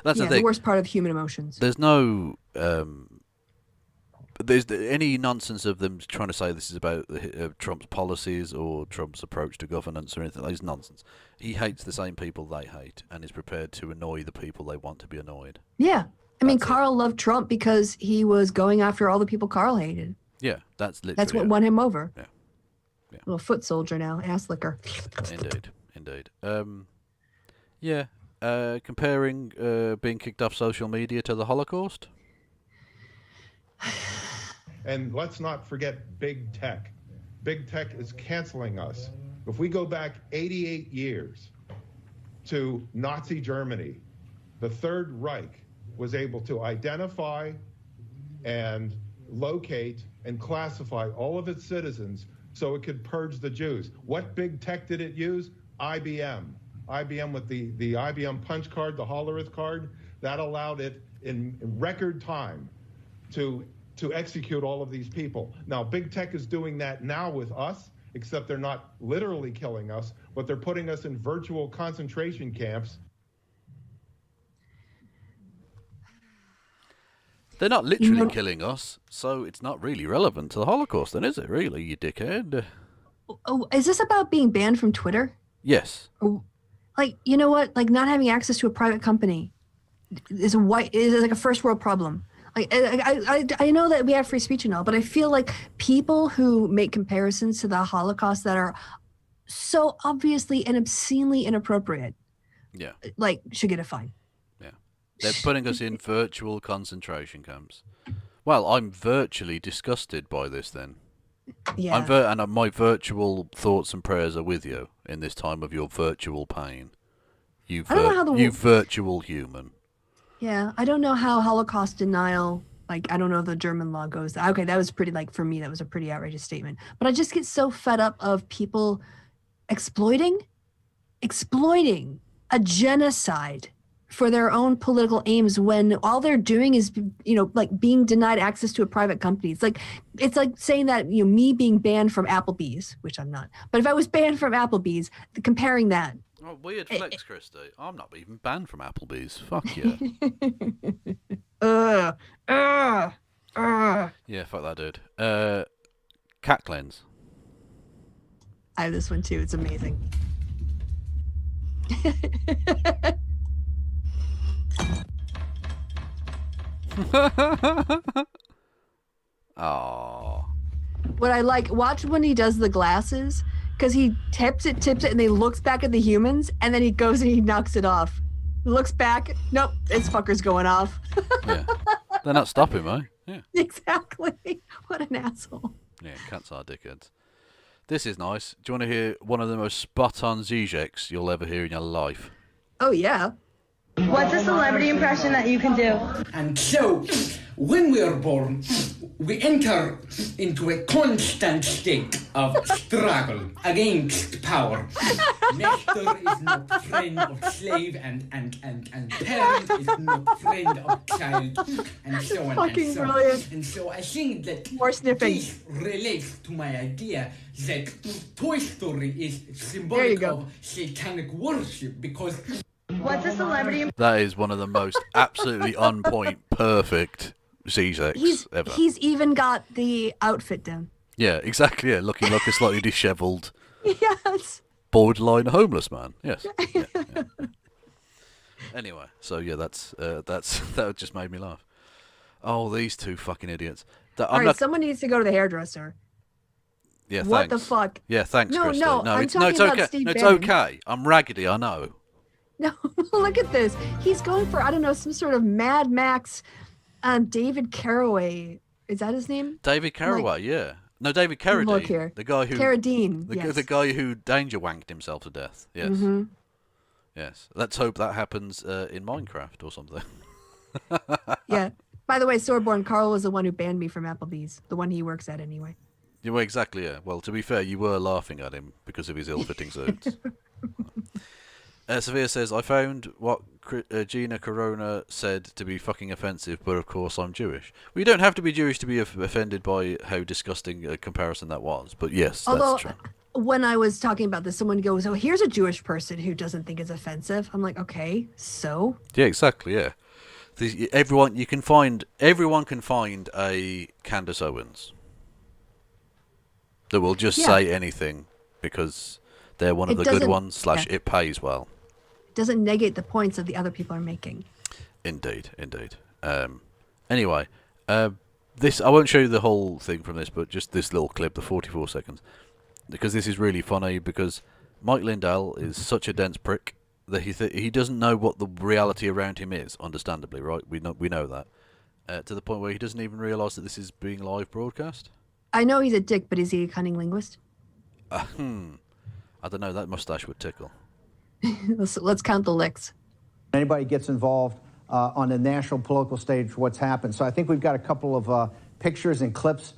That's the thing. The worst part of human emotions. There's no... there's any nonsense of them trying to say this is about Trump's policies or Trump's approach to governance or anything like that is nonsense. He hates the same people they hate and is prepared to annoy the people they want to be annoyed. Yeah. I mean, Carl loved Trump because he was going after all the people Carl hated. Yeah, that's literally That's what won him over. Yeah. Little foot soldier now, ass licker. Indeed. Yeah. comparing being kicked off social media to the Holocaust? And let's not forget big tech. Big tech is canceling us. If we go back 88 years to Nazi Germany, the Third Reich was able to identify and locate and classify all of its citizens so it could purge the Jews. What big tech did it use? IBM. IBM with the IBM punch card, the Hollerith card, that allowed it in record time to execute all of these people. Now, big tech is doing that now with us, except they're not literally killing us, but they're putting us in virtual concentration camps. They're not literally killing us, so it's not really relevant to the Holocaust, then, is it, really, you dickhead? Oh, is this about being banned from Twitter? Yes. Like, you know what? Like, not having access to a private company is like a first world problem. Like, I know that we have free speech and all, but I feel like people who make comparisons to the Holocaust that are so obviously and obscenely inappropriate, yeah, like, should get a fine. Yeah, they're putting us in virtual concentration camps. Well, I'm virtually disgusted by this. Then, yeah, and my virtual thoughts and prayers are with you in this time of your virtual pain. You virtual human. Yeah, I don't know how Holocaust denial, like, I don't know if the German law goes. Okay, that was pretty, like, for me, that was a pretty outrageous statement. But I just get so fed up of people exploiting a genocide for their own political aims when all they're doing is, like, being denied access to a private company. It's like saying that, me being banned from Applebee's, which I'm not. But if I was banned from Applebee's, comparing that. Oh, weird flex, Kristi. I'm not even banned from Applebee's. Fuck yeah. Yeah, fuck that dude. Cat cleanse. I have this one too. It's amazing. Oh. What I like, watch when he does the glasses, because he tips it, and then he looks back at the humans, and then he goes and he knocks it off. Looks back, nope, this fucker's going off. Yeah. They're not stopping, mate. Yeah. Exactly. What an asshole. Yeah, cats are dickheads. This is nice. Do you want to hear one of the most spot-on Zizeks you'll ever hear in your life? Oh, yeah. What's a celebrity impression that you can do? And so, when we are born, we enter into a constant state of struggle against power. Master is not friend of slave, and parent is not friend of child, and so on Fucking and so brilliant. on. And so I think that more sniffing. This relates to my idea that Toy Story is symbolic of satanic worship, because... What's a celebrity? That is one of the most absolutely on point, perfect Zizeks ever. He's even got the outfit down. Yeah, exactly. Yeah, looking like a slightly dishevelled, yes, borderline homeless man. Yes. Yeah. Anyway, so yeah, that just made me laugh. Oh, these two fucking idiots. All right, someone needs to go to the hairdresser. Yeah, what thanks. the fuck? Yeah, thanks, Kristi. No, it's okay. Steve it's Bannon. okay. I'm raggedy, I know. No, look at this. He's going for, I don't know, some sort of Mad Max David Caraway. Is that his name? David Caraway, yeah. No, David Carradine. Look here. The guy who... Carradine, the guy who danger wanked himself to death. Yes. Mm-hmm. Yes. Let's hope that happens in Minecraft or something. Yeah. By the way, Soreborn, Carl was the one who banned me from Applebee's. The one he works at anyway. Yeah, well, exactly, yeah. Well, to be fair, you were laughing at him because of his ill-fitting suits. Severe says, I found what Gina Corona said to be fucking offensive, but of course I'm Jewish. Well, you don't have to be Jewish to be offended by how disgusting a comparison that was, but yes, that's true. When I was talking about this, someone goes, oh, here's a Jewish person who doesn't think it's offensive. I'm like, okay, so? Yeah, exactly, yeah. Everyone can find a Candace Owens that will just say anything because they're one of the good ones, / it pays well. Doesn't negate the points that the other people are making. Indeed. Anyway, this I won't show you the whole thing from this, but just this little clip, the 44 seconds, because this is really funny. Because Mike Lindell is such a dense prick, that he doesn't know what the reality around him is. Understandably, right? We know that. To the point where he doesn't even realise that this is being live broadcast. I know he's a dick, but is he a cunning linguist? I don't know. That mustache would tickle. Let's count the licks. Anybody gets involved on the national political stage, what's happened. So I think we've got a couple of pictures and clips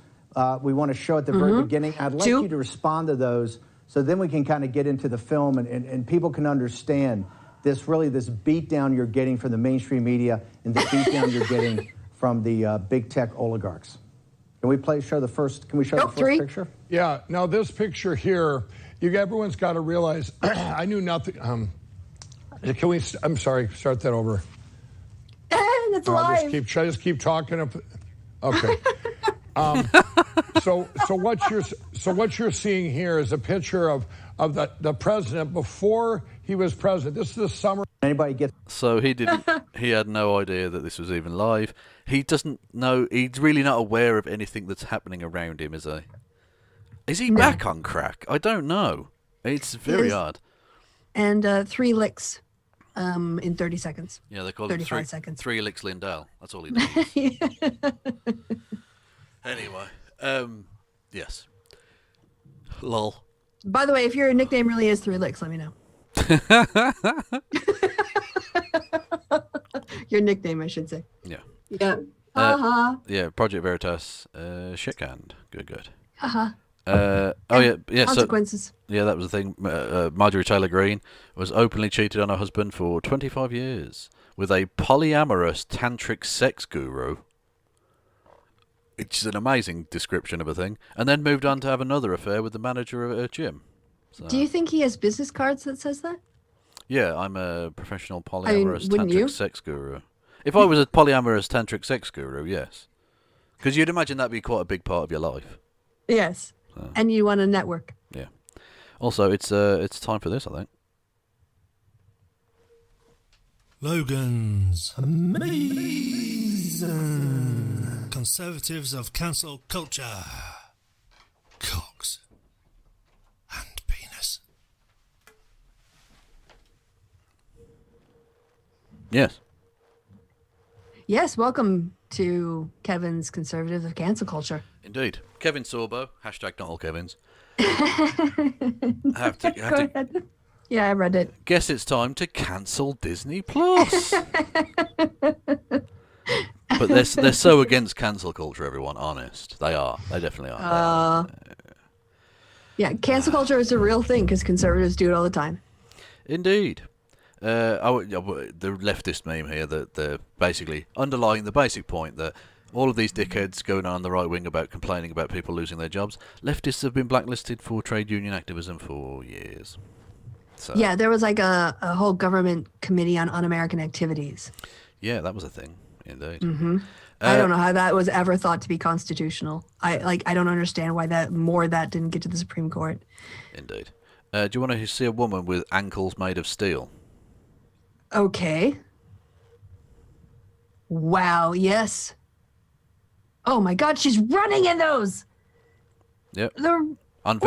we want to show at the very beginning. I'd like you to respond to those so then we can kind of get into the film and people can understand this beatdown you're getting from the mainstream media and the beatdown you're getting from the big tech oligarchs. Can we show the first picture? Yeah, now this picture here, everyone's got to realize, I knew nothing. I'm sorry, start that over. That's live. Just keep talking. Okay. So what you're seeing here is a picture of the president before he was president. This is the summer. So he had no idea that this was even live. He doesn't know. He's really not aware of anything that's happening around him, is he? Is he back on crack? I don't know. It's very hard. And 3 licks in 30 seconds. Yeah, they call it 35 seconds. 3 licks Lindell. That's all he needs. Anyway, yes. Lol. By the way, if your nickname really is 3 licks, let me know. Your nickname, I should say. Yeah. Yeah. Yeah, Project Veritas, shitcanned. Good. Yeah. Consequences. So, that was the thing. Marjorie Taylor Greene was openly cheated on her husband for 25 years with a polyamorous tantric sex guru, which is an amazing description of a thing, and then moved on to have another affair with the manager of her gym. So, do you think he has business cards that says that? Yeah, I'm a professional polyamorous tantric you? sex guru. If I was a polyamorous tantric sex guru, yes. Because you'd imagine that'd be quite a big part of your life. Yes. So. And you want to network. Yeah. Also, it's time for this, I think. Logan's Amazing Conservatives of Cancel Culture. Cocks and penis. Yes. Yes, welcome to Kevin's Conservatives of Cancel Culture. Indeed. Kevin Sorbo, hashtag not all Kevins. Yeah, I read it. Guess it's time to cancel Disney Plus. But they're so against cancel culture, everyone, honest. They are. They definitely are. Yeah, cancel culture is a real thing because conservatives do it all the time. Indeed. The leftist meme here that they're basically underlying the basic point that all of these dickheads going on the right wing about complaining about people losing their jobs, leftists have been blacklisted for trade union activism for years. So, yeah, there was like a whole government committee on un-American activities. Yeah, that was a thing, indeed. Mm-hmm. I don't know how that was ever thought to be constitutional. I don't understand why that didn't get to the Supreme Court. Indeed. Do you want to see a woman with ankles made of steel? Okay. Wow, yes. Oh my God, she's running in those! Yep. On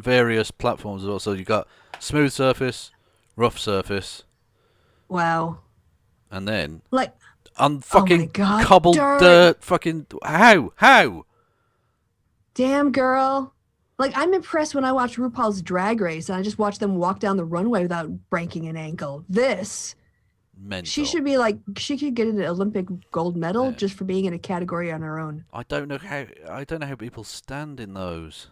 various platforms as well. So you got smooth surface, rough surface. Wow. And then on fucking cobbled dirt. Fucking how? Damn, girl. I'm impressed when I watch RuPaul's Drag Race and I just watch them walk down the runway without breaking an ankle. This, mental. She should be she could get an Olympic gold medal just for being in a category on her own. I don't know how people stand in those.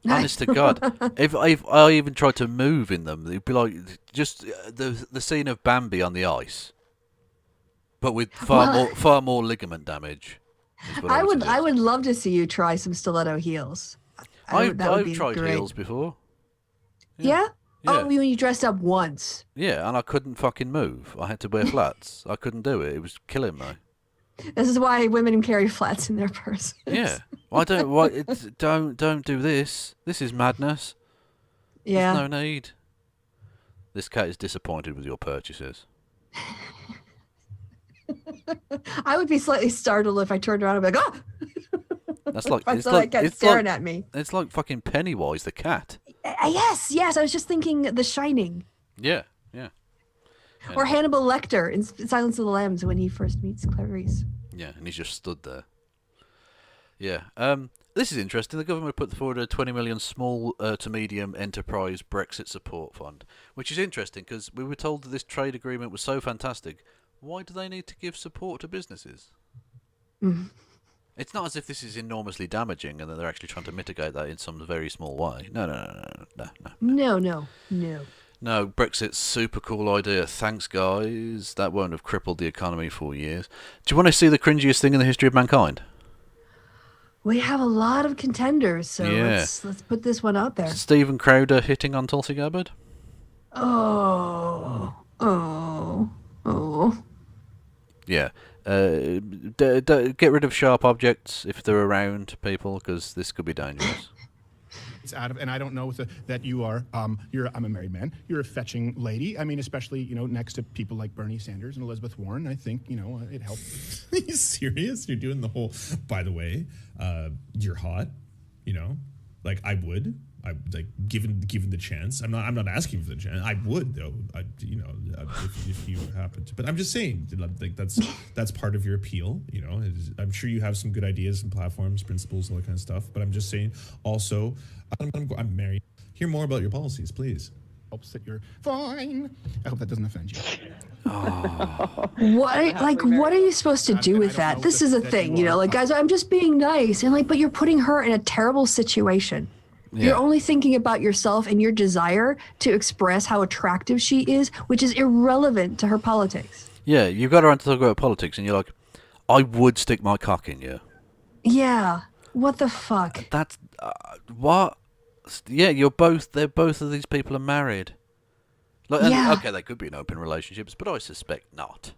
Honest to God, if I even tried to move in them, it'd be like just the scene of Bambi on the ice, but with far more ligament damage. I would love to see you try some stiletto heels. I've tried heels before. Yeah? Oh, when you dressed up once. Yeah, and I couldn't fucking move. I had to wear flats. I couldn't do it. It was killing me. This is why women carry flats in their purses. Yeah. Don't do this. This is madness. Yeah. There's no need. This cat is disappointed with your purchases. I would be slightly startled if I turned around and be like, oh! That's like it's staring at me. It's like fucking Pennywise the cat. Yes. I was just thinking The Shining. Yeah. Or Hannibal Lecter in Silence of the Lambs when he first meets Clarice. Yeah, and he's just stood there. Yeah. This is interesting. The government put forward a 20 million small to medium enterprise Brexit support fund, which is interesting because we were told that this trade agreement was so fantastic. Why do they need to give support to businesses? It's not as if this is enormously damaging and that they're actually trying to mitigate that in some very small way. No. No, Brexit's super cool idea. Thanks, guys. That won't have crippled the economy for years. Do you want to see the cringiest thing in the history of mankind? We have a lot of contenders, so Yeah. let's put this one out there. Stephen Crowder hitting on Tulsi Gabbard? Oh. Yeah. Get rid of sharp objects if they're around people, because this could be dangerous. It's out of, and I don't know that you are. I'm a married man. You're a fetching lady. I mean, especially next to people like Bernie Sanders and Elizabeth Warren. I think it helps. Are you serious? You're doing the whole. By the way, you're hot. Like I would. I like given the chance. I'm not asking for the chance. I would though. If you happen to. But I'm just saying, like that's part of your appeal. I'm sure you have some good ideas and platforms, principles, all that kind of stuff. But I'm just saying. Also, I'm married. Hear more about your policies, please. Hopes that you're fine. I hope that doesn't offend you. What are you supposed to do with that? This is a thing, guys, I'm just being nice. And but you're putting her in a terrible situation. Yeah. You're only thinking about yourself and your desire to express how attractive she is, which is irrelevant to her politics. Yeah, you've got her on to talk about politics, and you're like, I would stick my cock in you. Yeah. What the fuck? That's what? Yeah, they're both of these people are married. Okay, they could be in open relationships, but I suspect not.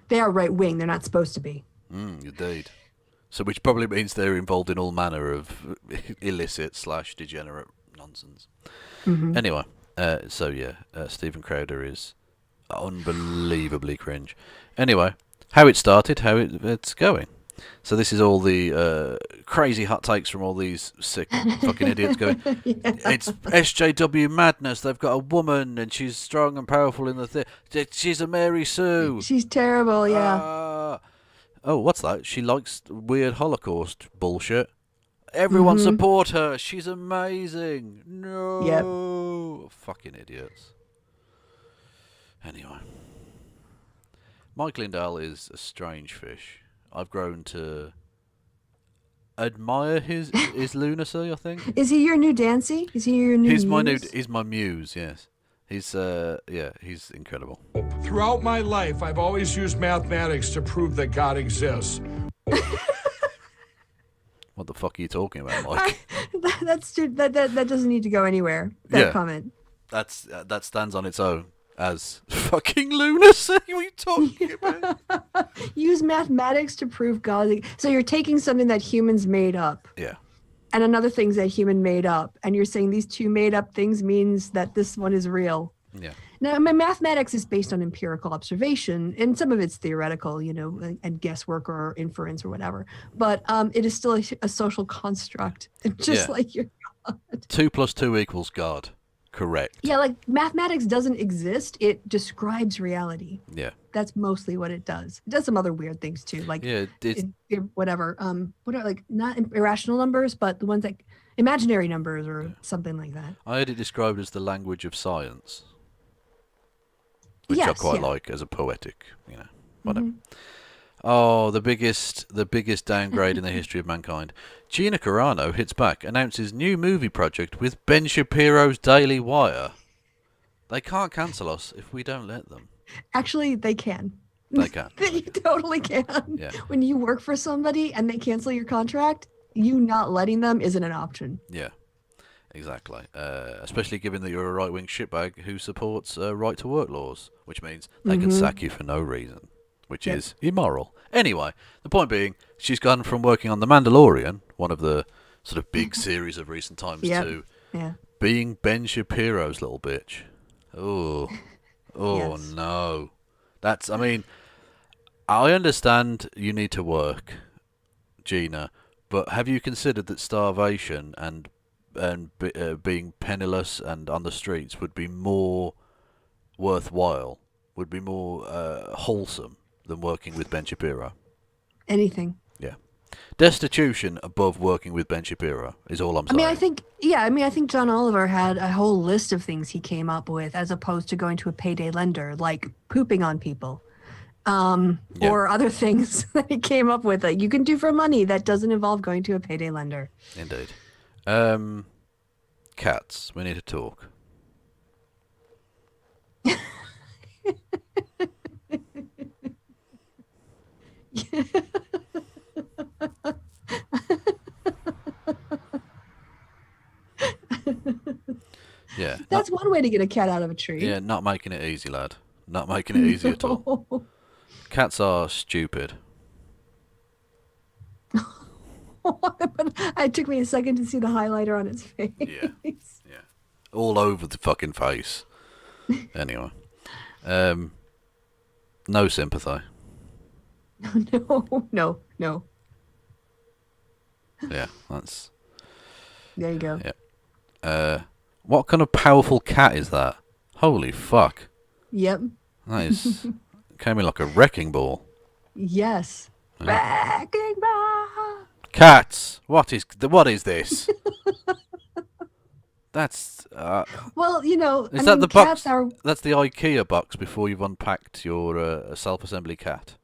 They are right wing. They're not supposed to be. Indeed. So, which probably means they're involved in all manner of illicit / degenerate nonsense. Mm-hmm. Anyway, Stephen Crowder is unbelievably cringe. Anyway, how it started, how it's going. So this is all the crazy hot takes from all these sick fucking idiots going, It's SJW madness. They've got a woman and she's strong and powerful in the thing. She's a Mary Sue. She's terrible, yeah. Oh, what's that? She likes weird Holocaust bullshit. Everyone support her. She's amazing. No. Yep. Fucking idiots. Anyway. Mike Lindell is a strange fish. I've grown to admire his lunacy, I think. Is he your new Dancy? Is he your new muse? He's my muse, yes. He's incredible. Throughout my life, I've always used mathematics to prove that God exists. What the fuck are you talking about, Mike? That doesn't need to go anywhere. That comment. That stands on its own as fucking lunacy. What are you talking about? Use mathematics to prove God. So you're taking something that humans made up. Yeah. And another thing's that human made up. And you're saying these two made up things means that this one is real. Yeah. Now, my mathematics is based on empirical observation, and some of it's theoretical, and guesswork or inference or whatever. But it is still a social construct, just like your God. 2 + 2 = God. Correct. Yeah, like mathematics doesn't exist. It describes reality. Yeah. That's mostly what it does. It does some other weird things too, like whatever. What are not irrational numbers, but the ones like imaginary numbers or something like that. I heard it described as the language of science, which I quite like as a poetic, whatever. Mm-hmm. Oh, the biggest downgrade in the history of mankind. Gina Carano hits back, announces new movie project with Ben Shapiro's Daily Wire. They can't cancel us if we don't let them. Actually, they can. They can. They totally can. Yeah. When you work for somebody and they cancel your contract, you not letting them isn't an option. Yeah, exactly. Especially given that you're a right-wing shitbag who supports right-to-work laws, which means they can sack you for no reason, which is immoral. Anyway, the point being, she's gone from working on The Mandalorian, one of the sort of big series of recent times, to being Ben Shapiro's little bitch. Oh, no. I understand you need to work, Gina, but have you considered that starvation and being penniless and on the streets would be more worthwhile would be more wholesome than working with Ben Shapiro. Anything. Yeah. Destitution above working with Ben Shapiro is all I'm saying. I think John Oliver had a whole list of things he came up with as opposed to going to a payday lender, like pooping on people. Or other things that he came up with that you can do for money that doesn't involve going to a payday lender. Indeed. Cats. We need to talk. Yeah. That's one way to get a cat out of a tree. Yeah, not making it easy, lad. Not making it easy at all. Cats are stupid. It took me a second to see the highlighter on his face. Yeah. All over the fucking face. Anyway. No sympathy. No. Yeah, that's... There you go. Yeah. What kind of powerful cat is that? Holy fuck. Yep. That is... came in like a wrecking ball. Yes. Yeah. Wrecking ball. Cats! What is this? That's... well, is that the box? That's the IKEA box before you've unpacked your self-assembly cat.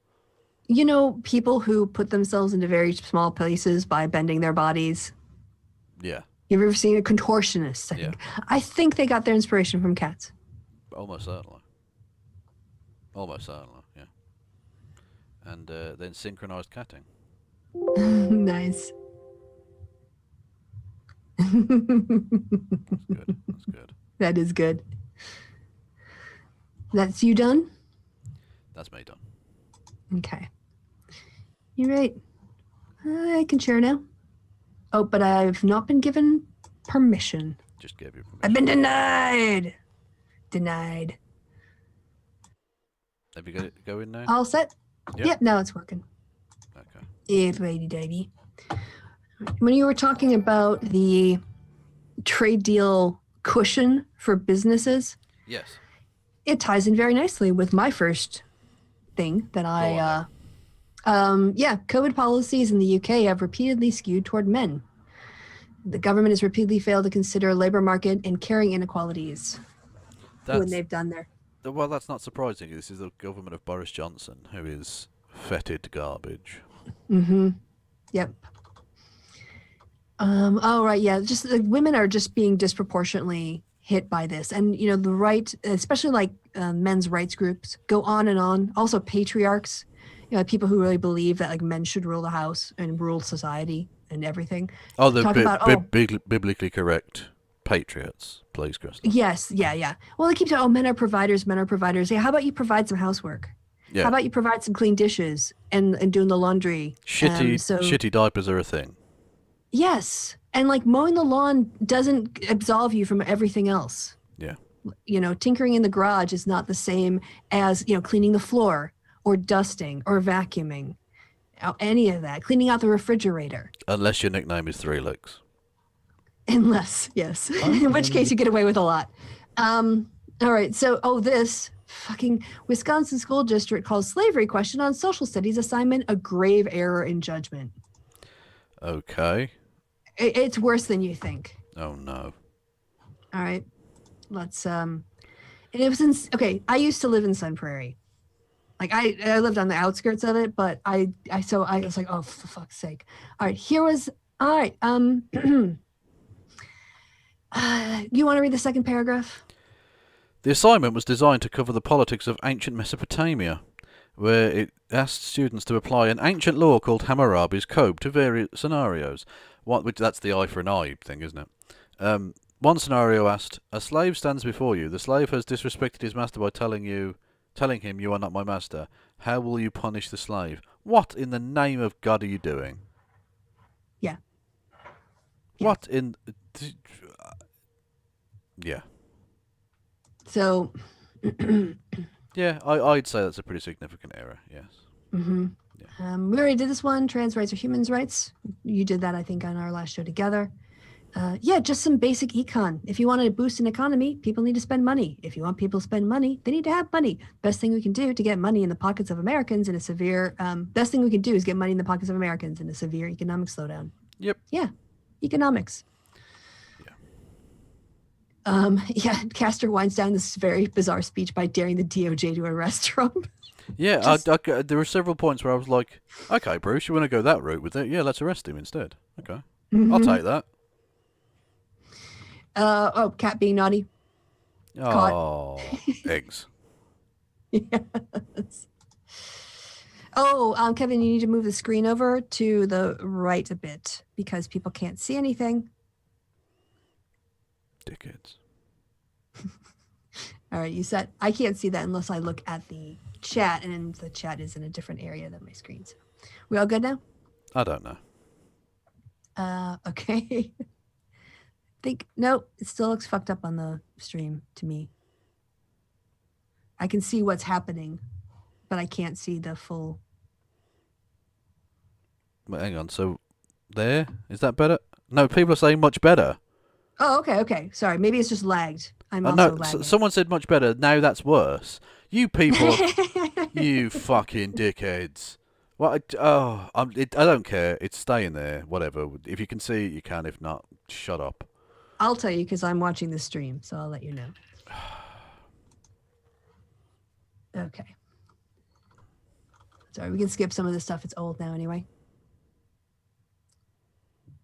People who put themselves into very small places by bending their bodies. Yeah. You've ever seen a contortionist? I think they got their inspiration from cats. Almost certainly, yeah. And then synchronized catting. Nice. That's good. That is good. That's you done? That's me done. Okay. You're right. I can share now. Oh, but I've not been given permission. Just gave you permission. I've been denied. Denied. Have you got it going now? All set? Yep, now it's working. Okay. If righty-dighty. When you were talking about the trade deal cushion for businesses, yes, it ties in very nicely with my first thing that COVID policies in the UK have repeatedly skewed toward men. The government has repeatedly failed to consider labor market and caring inequalities when they've done their... Well, that's not surprising. This is the government of Boris Johnson, who is fetid garbage. Mm-hmm. Yep. Oh, right, yeah. Just women are just being disproportionately hit by this. And, the right, especially men's rights groups, go on and on. Also patriarchs, people who really believe that men should rule the house and rule society and everything. Oh, biblically correct patriots, please, Kristi. Yes, yeah. Well, they keep saying, men are providers, men are providers. Yeah, how about you provide some housework? Yeah. How about you provide some clean dishes and doing the laundry? Shitty diapers are a thing. Yes. And mowing the lawn doesn't absolve you from everything else. Yeah. Tinkering in the garage is not the same as, cleaning the floor or dusting or vacuuming, any of that, cleaning out the refrigerator. Unless your nickname is Three Legs. Unless, yes. In which case you get away with a lot. All right. So, this fucking Wisconsin school district calls slavery question on social studies assignment a grave error in judgment. Okay. It's worse than you think. Oh, no. All right. Let's, and it was I used to live in Sun Prairie. I lived on the outskirts of it, but I was like, oh, for fuck's sake. All right. You want to read the second paragraph? The assignment was designed to cover the politics of ancient Mesopotamia, where it asked students to apply an ancient law called Hammurabi's Code to various scenarios. That's the eye for an eye thing, isn't it? One scenario asked, a slave stands before you. The slave has disrespected his master by telling him you are not my master. How will you punish the slave? What in the name of God are you doing? Yeah. What in... Yeah. So... yeah, I'd say that's a pretty significant error, yes. Mm-hmm. Yeah. We already did this one, trans rights or human rights. You did that, I think, on our last show together. Yeah, just some basic econ. If you want to boost an economy, people need to spend money. If you want people to spend money, they need to have money. Best thing we can do to get money in the pockets of Americans in a severe, best thing we can do is get money in the pockets of Americans in a severe economic slowdown. Yep. Yeah, economics. Yeah, Castor winds down this very bizarre speech by daring the DOJ to arrest Trump. Yeah, there were several points where I was like, okay, Bruce, you want to go that route with it? Yeah, let's arrest him instead. Okay. I'll take that. Cat being naughty. Oh, eggs. Yes. Oh, Kevin, you need to move the screen over to the right a bit because people can't see anything. Dickheads. All right, you said I can't see that unless I look at the chat, and the chat is in a different area than my screen. So, we all good now? I don't know. Okay. Nope, it still looks fucked up on the stream to me. I can see what's happening, but I can't see the full. Wait, hang on. So, is that better? No, people are saying much better. Oh, okay. Sorry, maybe it's just lagged. I'm also lagging. Someone said much better. Now that's worse. You people, you fucking dickheads. What? I don't care. It's staying there. Whatever. If you can see it, you can. If not, shut up. I'll tell you because I'm watching the stream, so I'll let you know. Okay. Sorry, we can skip some of this stuff. It's old now anyway.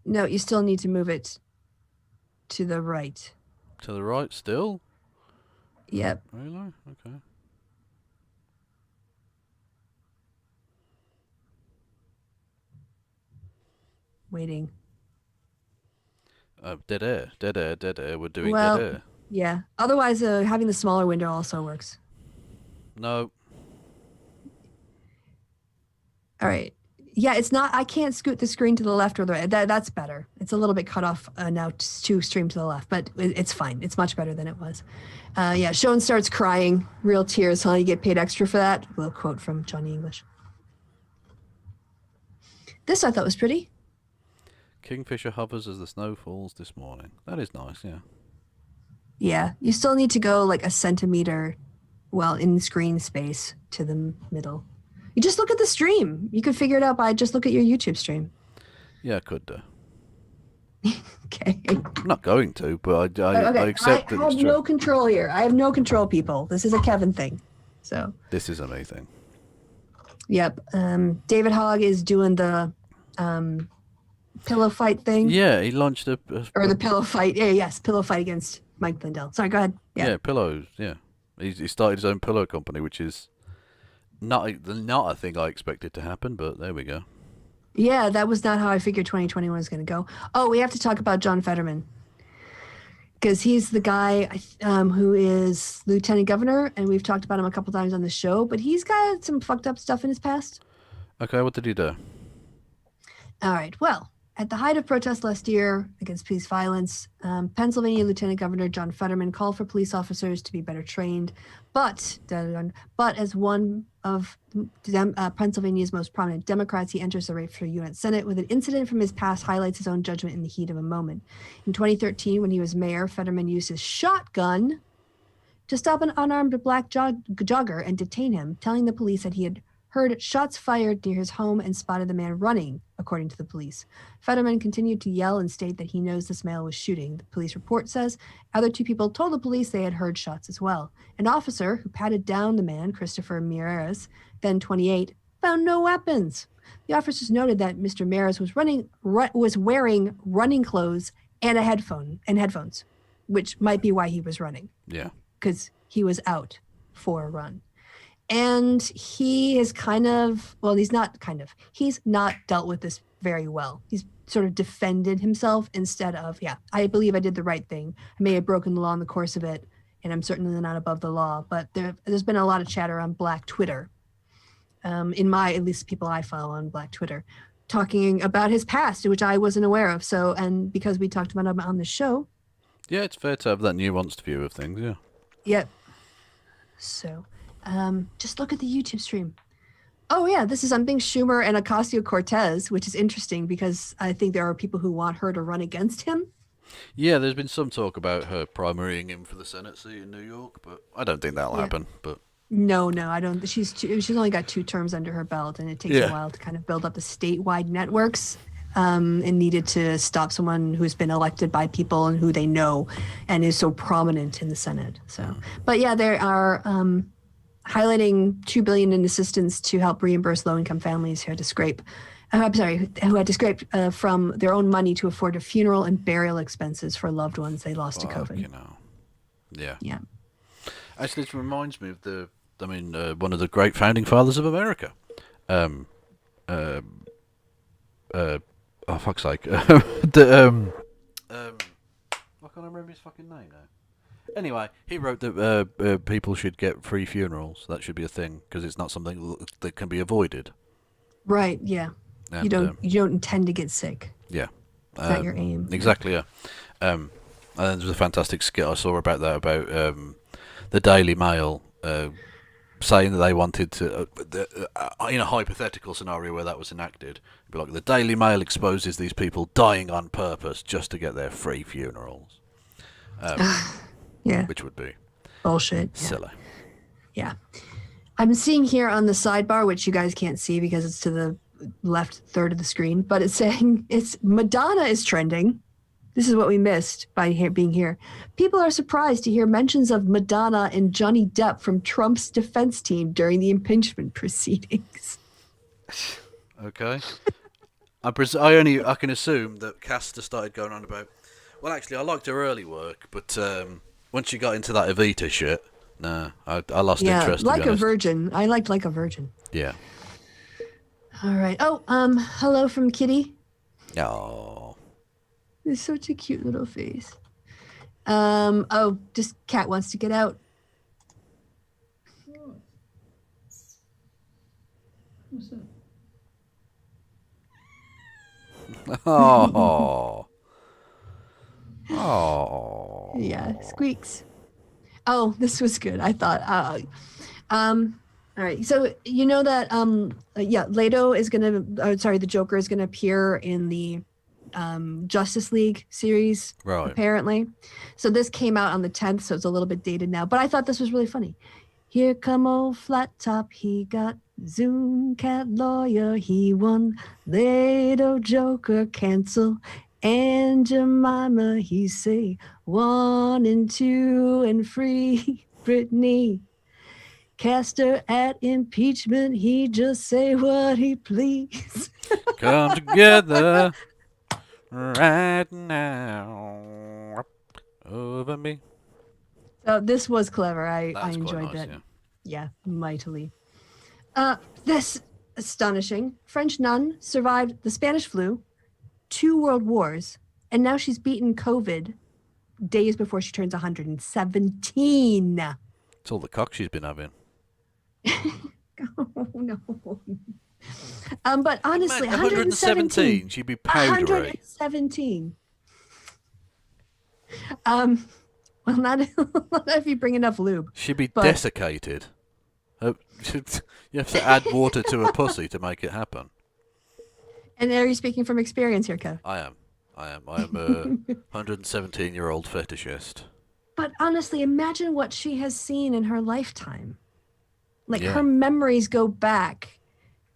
No, you still need to move it to the right. To the right still? Yep. Really? Okay. Waiting. Dead air. We're doing dead air. Yeah. Otherwise, having the smaller window also works. No. All right. Yeah, it's not. I can't scoot the screen to the left or the right. That's better. It's a little bit cut off now to stream to the left, but it's fine. It's much better than it was. Yeah, Sean starts crying. Real tears, huh? You get paid extra for that. A little quote from Johnny English. This I thought was pretty. Kingfisher hovers as the snow falls this morning. That is nice, yeah. Yeah, you still need to go like a centimeter, in screen space to the middle. You just look at the stream. You could figure it out by just look at your YouTube stream. Yeah, I could do. Okay. I'm not going to, but I accept that I have no control here. I have no control, people. This is a Kevin thing. So. This is a me thing. Yep. David Hogg is doing the pillow fight thing. Yeah, he launched or the pillow fight. Yeah, yes, pillow fight against Mike Lindell. Sorry, go ahead. Yeah, pillows. Yeah, he started his own pillow company, which is not a thing I expected to happen, but there we go. Yeah, that was not how I figured 2021 was going to go. Oh, we have to talk about John Fetterman because he's the guy who is lieutenant governor, and we've talked about him a couple times on the show, but he's got some fucked up stuff in his past. Okay, what did he do? All right, well, at the height of protests last year against police violence, Pennsylvania Lieutenant Governor John Fetterman called for police officers to be better trained, but as one of Pennsylvania's most prominent Democrats, he enters the race for U.S. Senate with an incident from his past highlights his own judgment in the heat of a moment. In 2013, when he was mayor, Fetterman used his shotgun to stop an unarmed black jogger and detain him, telling the police that he had heard shots fired near his home and spotted the man running, according to the police. Fetterman continued to yell and state that he knows this man was shooting. The police report says other two people told the police they had heard shots as well. An officer who patted down the man, Christopher Mireles, then 28, found no weapons. The officers noted that Mr. Mireles was wearing running clothes and headphones, which might be why he was running. Yeah. Because he was out for a run. And he is he's not dealt with this very well. He's sort of defended himself instead of, I believe I did the right thing. I may have broken the law in the course of it, and I'm certainly not above the law. But there's been a lot of chatter on Black Twitter, at least people I follow on Black Twitter, talking about his past, which I wasn't aware of. So, and because we talked about him on the show. Yeah, it's fair to have that nuanced view of things, yeah. Yep. So... just look at the YouTube stream. Oh yeah, this is something Schumer and Ocasio-Cortez, which is interesting because I think there are people who want her to run against him. Yeah, there's been some talk about her primarying him for the Senate seat in New York, but I don't think that'll happen. But No, I don't. She's only got 2 terms under her belt, and it takes a while to kind of build up the statewide networks. And needed to stop someone who's been elected by people and who they know, and is so prominent in the Senate. So, but yeah, they are highlighting $2 billion in assistance to help reimburse low-income families who had to scrape. Who had to scrape from their own money to afford a funeral and burial expenses for loved ones they lost to COVID. Yeah. Actually, this reminds me of one of the great founding fathers of America. Oh, fuck's sake. I can't remember his fucking name now. Anyway, he wrote that people should get free funerals. That should be a thing, because it's not something that can be avoided. Right, yeah. And, you don't intend to get sick. Yeah. Is that your aim? Exactly, yeah. And there was a fantastic skit I saw about that, about the Daily Mail saying that they wanted to, in a hypothetical scenario where that was enacted, it'd be like the Daily Mail exposes these people dying on purpose just to get their free funerals. Yeah. Which would be bullshit. Silly. Yeah. I'm seeing here on the sidebar, which you guys can't see because it's to the left third of the screen, but it's saying Madonna is trending. This is what we missed by being here. People are surprised to hear mentions of Madonna and Johnny Depp from Trump's defense team during the impeachment proceedings. Okay. I can assume that Castor started going on about, well, actually, I liked her early work, but once she got into that Evita shit, nah, I lost interest. Like a Virgin. I liked Like a Virgin. Yeah. All right. Oh, hello from Kitty. Oh. It's such a cute little face. Just Cat wants to get out. What's that? Oh. Oh. Yeah, squeaks. Oh, this was good. I thought. All right. So you know that Leto is the Joker is gonna appear in the Justice League series, right? Apparently. So this came out on the 10th, so it's a little bit dated now. But I thought this was really funny. Here come old flat top, he got Zoom cat lawyer, he won. Leto Joker cancel. And Jemima, he say 1 and 2 and free Britney. Castor at impeachment, he just say what he please. Come together right now over me. So this was clever. I enjoyed nice, that. Yeah, mightily. This astonishing. French nun survived the Spanish flu, 2 world wars, and now she's beaten COVID days before she turns 117. It's all the cock she's been having. Oh, no. But honestly, 117. She'd be powdery. 117. Well, not if you bring enough lube. She'd be desiccated. You have to add water to a pussy to make it happen. And are you speaking from experience here, Kev? I am a 117-year-old fetishist. But honestly, imagine what she has seen in her lifetime. Like her memories go back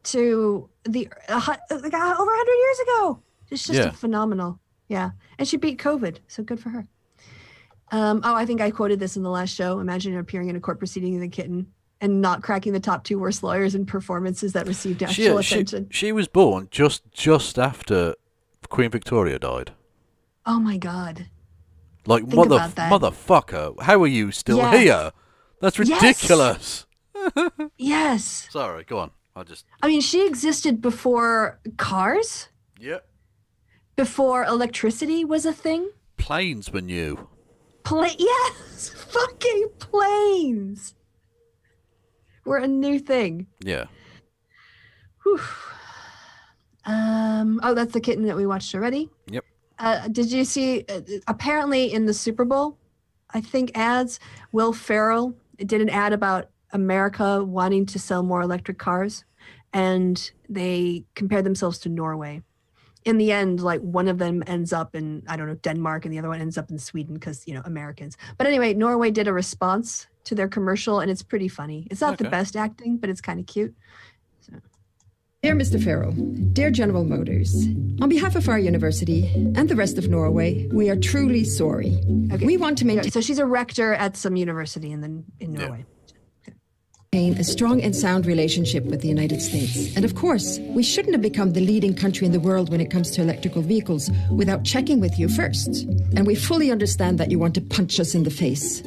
to the over 100 years ago. It's just phenomenal. Yeah. And she beat COVID. So good for her. I think I quoted this in the last show. Imagine appearing in a court proceeding as a kitten and not cracking the top 2 worst lawyers in performances that received actual attention. She was born just after Queen Victoria died. Oh my God. Like, motherfucker, how are you still here? That's ridiculous. Yes. Sorry, go on. I mean, she existed before cars. Yep. Before electricity was a thing. Planes were new. Yes, fucking planes were a new thing. Yeah. Whew. That's the kitten that we watched already. Yep. Did you see? Apparently, in the Super Bowl, I think ads. Will Ferrell did an ad about America wanting to sell more electric cars, and they compared themselves to Norway. in the end, like one of them ends up in, I don't know, Denmark, and the other one ends up in Sweden because, Americans. But anyway, Norway did a response to their commercial, and it's pretty funny. It's not the best acting, but it's kind of cute. Dear Mr. Farrell, dear General Motors, on behalf of our university and the rest of Norway, we are truly sorry. Okay. We want to maintain... So she's a rector at some university in Norway. A strong and sound relationship with the United States. And of course, we shouldn't have become the leading country in the world when it comes to electrical vehicles without checking with you first. And we fully understand that you want to punch us in the face.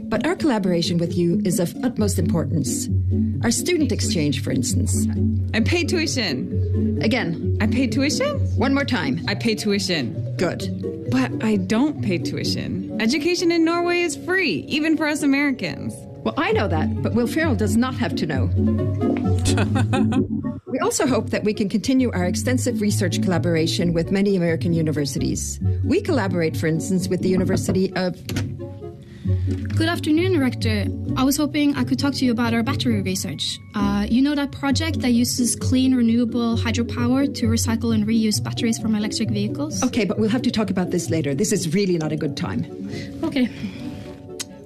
But our collaboration with you is of utmost importance. Our student exchange, for instance. I pay tuition. Again. I pay tuition? One more time. I pay tuition. Good. But I don't pay tuition. Education in Norway is free, even for us Americans. Well, I know that, but Will Ferrell does not have to know. We also hope that we can continue our extensive research collaboration with many American universities. We collaborate, for instance, with the University of... Good afternoon, Rector. I was hoping I could talk to you about our battery research. You know that project that uses clean, renewable hydropower to recycle and reuse batteries from electric vehicles? Okay, but we'll have to talk about this later. This is really not a good time. Okay.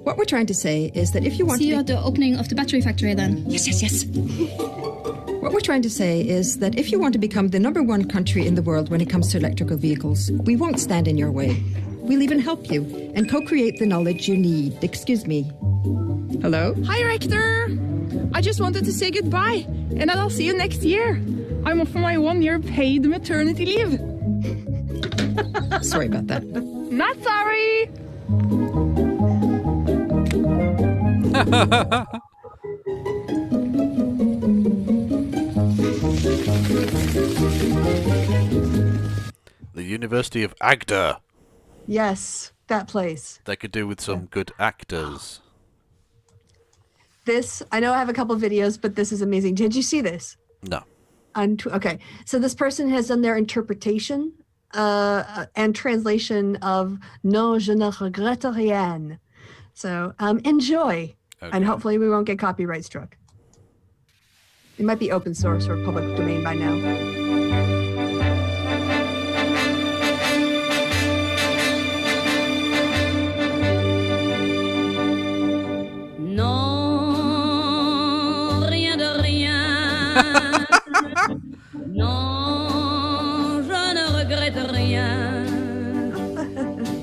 What we're trying to say is that if you want See you at the opening of the battery factory then. Yes. What we're trying to say is that if you want to become the #1 country in the world when it comes to electrical vehicles, we won't stand in your way. We'll even help you and co-create the knowledge you need. Excuse me. Hello? Hi, Rector. I just wanted to say goodbye, and that I'll see you next year. I'm off for my 1-year paid maternity leave. Sorry about that. Not sorry. The University of Agder. Yes, that place. They could do with some good actors. This, I know I have a couple videos, but this is amazing. Did you see this? No. Okay, so this person has done their interpretation and translation of Non, je ne regrette rien. So enjoy, and hopefully we won't get copyright struck. It might be open source or public domain by now. Non, rien de rien. Non, je ne regrette rien.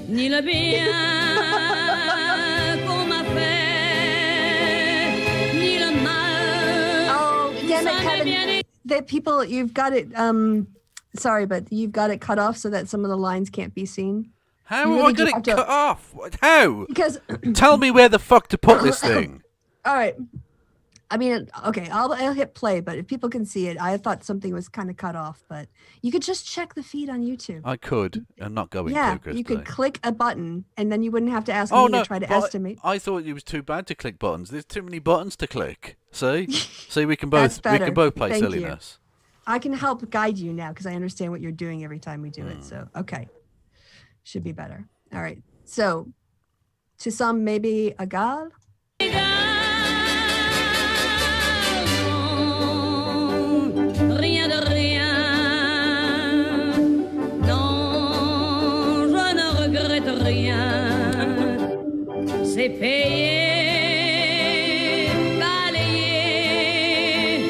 Ni le bien qu'on m'a fait, ni le mal. Oh, damn it, Kevin. That people, you've got it, sorry, but you've got it cut off so that some of the lines can't be seen. How have I got it cut off? How? Because tell me where the fuck to put this thing. All right. I mean, okay, I'll hit play, but if people can see it, I thought something was kind of cut off, but you could just check the feed on YouTube. I could, and not going yeah, to, Kristi. You could click a button, and then you wouldn't have to ask me to try to estimate. I thought it was too bad to click buttons. There's too many buttons to click. See? See, we can both play Thank silliness. You. I can help guide you now because I understand what you're doing every time we do it. So, okay. Should be better. All right. So, to some, maybe a gal. Rien de rien. Non, je ne regrette rien. C'est payé, balayé,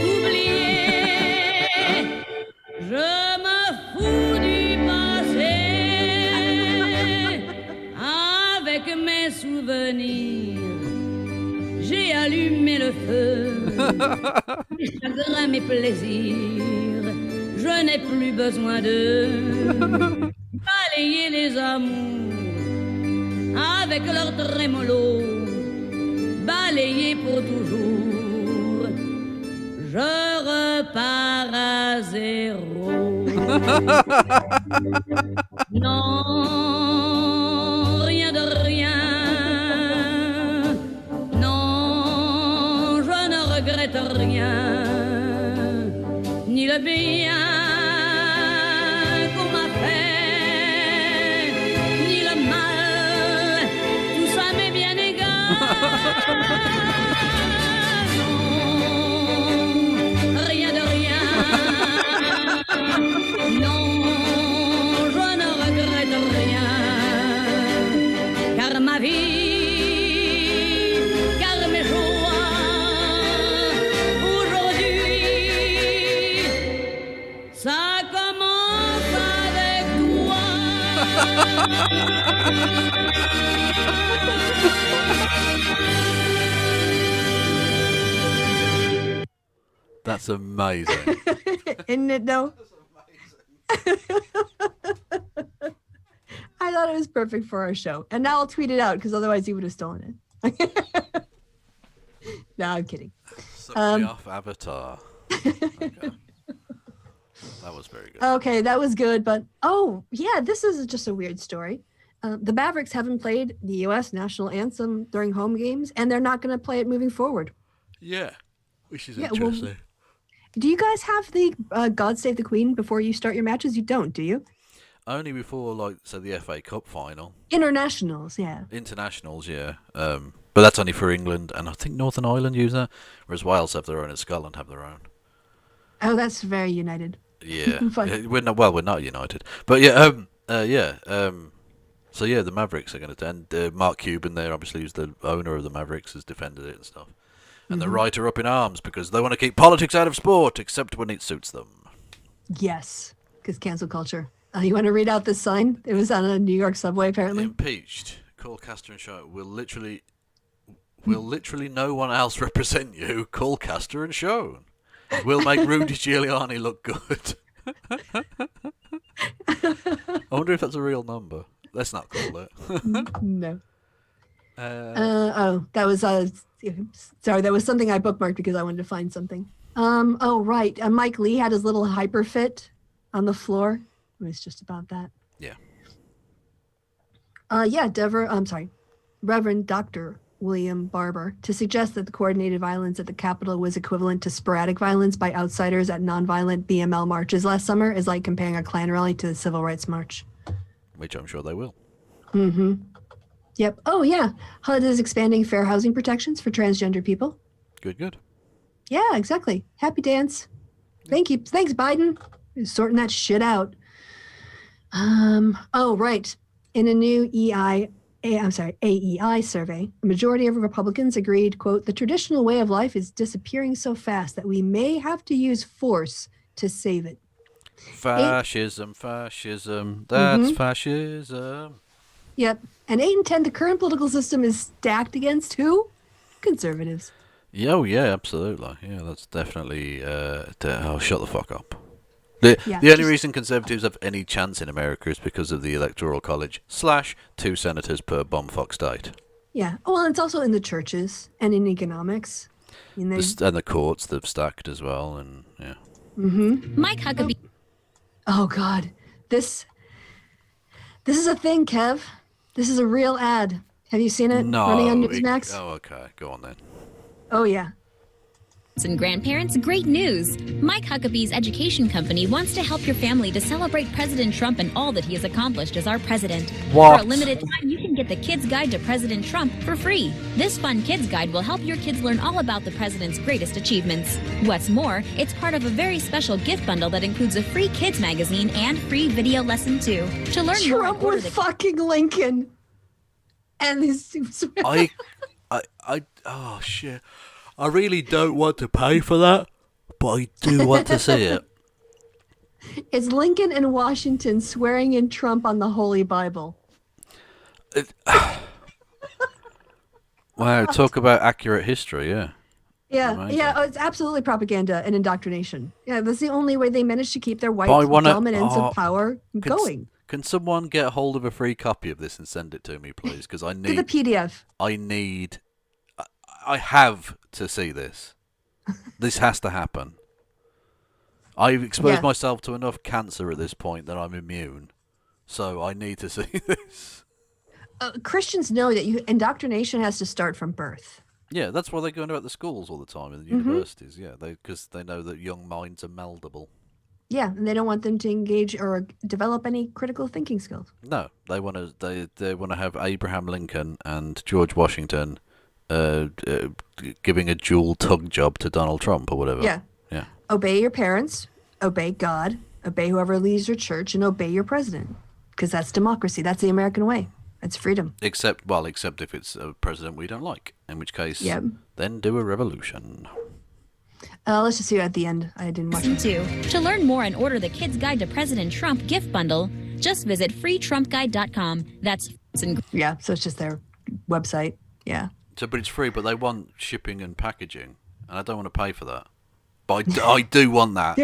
oublié. Je me fous du passé. Avec mes souvenirs, j'ai allumé le feu. Mes chagrins, mes plaisirs, je n'ai plus besoin de balayer les amours avec leur trémolo, balayer pour toujours. Je repars à zéro. Non, rien de rien. Non, je ne regrette rien. Ni le bien qu'on m'a fait, ni le mal, tout ça m'est bien égal. Non, rien de rien. Non. That's amazing. Isn't it, though? I thought it was perfect for our show. And now I'll tweet it out, because otherwise he would have stolen it. No, I'm kidding. Suck me off Avatar. Okay. That was very good. Okay, that was good. But, this is just a weird story. The Mavericks haven't played the U.S. national anthem during home games, and they're not going to play it moving forward. Yeah, which is interesting. Well, do you guys have the God Save the Queen before you start your matches? You don't, do you? Only before, the FA Cup final. Internationals, yeah. Internationals, yeah. But that's only for England, and I think Northern Ireland use that, whereas Wales have their own and Scotland have their own. Oh, that's very united. Yeah. We're not united. But yeah, so yeah, the Mavericks are going to end. Mark Cuban there, obviously, who's the owner of the Mavericks, has defended it and stuff. And the right are up in arms because they want to keep politics out of sport, except when it suits them. Yes, because cancel culture. You want to read out this sign? It was on a New York subway, apparently. Impeached. Call Caster and Show. Will literally no one else represent you. Call Caster and Show. We'll make Rudy Giuliani look good. I wonder if that's a real number. Let's not call it. No. That was sorry. That was something I bookmarked because I wanted to find something. Right. Mike Lee had his little hyper fit on the floor. It was just about that. Yeah. Reverend Dr. William Barber to suggest that the coordinated violence at the Capitol was equivalent to sporadic violence by outsiders at nonviolent BML marches last summer is like comparing a Klan rally to the Civil Rights March. Which I'm sure they will. Mm-hmm. Yep. Oh, yeah. HUD is expanding fair housing protections for transgender people. Good. Yeah, exactly. Happy dance. Thank you. Thanks, Biden. He's sorting that shit out. Right. In a new AEI survey, a majority of Republicans agreed, quote, the traditional way of life is disappearing so fast that we may have to use force to save it. Fascism. That's fascism. Yep. And 8 and 10, the current political system is stacked against who? Conservatives. Yeah, absolutely. Yeah, that's definitely... shut the fuck up. The only reason Conservatives have any chance in America is because of the Electoral College / 2 senators per bumfuck state. Yeah. Oh, well, it's also in the churches and in economics. And the courts they've stacked as well, and yeah. Mm-hmm. Mike Huckabee. Oh, God. This is a thing, Kev. This is a real ad. Have you seen it? No. Running on Newsmax? Oh, okay. Go on then. Oh, yeah. And grandparents, great news! Mike Huckabee's education company wants to help your family to celebrate President Trump and all that he has accomplished as our president. What? For a limited time, you can get the Kids Guide to President Trump for free. This fun kids guide will help your kids learn all about the president's greatest achievements. What's more, it's part of a very special gift bundle that includes a free kids magazine and free video lesson too. To learn Trump more, with fucking Lincoln. And his... oh shit. I really don't want to pay for that, but I do want to see it. It's Lincoln and Washington swearing in Trump on the Holy Bible. Wow, talk about accurate history, yeah. Yeah, Amazing. yeah, it's absolutely propaganda and indoctrination. Yeah, that's the only way they manage to keep their white dominance of power going. Can someone get a hold of a free copy of this and send it to me, please? Because I need... the PDF. I have to see this. This has to happen. I've exposed myself to enough cancer at this point that I'm immune. So I need to see this. Christians know that indoctrination has to start from birth. Yeah, that's why they're going about the schools all the time in the universities. Yeah, because they know that young minds are meldable. Yeah, and they don't want them to engage or develop any critical thinking skills. No, they want to. They want to have Abraham Lincoln and George Washington giving a dual tug job to Donald Trump or whatever. Yeah. Obey your parents, obey God, obey whoever leads your church, and obey your president. Because that's democracy. That's the American way. That's freedom. Except if it's a president we don't like. In which case, then do a revolution. Let's just see at the end. I didn't watch it. To learn more and order the Kids Guide to President Trump gift bundle, just visit freetrumpguide.com. That's... Yeah, so it's just their website. Yeah. So, but it's free, but they want shipping and packaging, and I don't want to pay for that. But I do want that.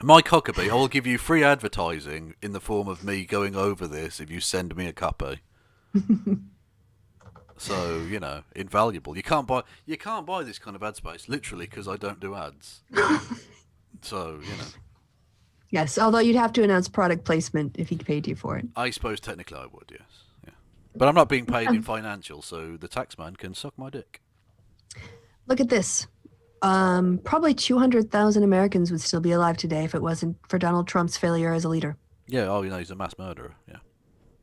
Mike Huckabee, I will give you free advertising in the form of me going over this if you send me a copy. So, invaluable. You can't buy this kind of ad space, literally, because I don't do ads. So, Yes, although you'd have to announce product placement if he paid you for it. I suppose technically I would, yes. Yeah. But I'm not being paid in financial, so the taxman can suck my dick. Look at this. Probably 200,000 Americans would still be alive today if it wasn't for Donald Trump's failure as a leader. Yeah, he's a mass murderer, yeah.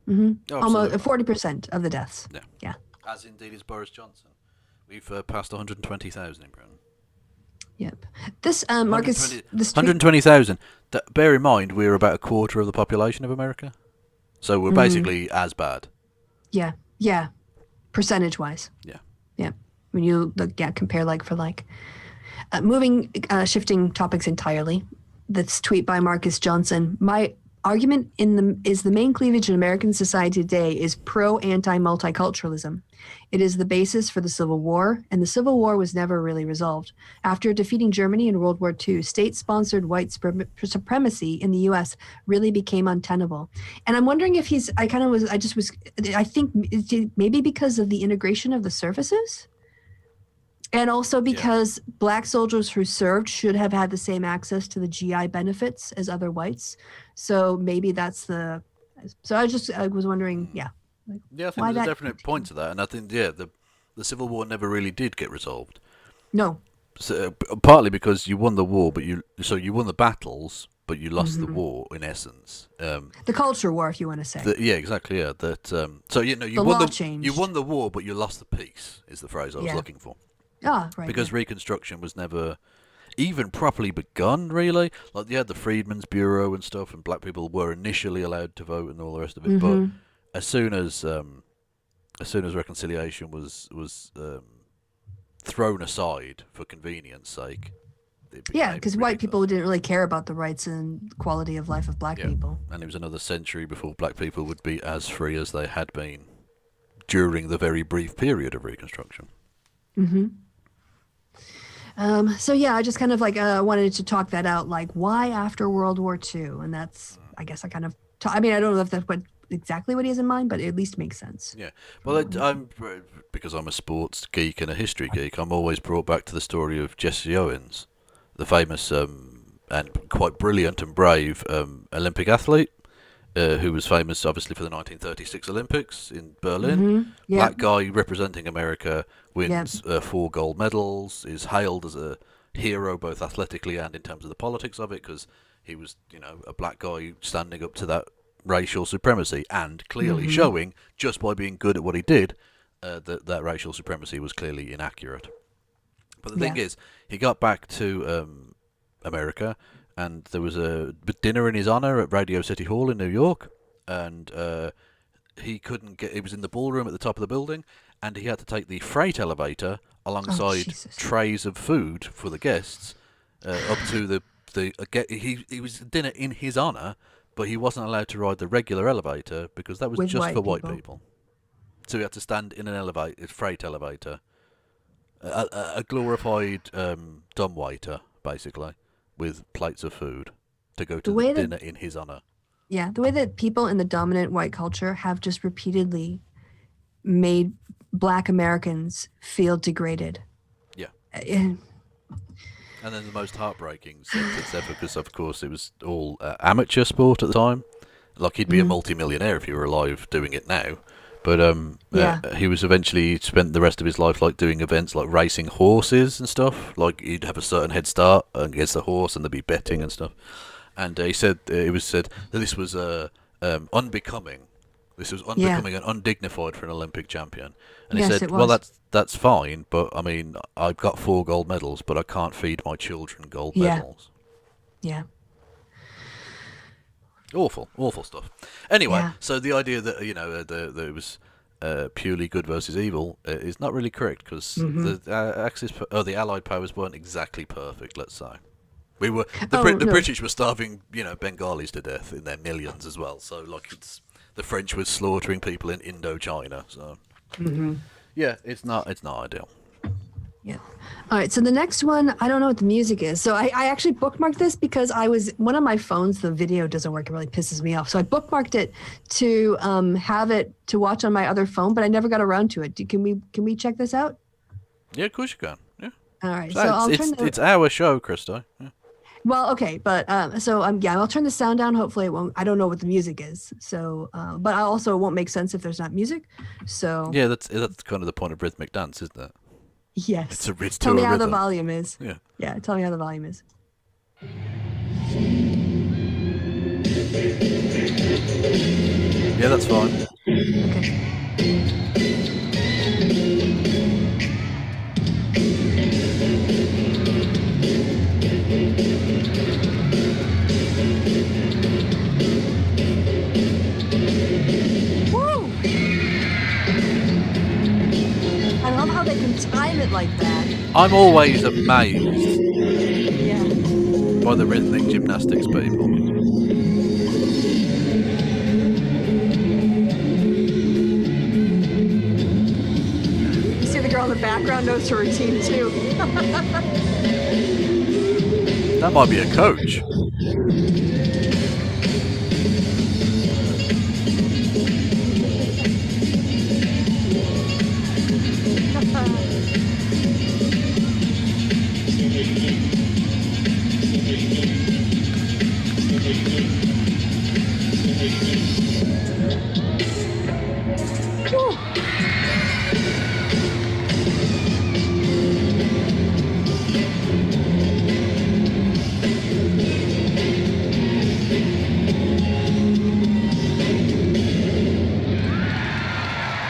Mm-hmm. Oh, almost 40% of the deaths. Yeah. As indeed is Boris Johnson. We've passed 120,000 in Britain. Yep. This, Marcus... 120,000. Bear in mind, we're about a quarter of the population of America. So we're basically as bad. Yeah. Percentage-wise. Yeah. When you compare like for like. Shifting topics entirely. This tweet by Marcus Johnson. My argument is the main cleavage in American society today is pro-anti-multiculturalism. It is the basis for the Civil War, and the Civil War was never really resolved. After defeating Germany in World War II, state-sponsored white supremacy in the U.S. really became untenable. And I'm wondering if I think maybe because of the integration of the services? And also because black soldiers who served should have had the same access to the GI benefits as other whites. So maybe that's the... So I was wondering, I think there's a definite point to that. And I think, the Civil War never really did get resolved. No. So, partly because you won the war, but you won the battles, but you lost the war, in essence. The culture war, if you want to say. Exactly, yeah. You won the war, but you lost the peace, is the phrase I was looking for. Right. Because Reconstruction was never even properly begun, really. Like, you had the Freedmen's Bureau and stuff, and black people were initially allowed to vote and all the rest of it. But as soon as reconciliation was thrown aside for convenience sake, because white people didn't really care about the rights and quality of life of black people. And it was another century before black people would be as free as they had been during the very brief period of Reconstruction. I just kind of wanted to talk that out, like why after World War II, and that's I guess I kind of I don't know if that's exactly what he has in mind, but it at least makes sense. Yeah, well, because I'm a sports geek and a history geek, I'm always brought back to the story of Jesse Owens, the famous and quite brilliant and brave Olympic athlete. Who was famous, obviously, for the 1936 Olympics in Berlin. Black guy representing America, wins 4 gold medals, is hailed as a hero both athletically and in terms of the politics of it, because he was, a black guy standing up to that racial supremacy and clearly showing, just by being good at what he did, that racial supremacy was clearly inaccurate. But the thing is, he got back to America, and there was a dinner in his honor at Radio City Hall in New York, and he couldn't get... It was in the ballroom at the top of the building, and he had to take the freight elevator alongside trays of food for the guests up to the he was at dinner in his honor, but he wasn't allowed to ride the regular elevator because that was just for white people. So he had to stand in a freight elevator, a glorified dumbwaiter, basically, with plates of food to go to the dinner in his honor. Yeah, the way that people in the dominant white culture have just repeatedly made black Americans feel degraded. Yeah. And then the most heartbreaking sentence ever, because of course it was all amateur sport at the time. Like, he'd be a multi-millionaire if he were alive doing it now. But he was eventually spent the rest of his life doing events like racing horses and stuff. Like, he'd have a certain head start against the horse, and there'd be betting and stuff. And he said it was said that this was unbecoming. This was unbecoming and undignified for an Olympic champion. And he said, "Well, that's fine, but I mean, I've got 4 gold medals, but I can't feed my children gold medals." Yeah. Awful stuff. Anyway, so the idea that that it was purely good versus evil is not really correct, because the Allied powers weren't exactly perfect. Let's say the British were starving Bengalis to death in their millions as well. So the French were slaughtering people in Indochina. So it's not ideal. Yeah. All right. So the next one, I don't know what the music is. So I actually bookmarked this because one of my phones, the video doesn't work. It really pisses me off. So I bookmarked it to have it to watch on my other phone, but I never got around to it. Can we check this out? Yeah, of course you can. Yeah. All right. So it's our show, Kristi. Yeah. Well, okay, but I'll turn the sound down. Hopefully it won't. I don't know what the music is. So, but I also it won't make sense if there's not music. So yeah, that's kind of the point of rhythmic dance, isn't it? Yes. It's tell me how rhythm. the volume is. Yeah. Yeah. Tell me how the volume is. Yeah, that's fine. Okay. I love how they can time it like that. I'm always amazed Yeah. by the rhythmic gymnastics people. You see the girl in the background knows her routine too. That might be a coach.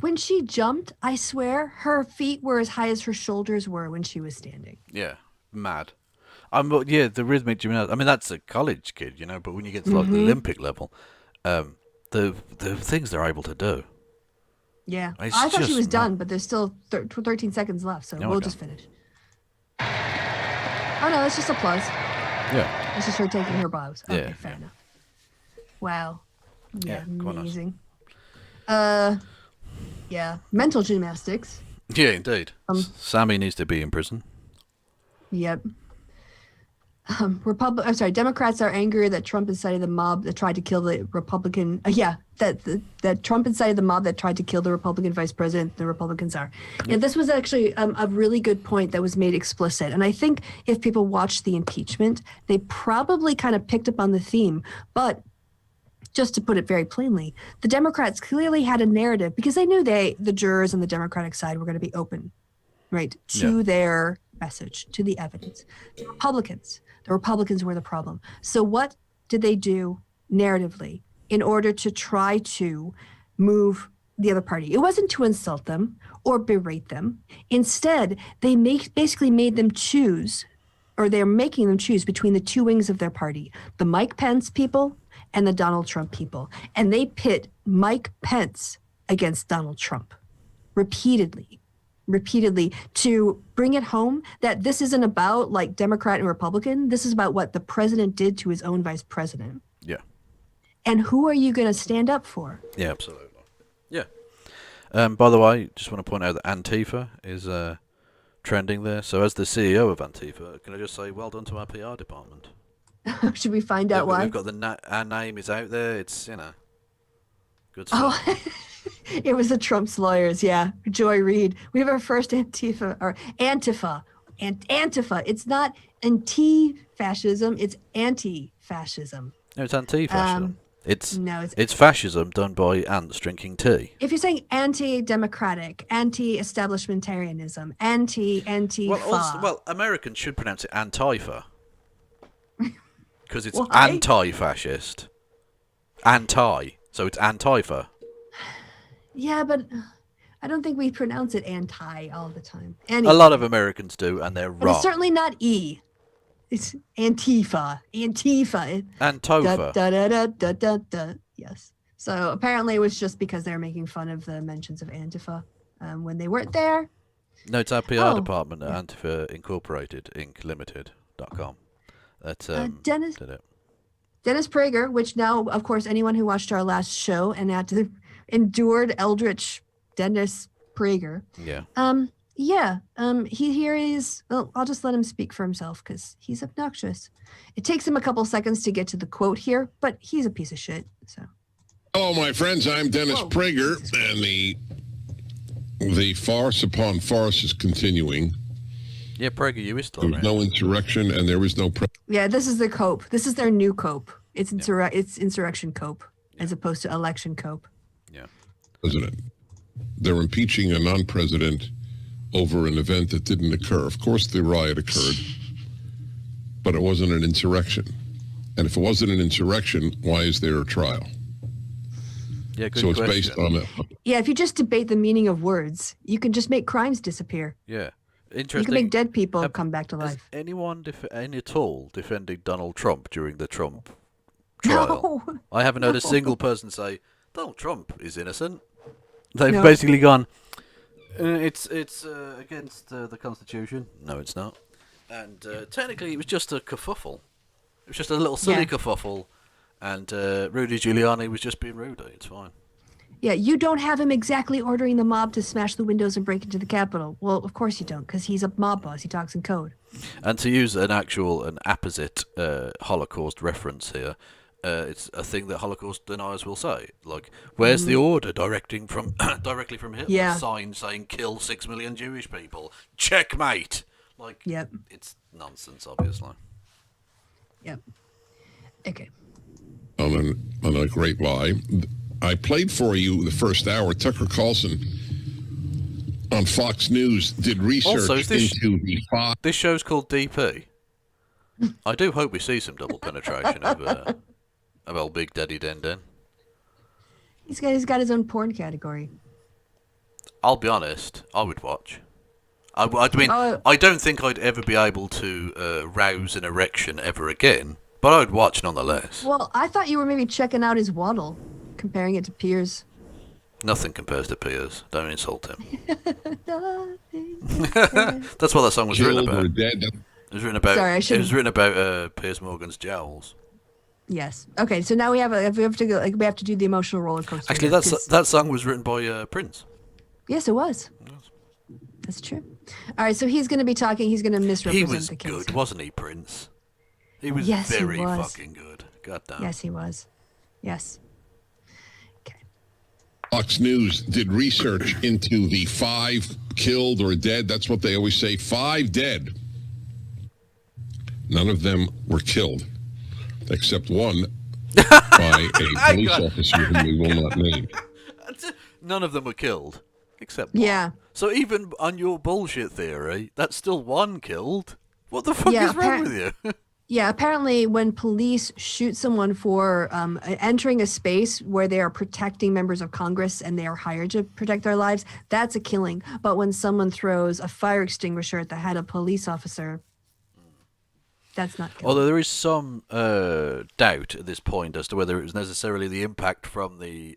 When she jumped, I swear her feet were as high as her shoulders were when she was standing. Yeah, mad. The rhythmic gymnastics. I mean, that's a college kid, but when you get to like the Olympic level, the things they're able to do. Yeah, It's I thought she just was mad. done, but there's still 13 seconds left, so No, we'll I just don't. finish. Oh no, it's just applause. Yeah. It's just her taking her bows. Okay, Yeah, fair enough. Wow. Yeah, quite nice. amazing. Yeah, mental gymnastics. Yeah, indeed. Sammy needs to be in prison. Yep. Democrats are angry that Trump incited the mob that tried to kill the Republican. That Trump incited the mob that tried to kill the Republican vice president. The Republicans are. Yeah, this was actually a really good point that was made explicit. And I think if people watched the impeachment, they probably kind of picked up on the theme. But just to put it very plainly, the Democrats clearly had a narrative because they knew the jurors on the Democratic side were going to be open, right, to their message, to the evidence. The Republicans were the problem. So what did they do narratively in order to try to move the other party? It wasn't to insult them or berate them. Instead, they basically made them choose, or they're making them choose between the two wings of their party, the Mike Pence people and the Donald Trump people. And they pit Mike Pence against Donald Trump repeatedly to bring it home that this isn't about like Democrat and Republican. This is about what the president did to his own vice president. Yeah. And who are you going to stand up for? Yeah, absolutely. Yeah. By the way, just want to point out that Antifa is trending there. So as the CEO of Antifa, can I just say well done to our PR department? Should we find out why? We've got our name is out there. It's, good stuff. Oh, it was the Trump's lawyers. Yeah. Joy Reid. We have our first Antifa. Antifa. It's not anti-fascism. It's anti-fascism. No, it's anti-fascism. It's it's fascism done by ants drinking tea. If you're saying anti-democratic, anti-establishmentarianism, anti-fa. Well, Americans should pronounce it Antifa. Because it's Why? anti-fascist. So it's Antifa. Yeah, but I don't think we pronounce it anti all the time. Anyway. A lot of Americans do, and they're But wrong. it's certainly not E. It's Antifa. Antifa. Antofa. Da, da, da, da, da, da. Yes. So apparently it was just because they were making fun of the mentions of Antifa when they weren't there. No, it's our PR department at Antifa Incorporated, Inc. Limited.com. That Dennis did it. Dennis Prager, which now, of course, anyone who watched our last show and had to endured Eldritch Dennis Prager. Yeah. Yeah. Here is. Well, I'll just let him speak for himself because he's obnoxious. It takes him a couple seconds to get to the quote here, but he's a piece of shit. So. Hello, my friends. I'm Dennis Prager, and the farce upon farce is continuing. Yeah, Prager, you is still There was no insurrection, and there was no. Yeah, this is the cope. This is their new cope. It's insurrection cope as opposed to election cope. Yeah. President. They're impeaching a non-president over an event that didn't occur. Of course, the riot occurred, but it wasn't an insurrection. And if it wasn't an insurrection, why is there a trial? Yeah, good so it's question. based on it. Yeah, if you just debate the meaning of words, you can just make crimes disappear. Yeah. Interesting. You can make dead people come back to life. Anyone at all defending Donald Trump during the Trump trial? No. I haven't heard a single person say Donald Trump is innocent. They've basically gone. It's against the Constitution. No, it's not. And technically, it was just a kerfuffle. It was just a little silly kerfuffle, and Rudy Giuliani was just being Rudy. It's fine. Yeah, you don't have him exactly ordering the mob to smash the windows and break into the Capitol. Well, of course you don't, because he's a mob boss. He talks in code. And to use an apposite Holocaust reference here, it's a thing that Holocaust deniers will say. Like, where's the order directly from Hitler? Yeah. Sign saying kill 6 million Jewish people. Checkmate. Like, it's nonsense, obviously. Yep. Okay. On a great lie. I played for you the first hour. Tucker Carlson on Fox News did research also, into the five. This show's called DP. I do hope we see some double penetration of old Big Daddy Den Den. He's got his own porn category. I'll be honest, I would watch. I mean, I don't think I'd ever be able to rouse an erection ever again, but I'd watch nonetheless. Well, I thought you were maybe checking out his waddle, comparing it to Piers. Nothing compares to Piers. Don't insult him. That's what that song was written about. It was written about. Sorry, it was written about Piers Morgan's jowls. Yes. Okay. So now we have to do the emotional roller coaster. Actually, that song was written by Prince. Yes, it was. That's true. All right. So he's going to be talking. He's going to misrepresent the case. He was good, wasn't he, Prince? He was very fucking good. God damn. Yes, he was. Yes. Fox News did research into the 5 killed or dead. That's what they always say. 5 dead. None of them were killed, except one by a police officer whom we will not name. None of them were killed, except one. Yeah. So even on your bullshit theory, that's still one killed. What the fuck is wrong with you? Yeah, apparently when police shoot someone for entering a space where they are protecting members of Congress and they are hired to protect their lives, that's a killing. But when someone throws a fire extinguisher at the head of a police officer, that's not killing. Although there is some doubt at this point as to whether it was necessarily the impact from the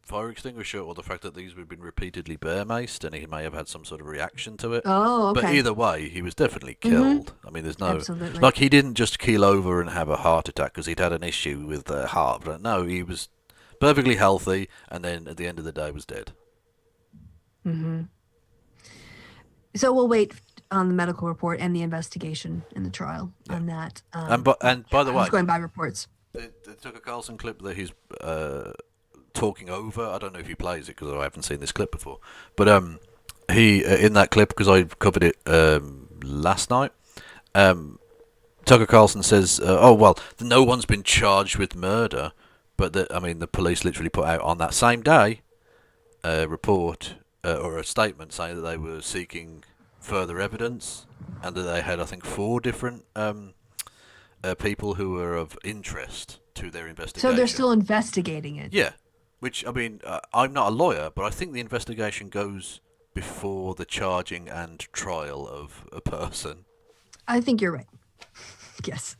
fire extinguisher or the fact that these had been repeatedly bear-maced and he may have had some sort of reaction to it. Oh, okay. But either way, he was definitely killed. I mean, there's no... Absolutely. Like, he didn't just keel over and have a heart attack because he'd had an issue with the heart. But no, he was perfectly healthy and then at the end of the day was dead. Mm-hmm. So we'll wait on the medical report and the investigation in the trial on that. And by the way, just going by reports. They took a Carlson clip that he's talking over. I don't know if he plays it because I haven't seen this clip before. But he in that clip, because I covered it last night, Tucker Carlson says, "Oh well, no one's been charged with murder, but the police literally put out on that same day a report or a statement saying that they were seeking further evidence, and that they had, I think, 4 different people who were of interest to their investigation. So they're still investigating it. Yeah, which, I mean, I'm not a lawyer, but I think the investigation goes before the charging and trial of a person. I think you're right. Yes.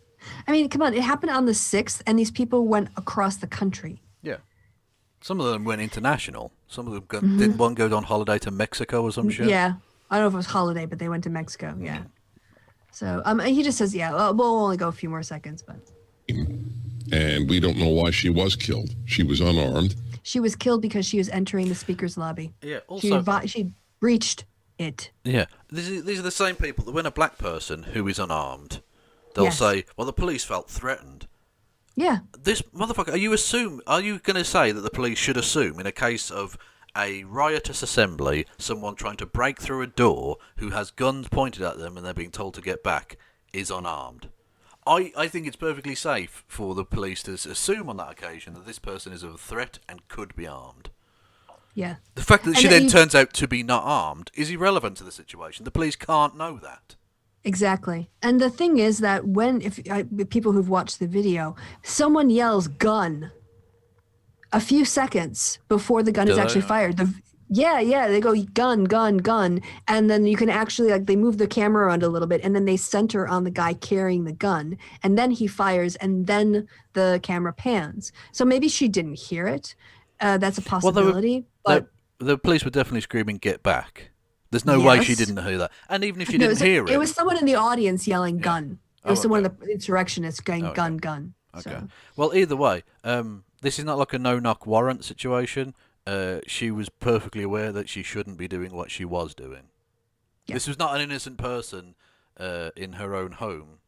I mean, come on, it happened on the 6th, and these people went across the country. Yeah. Some of them went international. Some of them didn't one go on holiday to Mexico or some shit? Yeah. I don't know if it was holiday, but they went to Mexico. Yeah. So he just says, we'll only go a few more seconds, but. And we don't know why she was killed. She was unarmed. She was killed because she was entering the speaker's lobby. Yeah. Also, she breached it. Yeah, these are the same people that when a black person who is unarmed, they'll say, well, the police felt threatened. Yeah. This motherfucker, are you going to say that the police should assume in a case of a riotous assembly, someone trying to break through a door who has guns pointed at them and they're being told to get back is unarmed? I think it's perfectly safe for the police to assume on that occasion that this person is a threat and could be armed. Yeah. The fact that she then turns out to be not armed is irrelevant to the situation. The police can't know that. Exactly. And the thing is that if people who've watched the video, someone yells gun a few seconds before the gun is actually fired. They go gun, gun, gun. And then you can actually, they move the camera around a little bit and then they center on the guy carrying the gun. And then he fires and then the camera pans. So maybe she didn't hear it. That's a possibility. But the police were definitely screaming, "Get back." There's no way she didn't hear that. And even if she didn't hear it... It was someone in the audience yelling gun. It was someone of the insurrectionists going gun, gun. Okay. So. Well, either way, this is not like a no-knock warrant situation. She was perfectly aware that she shouldn't be doing what she was doing. Yeah. This was not an innocent person in her own home.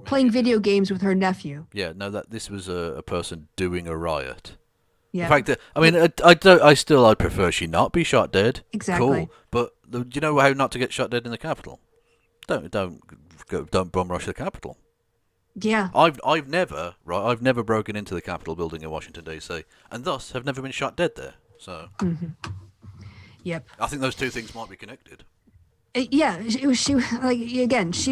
Playing video games with her nephew. Yeah, no, this was a person doing a riot. Yeah. The fact that, I'd prefer she not be shot dead. Exactly. Cool. But do you know how not to get shot dead in the Capitol? Don't bum rush the Capitol. Yeah. I've never broken into the Capitol building in Washington D.C. and thus have never been shot dead there. So. Mm-hmm. Yep. I think those two things might be connected. She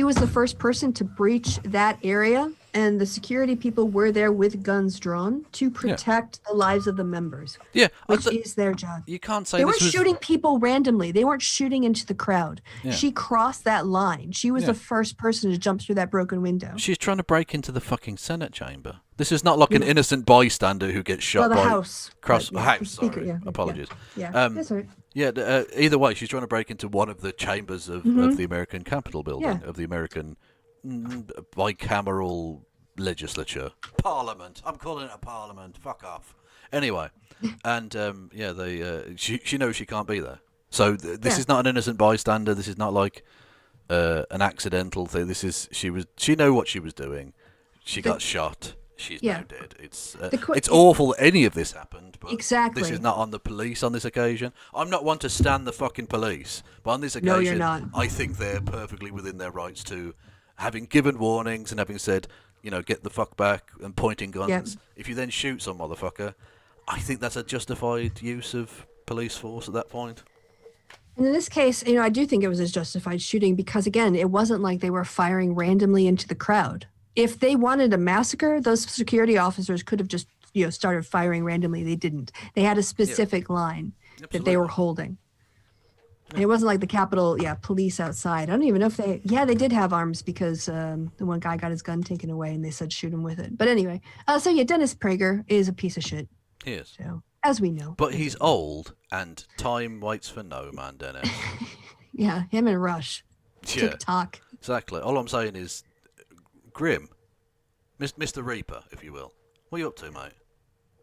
was the first person to breach that area, and the security people were there with guns drawn to protect the lives of the members. Yeah, which is their job. You can't say they weren't shooting people randomly. They weren't shooting into the crowd. Yeah. She crossed that line. She was the first person to jump through that broken window. She's trying to break into the fucking Senate chamber. This is not like an innocent bystander who gets shot by House. House. Speaker, Sorry, apologies. Yeah, that's right. Yeah, either way, she's trying to break into one of the chambers of the American Capitol building, of the American bicameral legislature. Parliament. I'm calling it a parliament. Fuck off. Anyway, and she knows she can't be there. So this is not an innocent bystander. This is not like an accidental thing. She knew what she was doing. She got shot. She's now dead. It's awful that any of this happened, but this is not on the police on this occasion. I'm not one to stand the fucking police, but on this occasion, no, you're not. I think they're perfectly within their rights to, having given warnings and having said, get the fuck back and pointing guns. Yep. If you then shoot some motherfucker, I think that's a justified use of police force at that point. And in this case, I do think it was a justified shooting because, again, it wasn't like they were firing randomly into the crowd. If they wanted a massacre, those security officers could have just, started firing randomly. They didn't. They had a specific line that they were holding. And it wasn't like the Capitol, police outside. I don't even know if they did have arms because the one guy got his gun taken away and they said shoot him with it. But anyway, Dennis Prager is a piece of shit. He is. So, as we know. But he's old and time waits for no man, Dennis. Yeah, him and Rush. TikTok. Exactly. All I'm saying is, Grim, Mr. Reaper, if you will. What are you up to, mate?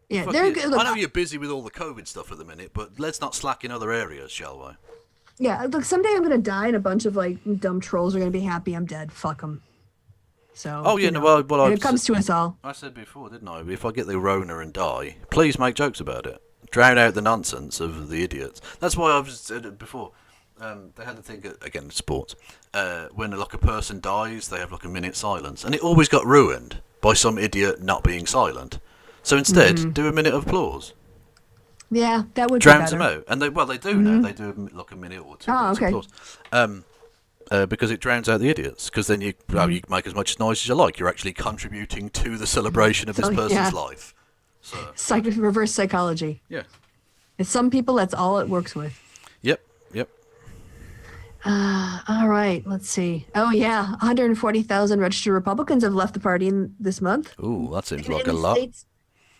Yeah, I know you're busy with all the COVID stuff at the minute, but let's not slack in other areas, shall we? Yeah, look, someday I'm going to die and a bunch of, dumb trolls are going to be happy I'm dead. Fuck them. So, when it comes to us all. I said before, didn't I? If I get the Rona and die, please make jokes about it. Drown out the nonsense of the idiots. That's why I've said it before. They had to think, again, sports. When a person dies, they have a minute silence. And it always got ruined by some idiot not being silent. So instead, do a minute of applause. Yeah, that would drowns be better. them out. And they do now. They do a minute or two minutes of applause. Because it drowns out the idiots. Because then you make as much noise as you like. You're actually contributing to the celebration of this person's life. So. Reverse psychology. Yeah. And some people, that's all it works with. Yep. All right, let's see. Oh, yeah, 140,000 registered Republicans have left the party this month. Ooh, that seems like a lot.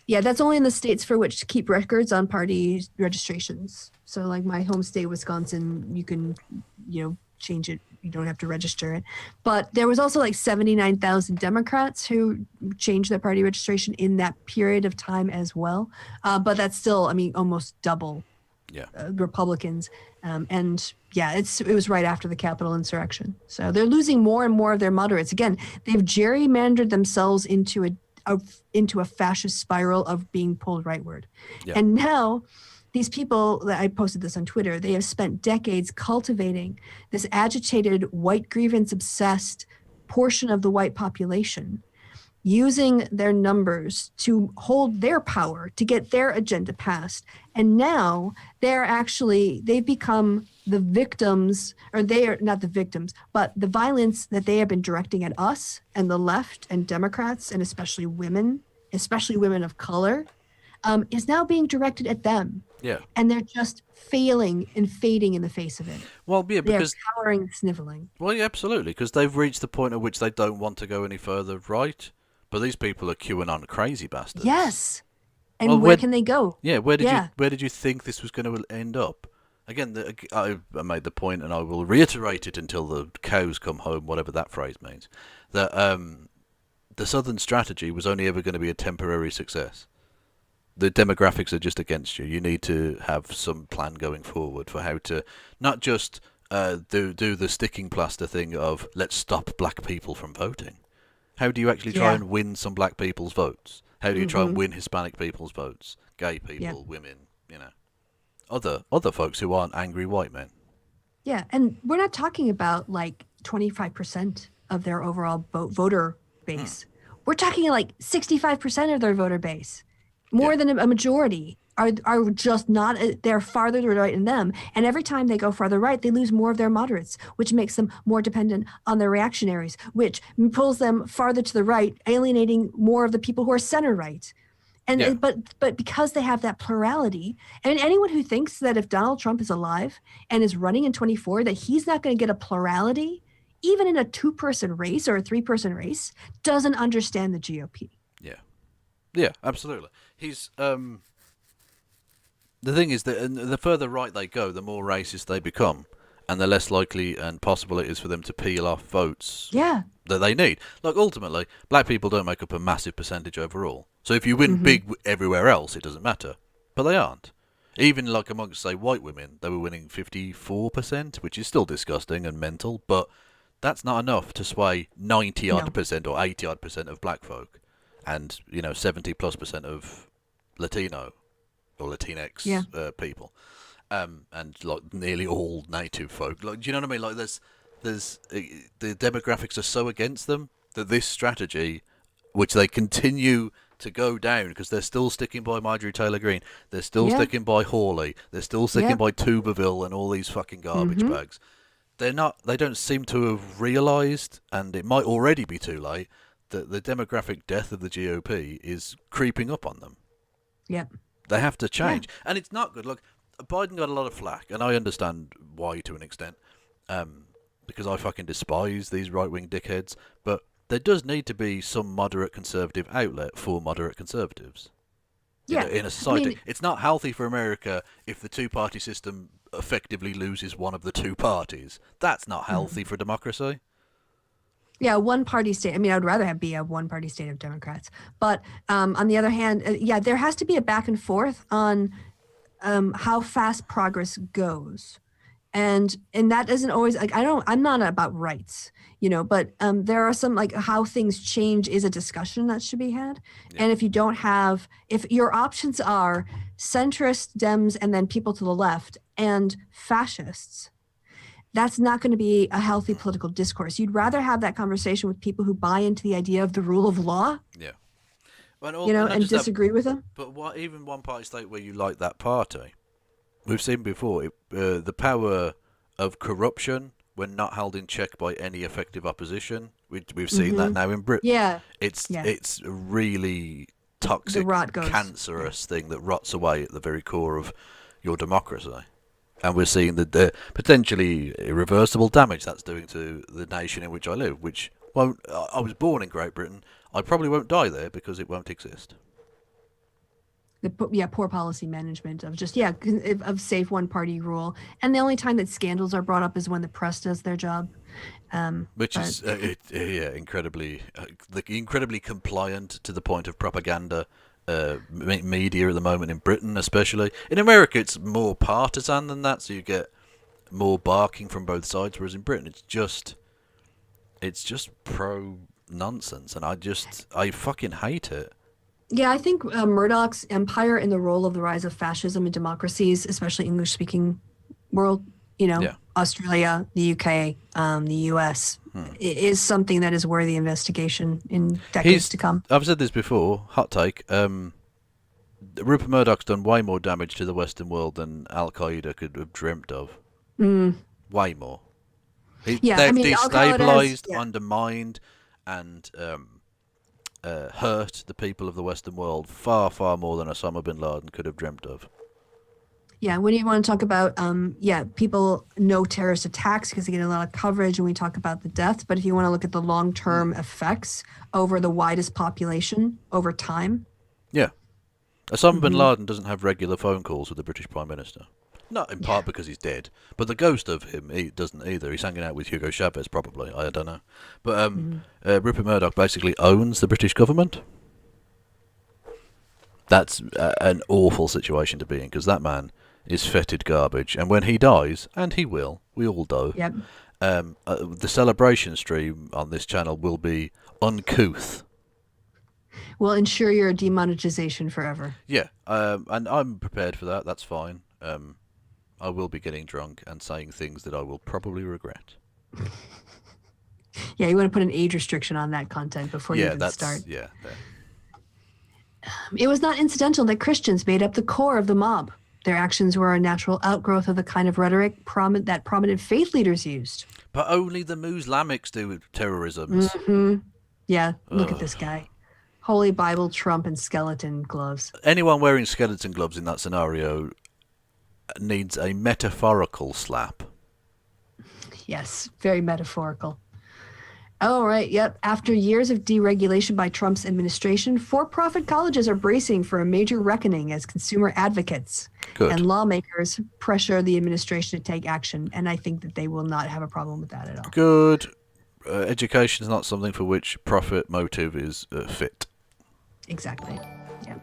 Yeah, that's only in the states for which to keep records on party registrations. So, like my home state, Wisconsin, you can, change it. You don't have to register it. But there was also 79,000 Democrats who changed their party registration in that period of time as well. But that's still, almost double Republicans. And yeah, it was right after the Capitol insurrection. So they're losing more and more of their moderates. Again, they've gerrymandered themselves into a fascist spiral of being pulled rightward. Yeah. And now these people, that I posted this on Twitter, they have spent decades cultivating this agitated, white grievance obsessed portion of the white population, using their numbers to hold their power, to get their agenda passed. And now they've become the victims, or they are not the victims, but the violence that they have been directing at us and the left and Democrats, and especially women of color, is now being directed at them. Yeah. And they're just failing and fading in the face of it. Well, yeah, because they're cowering, sniveling. Well, yeah, absolutely, because they've reached the point at which they don't want to go any further right. But these people are QAnon crazy bastards. Yes. And where can they go? Yeah, where did you think this was going to end up? Again, I made the point, and I will reiterate it until the cows come home, whatever that phrase means, that the Southern strategy was only ever going to be a temporary success. The demographics are just against you. You need to have some plan going forward for how to not just do the sticking plaster thing of let's stop black people from voting. How do you actually try and win some black people's votes? How do you try and win Hispanic people's votes? Gay people, women, other folks who aren't angry white men. Yeah, and we're not talking about like 25% of their overall voter base. We're talking like 65% of their voter base. More than a majority are just not, they're farther to the right than them. And every time they go farther right, they lose more of their moderates, which makes them more dependent on their reactionaries, which pulls them farther to the right, alienating more of the people who are center right. And but because they have that plurality, and anyone who thinks that if Donald Trump is alive and is running in 24, that he's not going to get a plurality, even in a 2-person race or a 3-person race, doesn't understand the GOP. Yeah, absolutely. He's the thing is that the further right they go, the more racist they become, and the less likely and possible it is for them to peel off votes that they need. Like, ultimately, black people don't make up a massive percentage overall. So if you win big everywhere else, it doesn't matter. But they aren't. Even like amongst, say, white women, they were winning 54%, which is still disgusting and mental, but that's not enough to sway 90-odd% or 80-odd% of black folk, and 70+% of Latino or Latinx people, and like nearly all native folk. Like, do you know what I mean? Like, there's the demographics are so against them that this strategy, which they continue to go down because they're still sticking by Marjorie Taylor Greene, they're still sticking by Hawley, they're still sticking by Tuberville and all these fucking garbage bags. They don't seem to have realised, and it might already be too late, that the demographic death of the GOP is creeping up on them. Yep. They have to change. Yeah. And it's not good. Look, Biden got a lot of flack, and I understand why to an extent, because I fucking despise these right-wing dickheads, but there does need to be some moderate conservative outlet for moderate conservatives in a society. I mean, it's not healthy for America if the two-party system effectively loses one of the two parties. That's not healthy for democracy. Yeah, one-party state. I mean, I would rather be a one-party state of Democrats. But on the other hand, there has to be a back and forth on how fast progress goes. And that isn't always, like, I'm not about rights, but there are some, like, how things change is a discussion that should be had. Yeah. And if your options are centrist Dems and then people to the left and fascists, that's not going to be a healthy political discourse. You'd rather have that conversation with people who buy into the idea of the rule of law. Yeah. And disagree with them. But even one party state where you like that party, we've seen before, the power of corruption when not held in check by any effective opposition. We've seen that now in Britain. Yeah. It's a really toxic, cancerous thing that rots away at the very core of your democracy. And we're seeing the potentially irreversible damage that's doing to the nation in which I live, which won't. I was born in Great Britain. I probably won't die there because it won't exist. Poor policy management of safe one-party rule. And the only time that scandals are brought up is when the press does their job. Is incredibly compliant to the point of propaganda media at the moment in Britain, especially. In America, it's more partisan than that, so you get more barking from both sides. Whereas in Britain, it's just pro nonsense, and I fucking hate it. Yeah, I think Murdoch's empire and the role of the rise of fascism in democracies, especially English-speaking world, Australia, the UK, the US, is something that is worthy investigation in decades to come. I've said this before, hot take. Rupert Murdoch's done way more damage to the Western world than Al-Qaeda could have dreamt of. Way more. They've destabilized, undermined, and hurt the people of the Western world far, far more than Osama bin Laden could have dreamt of. Yeah, when you want to talk about, people know terrorist attacks because they get a lot of coverage and we talk about the death. But if you want to look at the long-term effects over the widest population over time. Yeah. Osama bin Laden doesn't have regular phone calls with the British Prime Minister. Not in part because he's dead, but the ghost of him, he doesn't either. He's hanging out with Hugo Chavez, probably. I don't know. But Rupert Murdoch basically owns the British government. That's an awful situation to be in, because that man is fetid garbage. And when he dies, and he will, we all do, the celebration stream on this channel will be uncouth. Will ensure your demonetization forever. Yeah, and I'm prepared for that. That's fine. I will be getting drunk and saying things that I will probably regret. Yeah, you want to put an age restriction on that content before you even start. Yeah. It was not incidental that Christians made up the core of the mob. Their actions were a natural outgrowth of the kind of rhetoric that prominent faith leaders used. But only the Muslimics do terrorism. Yeah, look at this guy. Holy Bible, Trump, and skeleton gloves. Anyone wearing skeleton gloves in that scenario needs a metaphorical slap. Yes, very metaphorical. Oh, right, yep. After years of deregulation by Trump's administration, for-profit colleges are bracing for a major reckoning as consumer advocates. Good. And lawmakers pressure the administration to take action, and I think that they will not have a problem with that at all. Good. Education is not something for which profit motive is fit. Exactly. Yeah.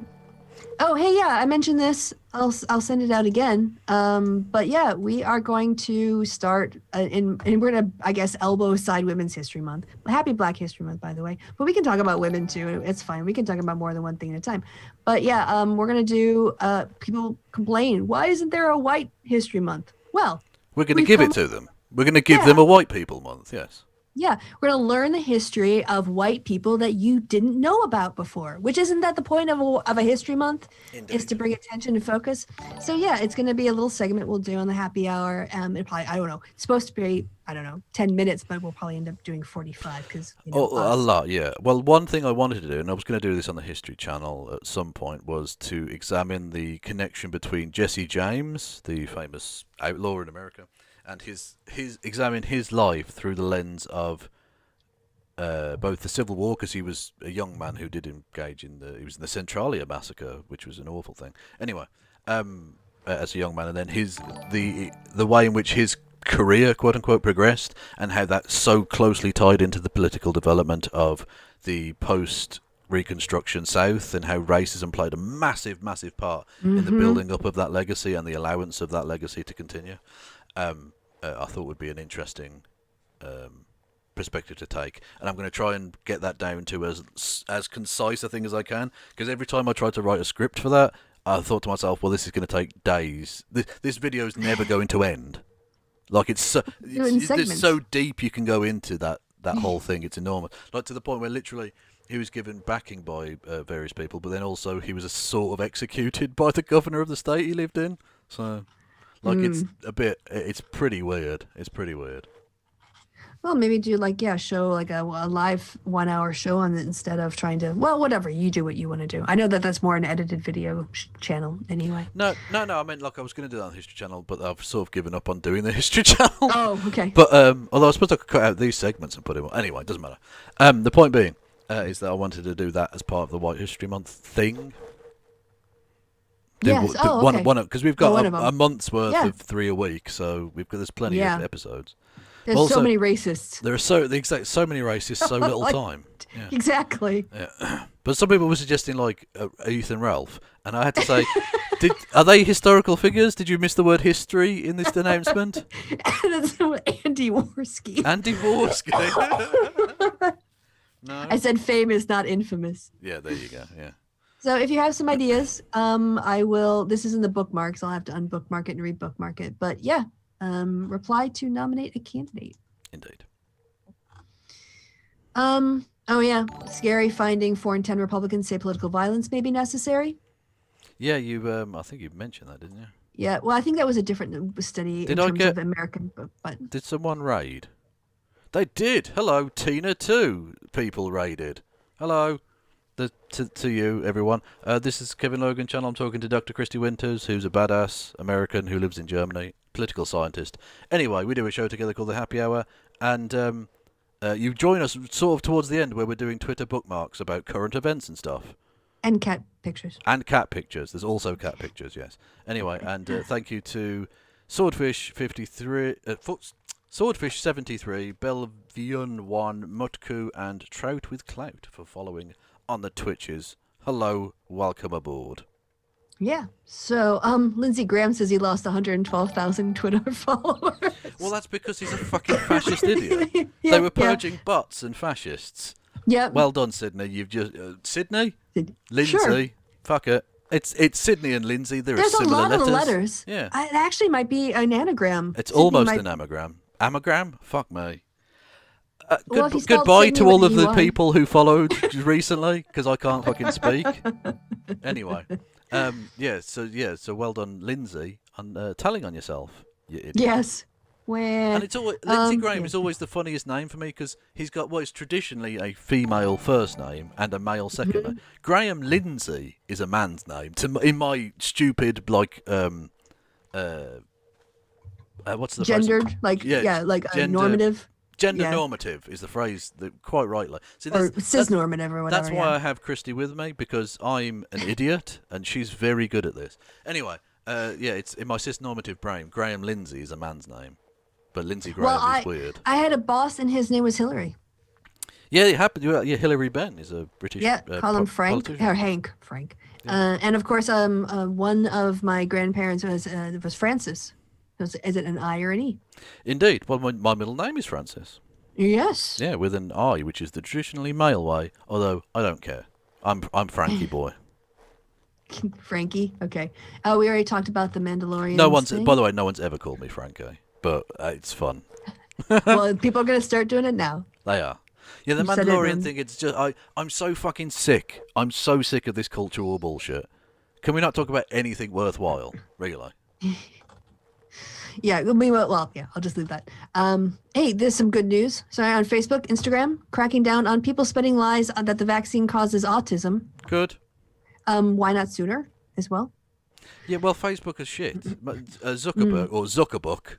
Oh, hey, yeah, I mentioned this. I'll send it out again. But yeah, we are going to start and we're going to, I guess, elbow aside Women's History Month. Happy Black History Month, by the way. But we can talk about women too. It's fine. We can talk about more than one thing at a time. But yeah, we're going to do, people complain, why isn't there a White History Month? Well, we're going to give it to them. We're going to give them a White People Month, yes. Yeah, we're going to learn the history of white people that you didn't know about before, which isn't that the point of a history month? Indeed. Is to bring attention and focus. So yeah, it's going to be a little segment we'll do on the happy hour. It probably, I don't know, it's supposed to be, 10 minutes, but we'll probably end up doing 45 because a lot, yeah. Well, one thing I wanted to do, and I was going to do this on the History Channel at some point, was to examine the connection between Jesse James, the famous outlaw in America, and examine his life through the lens of both the Civil War, because he was a young man who did engage he was in the Centralia massacre, which was an awful thing. Anyway, as a young man, and then the way in which his career, quote unquote, progressed, and how that so closely tied into the political development of the post-Reconstruction South, and how racism played a massive, massive part in the building up of that legacy and the allowance of that legacy to continue. I thought would be an interesting perspective to take, and I'm going to try and get that down to as concise a thing as I can, because every time I tried to write a script for that, I thought to myself, well, this is going to take days. This video is never going to end. Like, it's so deep you can go into that whole thing. It's enormous, like to the point where literally he was given backing by various people, but then also he was sort of executed by the governor of the state he lived in. So it's pretty weird. It's pretty weird. Well, maybe do show a live 1 hour show on it instead of trying to, whatever, you do what you want to do. I know that's more an edited video channel anyway. No, I mean, I was going to do that on the History Channel, but I've sort of given up on doing the History Channel. Oh, okay. But, although I suppose I could cut out these segments and put it on. Anyway, it doesn't matter. The point being is that I wanted to do that as part of the White History Month thing. Yes. Okay. Because we've got a month's worth of 3 a week, so there's plenty of episodes. There's so many racists. There are so many racists, so little time. Yeah. Exactly. Yeah. But some people were suggesting like Ethan Ralph, and I had to say, are they historical figures? Did you miss the word history in this announcement? Andy Worski. Andy Worski. No. I said famous, not infamous. Yeah, there you go. Yeah. So if you have some ideas, I will. This is in the bookmarks. I'll have to unbookmark it and rebookmark it. But yeah, reply to nominate a candidate. Indeed. Oh yeah, scary finding 4 in 10 Republicans say political violence may be necessary. Yeah, you. I think you mentioned that, didn't you? Yeah. Well, I think that was a different study in terms of American. But did someone raid? They did. Hello, Tina. 2 people raided. Hello. To you, everyone. This is Kevin Logan channel. I'm talking to Dr. Kristi Winters, who's a badass American who lives in Germany, political scientist. Anyway, we do a show together called The Happy Hour, and you join us sort of towards the end where we're doing Twitter bookmarks about current events and stuff. And cat pictures. And cat pictures. There's also cat pictures, yes. Anyway, and thank you to Swordfish53, Swordfish73, Belvion1, Mutku, and Trout with Clout for following on the Twitches. Hello, welcome aboard. Yeah. So, Lindsey Graham says he lost 112,000 Twitter followers. Well, that's because he's a fucking fascist idiot. They were purging bots and fascists. Yeah. Well done, Sydney. You've just Sydney, Lindsay. Sure. Fuck it. It's Sydney and Lindsay. There's similar a lot letters. of letters. Yeah. It actually might be an anagram. It's almost an anagram. Amagram? Fuck me. Goodbye to all of the people who followed recently, because I can't fucking speak. Anyway, so well done, Lindsay, on telling on yourself, you idiot. Yes. Well, and it's always Lindsey Graham is always the funniest name for me because he's got what is traditionally a female first name and a male second name. Graham Lindsay is a man's name. In my stupid what's the gendered phrase? Normative. Gender normative is the phrase that quite rightly. See, or cisnormative or whatever. That's why I have Kristi with me, because I'm an idiot and she's very good at this. Anyway, it's in my cisnormative brain. Graham Lindsay is a man's name, but Lindsey Graham is weird. I had a boss and his name was Hillary. Yeah, it happened. Yeah, Hillary Benn is a British. Yeah, call him Frank or Hank Frank. Yeah. And of course, one of my grandparents was Francis. Is it an I or an E? Indeed. Well, my middle name is Francis. Yes. Yeah, with an I, which is the traditionally male way. Although I don't care. I'm Frankie boy. Frankie. Okay. We already talked about the Mandalorian. By the way, no one's ever called me Frankie, but it's fun. Well, people are going to start doing it now. They are. Yeah, the Mandalorian thing. It's just I'm so fucking sick. I'm so sick of this cultural bullshit. Can we not talk about anything worthwhile, really? Yeah, I'll just leave that. Hey, there's some good news. So on Facebook, Instagram, cracking down on people spreading lies that the vaccine causes autism. Good. Why not sooner as well? Yeah, well, Facebook is shit. Zuckerberg, or Zuckerbuck,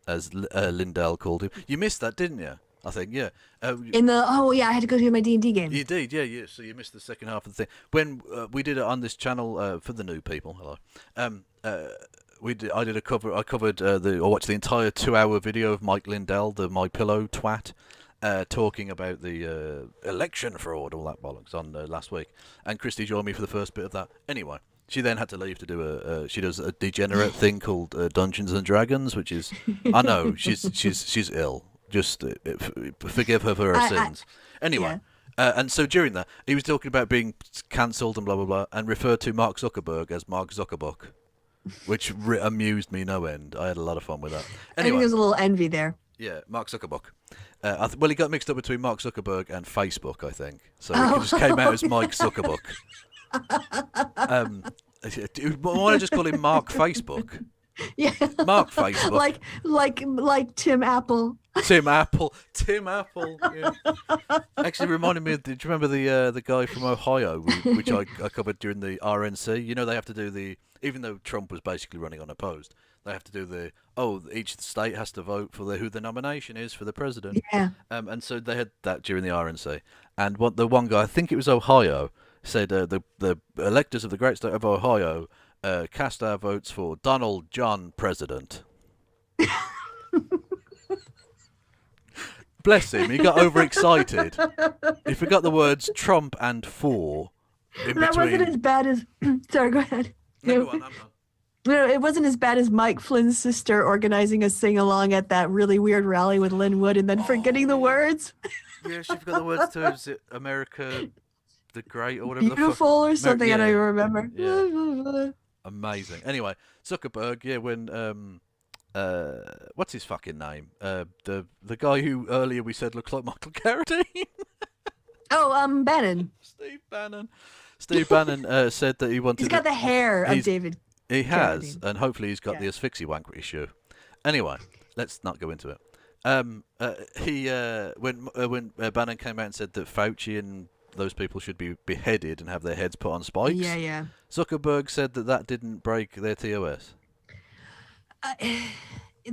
as Lindell called him. You missed that, didn't you? I think, yeah. I had to go to my D&D game. You did, yeah. So you missed the second half of the thing. When we did it on this channel for the new people, hello. I watched the entire 2-hour video of Mike Lindell, the My Pillow twat, talking about the election fraud, all that bollocks on last week. And Kristi joined me for the first bit of that. Anyway, she then had to leave to do she does a degenerate thing called Dungeons and Dragons, which is, I know she's ill. Just forgive her for her sins. Anyway. Yeah. And so during that, he was talking about being cancelled and blah blah blah, and referred to Mark Zuckerberg as Mark Zuckerbuck. Which amused me no end. I had a lot of fun with that. Anyway, I think there's a little envy there. Yeah, Mark Zuckerberg. He got mixed up between Mark Zuckerberg and Facebook, I think. So it just came out as Mike Zuckerbuck. Why don't I just call him Mark Facebook? Yeah. Mark Facebook. Like Tim Apple. Tim Apple. Yeah. Actually reminded me of, do you remember the guy from Ohio, which I covered during the RNC? You know, they have to do even though Trump was basically running unopposed, they have to do each state has to vote for who the nomination is for the president. Yeah. And so they had that during the RNC. And the one guy, I think it was Ohio, said the electors of the great state of Ohio cast our votes for Donald John President. Bless him, he got overexcited. He forgot the words Trump and for in That between. wasn't as bad as. Sorry, go ahead. No, go on, I'm done. No, it wasn't as bad as Mike Flynn's sister organizing a sing-along at that really weird rally with Lynn Wood and then forgetting the words. Yeah, she forgot the words to it. Was it America the Great or whatever Beautiful the fuck? or something, yeah. I don't even remember. Yeah. Amazing. Anyway, Zuckerberg, yeah, when what's his fucking name? The guy who earlier we said looked like Michael Carradine. Bannon. Steve Bannon. Steve Bannon said that he wanted. He's got the hair of David. He has, Carradine. and hopefully he's got the asphyxie wank issue. Anyway, let's not go into it. When Bannon came out and said that Fauci and those people should be beheaded and have their heads put on spikes. Yeah. Zuckerberg said that didn't break their TOS.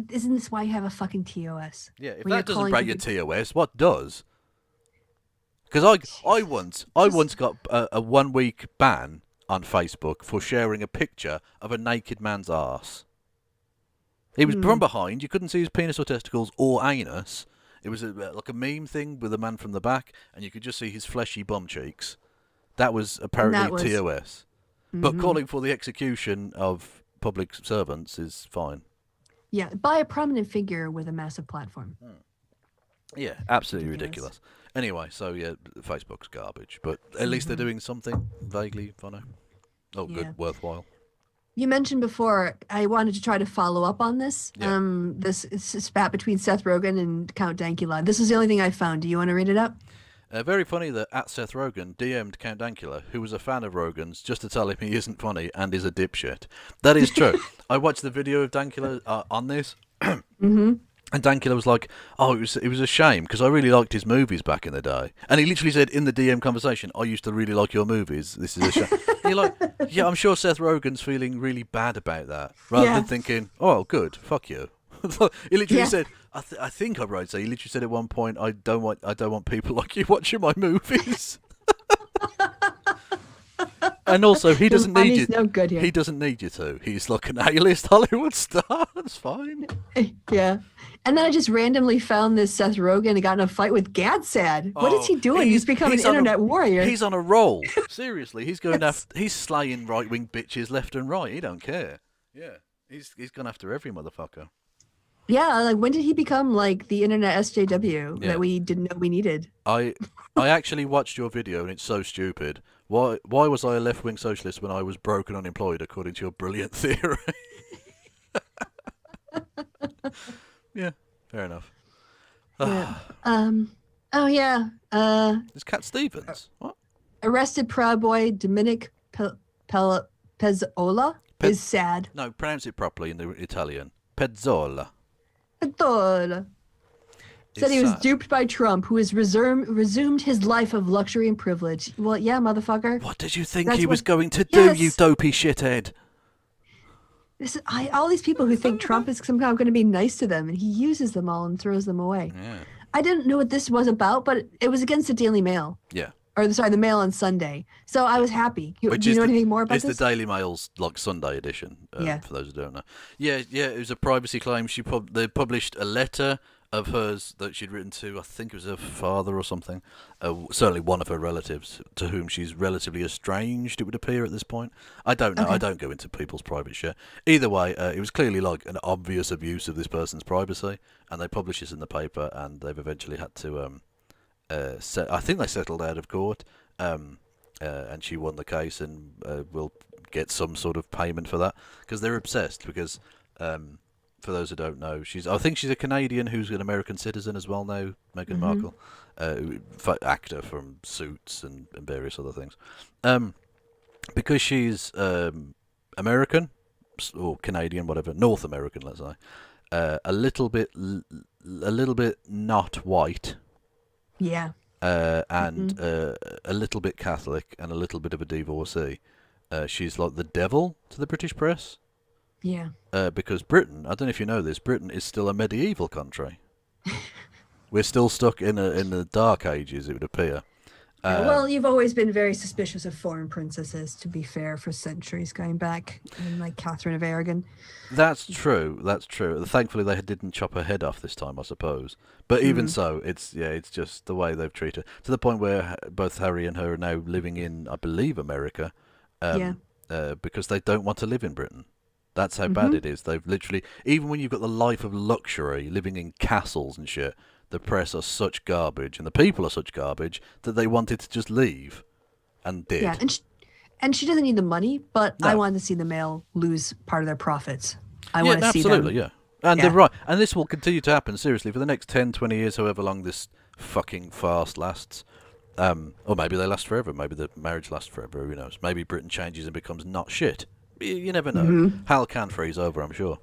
Isn't this why you have a fucking TOS? Yeah, if that doesn't break your TOS, what does? Because I once got a 1 week ban on Facebook for sharing a picture of a naked man's arse. He was from behind. You couldn't see his penis or testicles or anus. It was like a meme thing with a man from the back, and you could just see his fleshy bum cheeks. That was apparently TOS. But calling for the execution of public servants is fine. Yeah, by a prominent figure with a massive platform. Yeah, absolutely ridiculous. Anyway, so yeah, Facebook's garbage, but at least they're doing something vaguely funny. Oh, good, worthwhile. You mentioned before, I wanted to try to follow up on this. Yeah. This spat between Seth Rogen and Count Dankula. This is the only thing I found. Do you want to read it up? Very funny that at Seth Rogen DM'd Count Dankula, who was a fan of Rogen's, just to tell him he isn't funny and is a dipshit. That is true. I watched the video of Dankula on this. And Dankula was like, "Oh, it was a shame because I really liked his movies back in the day." And he literally said in the DM conversation, "I used to really like your movies. This is a shame." And you're like, "Yeah, I'm sure Seth Rogen's feeling really bad about that, rather than thinking, oh, good, fuck you." He literally said, "I think I'm right." So he literally said at one point, "I don't want people like you watching my movies." And also, he doesn't need you. No good here. He doesn't need you to. He's like an A-list Hollywood star. That's fine. Yeah. And then I just randomly found this Seth Rogen and got in a fight with Gadsad. What is he doing? He's become an internet warrior. He's on a roll. Seriously, he's going after. He's slaying right-wing bitches left and right. He don't care. Yeah, he's gone after every motherfucker. Yeah, like when did he become like the internet SJW that we didn't know we needed? I actually watched your video and it's so stupid. Why was I a left-wing socialist when I was broke and unemployed, according to your brilliant theory? Yeah, fair enough. Yeah. It's Cat Stevens. What? Arrested Proud Boy Dominic Pezzola is sad. No, pronounce it properly in the Italian. Pezzola. Pezzola. Said he was duped by Trump, who has resumed his life of luxury and privilege. Well, yeah, motherfucker. What did you think he was going to do, you dopey shithead? All these people who think Trump is somehow going to be nice to them, and he uses them all and throws them away. Yeah. I didn't know what this was about, but it was against the Daily Mail. Yeah. Or, sorry, the Mail on Sunday. So I was happy. Do you know anything more about this? It's the Daily Mail's like Sunday edition, for those who don't know. Yeah, it was a privacy claim. They published a letter of hers that she'd written to, I think it was her father or something, certainly one of her relatives, to whom she's relatively estranged, it would appear at this point. I don't know. Okay. I don't go into people's private shit. Either way, it was clearly like an obvious abuse of this person's privacy, and they published this in the paper, and they've eventually had to, I think they settled out of court, and she won the case and will get some sort of payment for that, because they're obsessed, because... for those who don't know, I think she's a Canadian who's an American citizen as well now, Meghan Markle, actor from Suits and various other things. Because she's American or Canadian, whatever, North American, let's say, a little bit not white. Yeah. And a little bit Catholic and a little bit of a divorcee. She's like the devil to the British press. Yeah. Because Britain, I don't know if you know this, Britain is still a medieval country. We're still stuck in the dark ages, it would appear. Well, you've always been very suspicious of foreign princesses, to be fair, for centuries going back, and like Catherine of Aragon. That's true. That's true. Thankfully, they didn't chop her head off this time, I suppose. But even so, it's just the way they've treated her, to the point where both Harry and her are now living in, I believe, America, because they don't want to live in Britain. That's how bad it is. They've literally, even when you've got the life of luxury, living in castles and shit, the press are such garbage and the people are such garbage that they wanted to just leave, and did. Yeah, and she doesn't need the money, but I wanted to see the Mail lose part of their profits. I want to see them. Absolutely, yeah. And they're right. And this will continue to happen, seriously, for the next 10, 20 years, however long this fucking farce lasts. Or maybe they last forever. Maybe the marriage lasts forever. Who knows? Maybe Britain changes and becomes not shit. You never know. Hal can freeze over, I'm sure.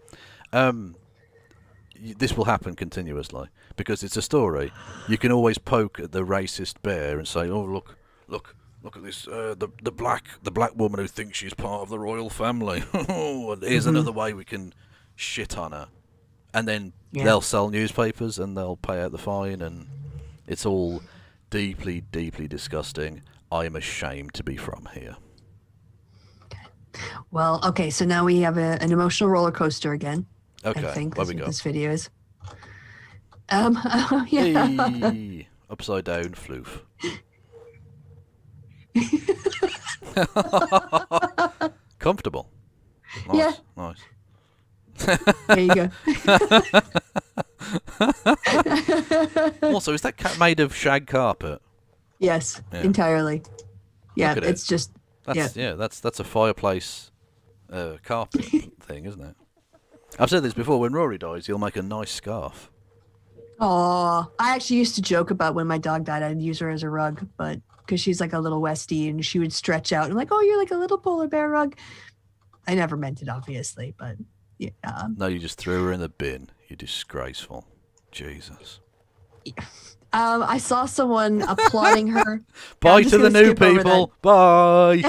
This will happen continuously because it's a story. You can always poke at the racist bear and say, "Oh, look at this, the black woman who thinks she's part of the royal family. And here's another way we can shit on her." And then they'll sell newspapers and they'll pay out the fine, and it's all deeply, deeply disgusting. I am ashamed to be from here. Well, okay, so now we have an emotional roller coaster again. Okay, I think where that's we what go. this video is. Hey, upside down floof. Comfortable. Nice, nice. There you go. Also, is that cat made of shag carpet? Yes, entirely. Yeah, it's just. That's that's a fireplace carpet thing, isn't it? I've said this before. When Rory dies, he'll make a nice scarf. Oh, I actually used to joke about when my dog died, I'd use her as a rug, but because she's like a little Westie and she would stretch out and like, oh, you're like a little polar bear rug. I never meant it, obviously, but yeah. No, you just threw her in the bin. You're disgraceful. Jesus. I saw someone applauding her. Bye to the new people. Bye.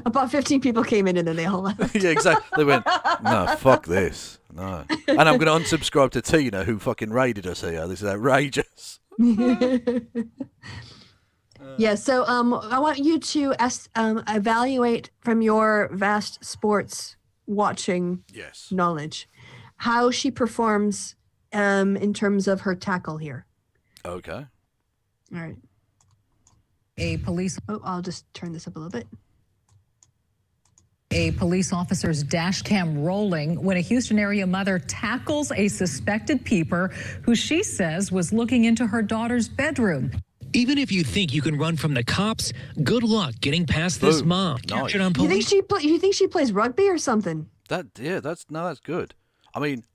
About 15 people came in and then they all left. Yeah, exactly. They went, no, fuck this. No. And I'm going to unsubscribe to Tina, who fucking raided us here. This is outrageous. Yeah, so I want you to evaluate from your vast sports watching knowledge how she performs in terms of her tackle here. Okay. All right. A police. Oh, I'll just turn this up a little bit. A police officer's dash cam rolling when a Houston area mother tackles a suspected peeper who she says was looking into her daughter's bedroom. Even if you think you can run from the cops, good luck getting past this mom. Nice. You think she plays rugby or something? That's good. I mean,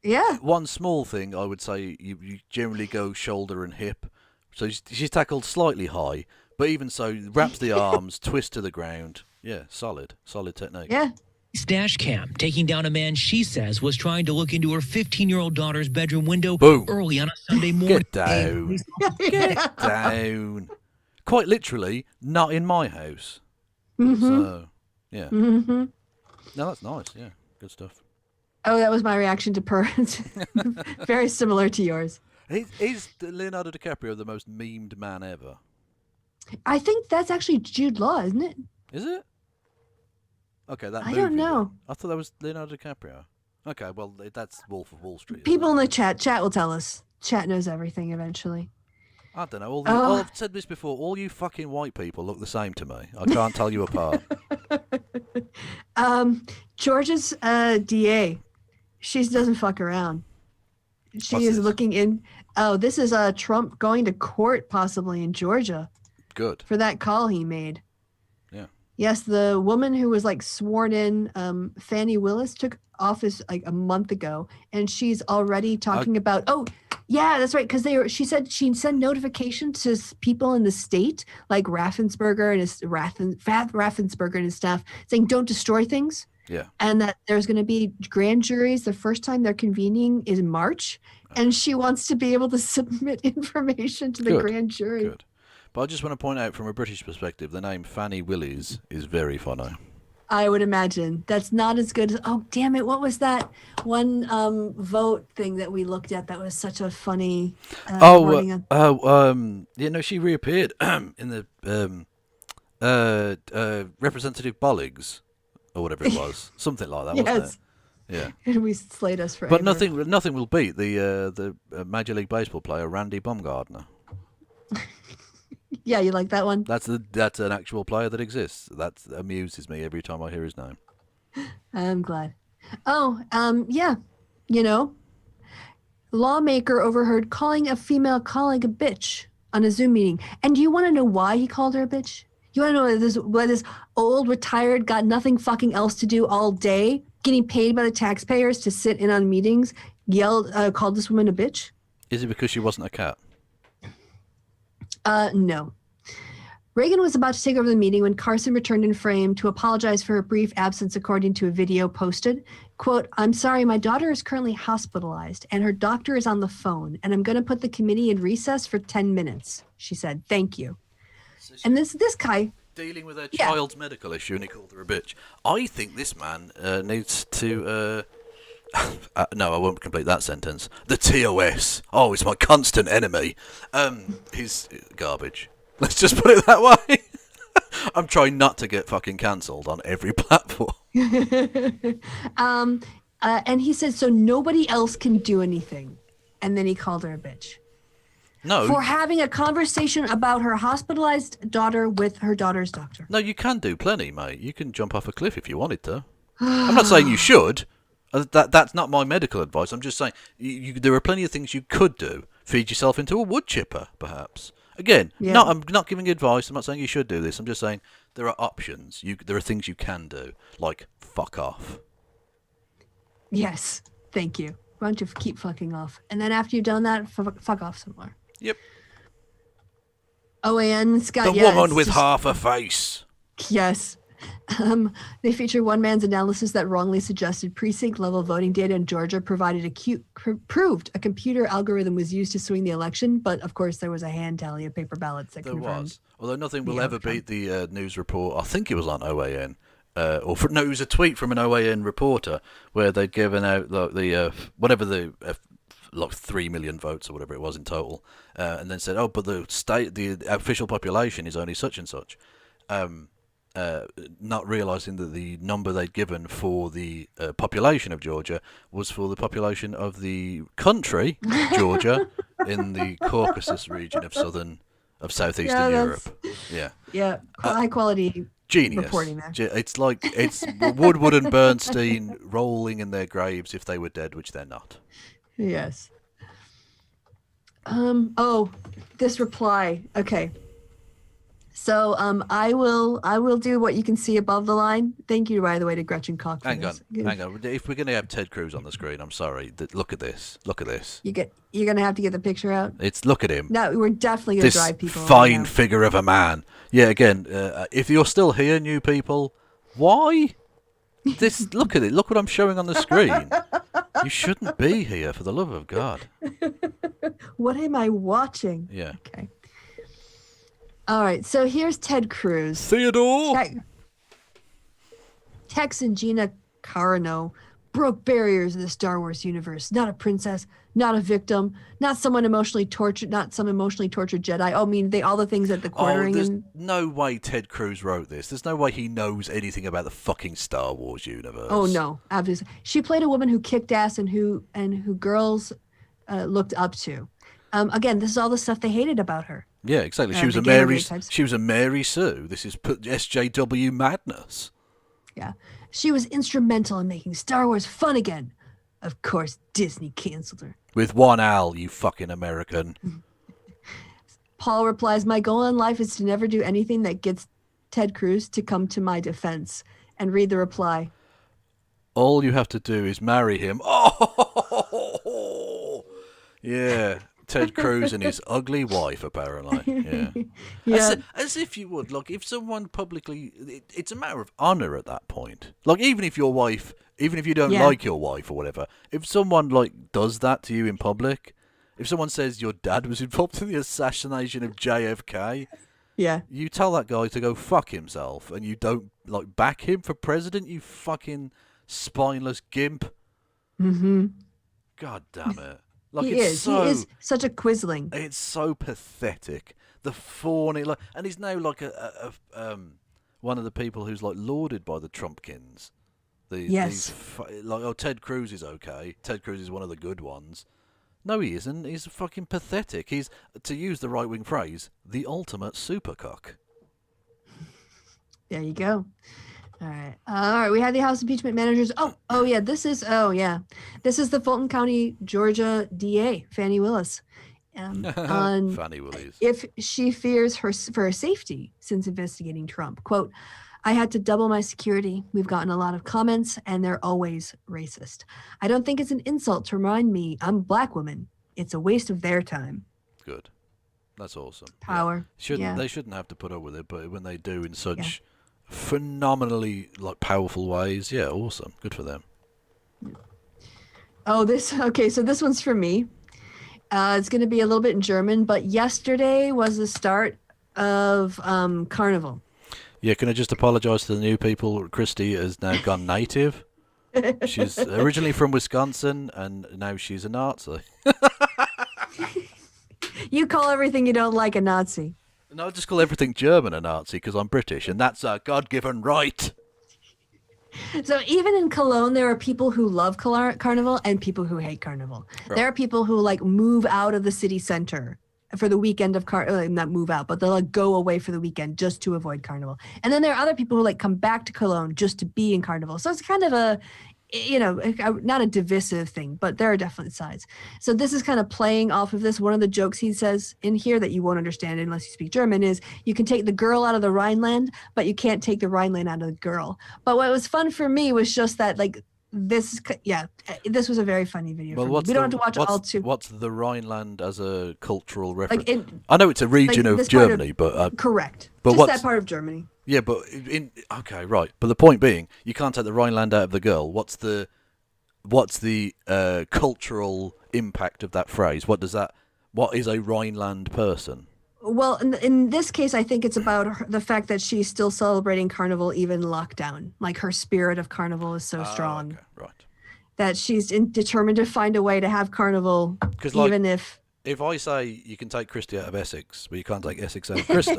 one small thing I would say, you generally go shoulder and hip. So she's tackled slightly high, but even so, wraps the arms, twist to the ground. Yeah, solid technique. Yeah. Dash cam taking down a man she says was trying to look into her 15-year-old daughter's bedroom window early on a Sunday morning. Get down. Get down. Quite literally, not in my house. So, yeah. No, that's nice. Yeah, good stuff. Oh, that was my reaction to Purrs. Very similar to yours. Is Leonardo DiCaprio the most memed man ever? I think that's actually Jude Law, isn't it? Is it? Okay, that I don't know. I thought that was Leonardo DiCaprio. Okay, well, that's Wolf of Wall Street. People in the chat will tell us. Chat knows everything eventually. I don't know. I've said this before. All you fucking white people look the same to me. I can't tell you apart. Georgia's DA. She doesn't fuck around. She is looking in. Oh, this is Trump going to court possibly in Georgia. Good. For that call he made. Yeah. Yes, the woman who was like sworn in, Fannie Willis, took office like a month ago, and she's already talking about. Oh, yeah, that's right. Because she said she'd send notifications to people in the state, like Raffensperger and his staff, saying don't destroy things. Yeah. And that there's going to be grand juries. The first time they're convening is in March, and she wants to be able to submit information to the grand jury. Good. But I just want to point out, from a British perspective, the name Fannie Willis is very funny. I would imagine. That's not as good as, oh, damn it. What was that one vote thing that we looked at that was such a funny she reappeared in the Representative Bollings, or whatever it was. Something like that, wasn't it? Yeah. And we slayed us forever. But nothing will beat the Major League Baseball player, Randy Baumgartner. Yeah, you like that one? That's an actual player that exists. That amuses me every time I hear his name. I'm glad. Oh, yeah. Lawmaker overheard calling a female colleague a bitch on a Zoom meeting. And do you want to know why he called her a bitch? You want to know why this old, retired, got nothing fucking else to do all day, getting paid by the taxpayers to sit in on meetings, called this woman a bitch? Is it because she wasn't a cat? No. Reagan was about to take over the meeting when Carson returned in frame to apologize for her brief absence, according to a video posted. Quote, "I'm sorry, my daughter is currently hospitalized and her doctor is on the phone, and I'm going to put the committee in recess for 10 minutes, she said. Thank you." So and this guy... Dealing with her child's medical issue, and he called her a bitch. I think this man needs to... no, I won't complete that sentence. The TOS. Oh, it's my constant enemy. He's garbage. Let's just put it that way. I'm trying not to get fucking cancelled on every platform. And he said, so nobody else can do anything. And then he called her a bitch. No. For having a conversation about her hospitalized daughter with her daughter's doctor. No, you can do plenty, mate. You can jump off a cliff if you wanted to. I'm not saying you should. That's not my medical advice. I'm just saying there are plenty of things you could do. Feed yourself into a wood chipper, perhaps. Again, I'm not giving advice. I'm not saying you should do this. I'm just saying there are options. There are things you can do, like fuck off. Yes, thank you. Why don't you keep fucking off? And then after you've done that, fuck off somewhere. Yep. OAN, Scott. The woman with half a face. Yes. They feature one man's analysis that wrongly suggested precinct-level voting data in Georgia proved a computer algorithm was used to swing the election, but of course there was a hand tally of paper ballots that confirmed. There was. Although nothing will ever beat the news report. I think it was on OAN. It was a tweet from an OAN reporter where they'd given out like 3 million votes or whatever it was in total, and then said, but the official population is only such and such. Not realising that the number they'd given for the population of Georgia was for the population of the country, Georgia, in the Caucasus region of southeastern Europe. Yeah, high quality genius reporting there. It's like it's Woodward and Bernstein rolling in their graves if they were dead, which they're not. Yes. This reply. Okay. So I will do what you can see above the line. Thank you, by the way, to Gretchen Koch. Hang on. If we're going to have Ted Cruz on the screen, I'm sorry. Look at this. You're going to have to get the picture out. Look at him. No, we're definitely going to drive people. This fine figure of a man. Yeah. Again, if you're still here, new people, why? Look at it. Look what I'm showing on the screen. You shouldn't be here, for the love of God. What am I watching? Yeah. Okay. All right, so here's Ted Cruz. Theodore! Tex and Gina Carano broke barriers in the Star Wars universe. Not a princess, not a victim, not someone emotionally tortured, not some emotionally tortured Jedi. All the things at the quartering. There's no way Ted Cruz wrote this. There's no way he knows anything about the fucking Star Wars universe. Oh, no, obviously. She played a woman who kicked ass and who girls looked up to. Again, this is all the stuff they hated about her. Yeah, exactly. She was a Mary Sue. This is SJW madness. Yeah. She was instrumental in making Star Wars fun again. Of course, Disney canceled her. With one L, you fucking American. Paul replies, "My goal in life is to never do anything that gets Ted Cruz to come to my defense." And read the reply. All you have to do is marry him. Oh, yeah. Ted Cruz and his ugly wife, apparently. Yeah. As if you would. Like, if someone publicly... It's a matter of honour at that point. Like, even if you don't like your wife or whatever, if someone, does that to you in public, if someone says your dad was involved in the assassination of JFK, Yeah. You tell that guy to go fuck himself, and you don't like back him for president. You fucking spineless gimp. Mm-hmm. God damn it! Like He it's is such a quisling. It's so pathetic. The fawning, like, and he's now like a one of the people who's like lauded by the Trumpkins. Like, Ted Cruz is okay. Ted Cruz is one of the good ones. No, he isn't. He's fucking pathetic. He's, to use the right-wing phrase, the ultimate supercock. There you go. All right. We have the House impeachment managers. Oh yeah. This is the Fulton County, Georgia DA, Fannie Willis. On Fannie Willis. If she fears for her safety since investigating Trump. Quote, I had to double my security. We've gotten a lot of comments, and they're always racist. I don't think it's an insult to remind me I'm a black woman. It's a waste of their time. Good. That's awesome. Power. Yeah. They shouldn't have to put up with it, but when they do in such phenomenally powerful ways, yeah, awesome. Good for them. So this one's for me. It's going to be a little bit in German, but yesterday was the start of Carnival. Yeah, can I just apologise to the new people? Kristi has now gone native. She's originally from Wisconsin, and now she's a Nazi. You call everything you don't like a Nazi. No, I just call everything German a Nazi because I'm British, and that's a God-given right. So even in Cologne, there are people who love Carnival and people who hate Carnival. Right. There are people who move out of the city center for the weekend of not move out, but they'll go away for the weekend just to avoid Carnival. And then there are other people who come back to Cologne just to be in Carnival. So it's kind of a, not a divisive thing, but there are definite sides. So this is kind of playing off of this. One of the jokes he says in here that you won't understand unless you speak German is you can take the girl out of the Rhineland, but you can't take the Rhineland out of the girl. But what was fun for me was just that this was a very funny video. Well, we don't have to watch all two. What's the Rhineland as a cultural reference? I know it's a region of Germany, but correct. But just that part of Germany. Yeah, but okay, right. But the point being, you can't take the Rhineland out of the girl. What's the cultural impact of that phrase? What is a Rhineland person? Well, in this case, I think it's about the fact that she's still celebrating Carnival even lockdown. Her spirit of Carnival is so strong. Okay, right. That she's determined to find a way to have Carnival, even if... If I say you can take Kristi out of Essex, but you can't take Essex out of Kristi...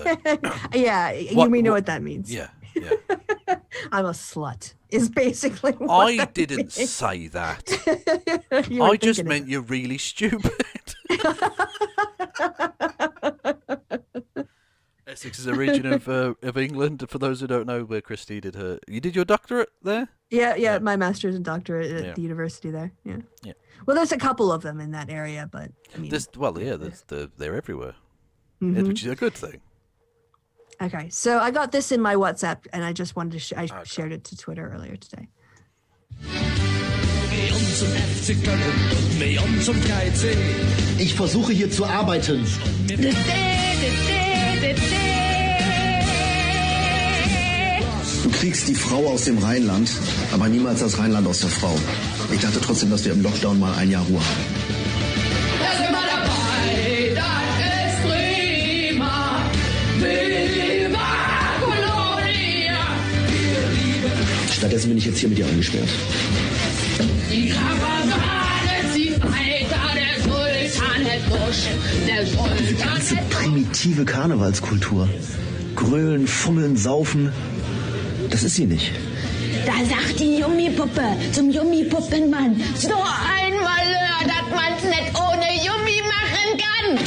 yeah, we know what that means. Yeah. I'm a slut, is basically what I didn't say that. I just meant you're really stupid. Essex is a region of England. For those who don't know, where Kristi did you did your doctorate there? Yeah. My master's and doctorate at the university there. Yeah. Well, there's a couple of them in that area, but I mean, they're everywhere, mm-hmm. Which is a good thing. Okay, so I got this in my WhatsApp, and I just wanted to I shared it to Twitter earlier today. Ich versuche hier zu arbeiten. Du kriegst die Frau aus dem Rheinland, aber niemals das Rheinland aus der Frau. Ich dachte trotzdem, dass wir im Lockdown mal ein Jahr Ruhe haben. Stattdessen bin ich jetzt hier mit dir eingesperrt. Die Karawane zieht weiter, der Sultan hält Busch, der Sultan. Die ganze primitive Karnevalskultur. Grölen, fummeln, saufen. Das ist sie nicht. Da sagt die Jummipuppe zum Jummipuppenmann, so ein Malheur, dass man's nicht ohne Jummi machen kann.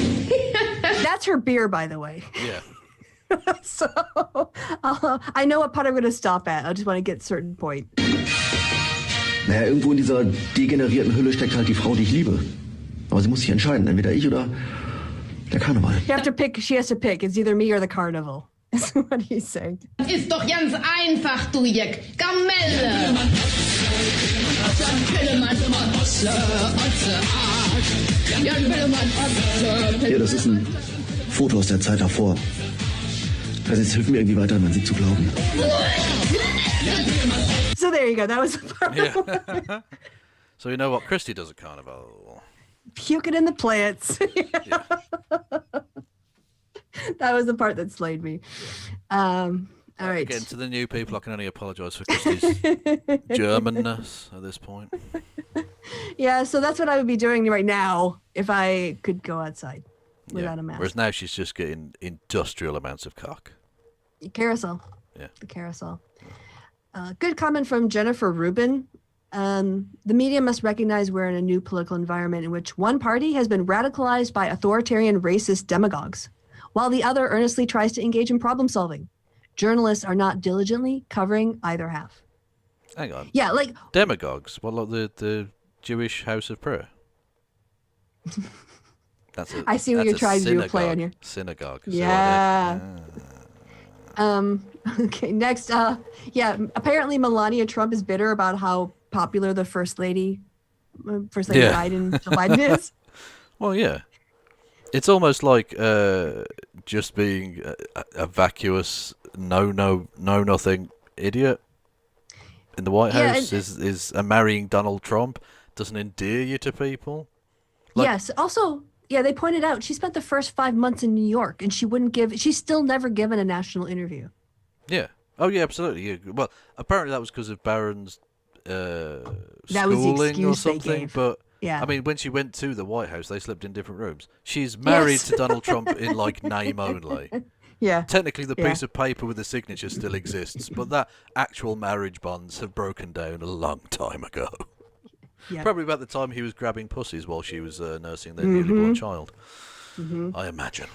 That's her beer, by the way. Yeah. So, I know what part I'm going to stop at. I just want to get a certain point. Naja, irgendwo in dieser degenerierten Hülle steckt halt die Frau, die ich liebe. Aber sie muss sich entscheiden, entweder ich oder der Karneval. You have to pick. She has to pick. It's either me or the carnival. Is what he's saying. Ist doch ganz einfach, du Jeck. Kamelle. Ja, das ist ein Foto aus der Zeit davor. Also es hilft mir irgendwie weiter, an sie zu glauben. So there you go. That was the part. Yeah. So you know what Kristi does at Carnival? Puke it in the plants. That was the part that slayed me. All right. Again, to the new people, I can only apologise for Kristi's Germanness at this point. Yeah, so that's what I would be doing right now if I could go outside without a mask. Whereas now she's just getting industrial amounts of cock. Carousel. Yeah. The carousel. Good comment from Jennifer Rubin. The media must recognize we're in a new political environment in which one party has been radicalized by authoritarian racist demagogues, while the other earnestly tries to engage in problem solving. Journalists are not diligently covering either half. Hang on. Yeah, like... Demagogues? What, like the Jewish House of Prayer? I see what you're trying to do, play on your... Synagogue. Yeah. Okay, next. Apparently Melania Trump is bitter about how popular the First Lady Biden, Joe Biden is. Well, yeah. It's almost like just being a vacuous, nothing idiot in the White House is marrying Donald Trump doesn't endear you to people. Yes. Also, they pointed out she spent the first 5 months in New York, and she's still never given a national interview. Yeah. Oh, yeah, absolutely. Yeah. Well, apparently that was because of Barron's that was the schooling excuse or something. they gave. But yeah. I mean, when she went to the White House, they slept in different rooms. She's married to Donald Trump in like name only. Yeah. Technically, the piece of paper with the signature still exists, but that actual marriage bonds have broken down a long time ago. Yeah. Probably about the time he was grabbing pussies while she was nursing their newly born child. I imagine.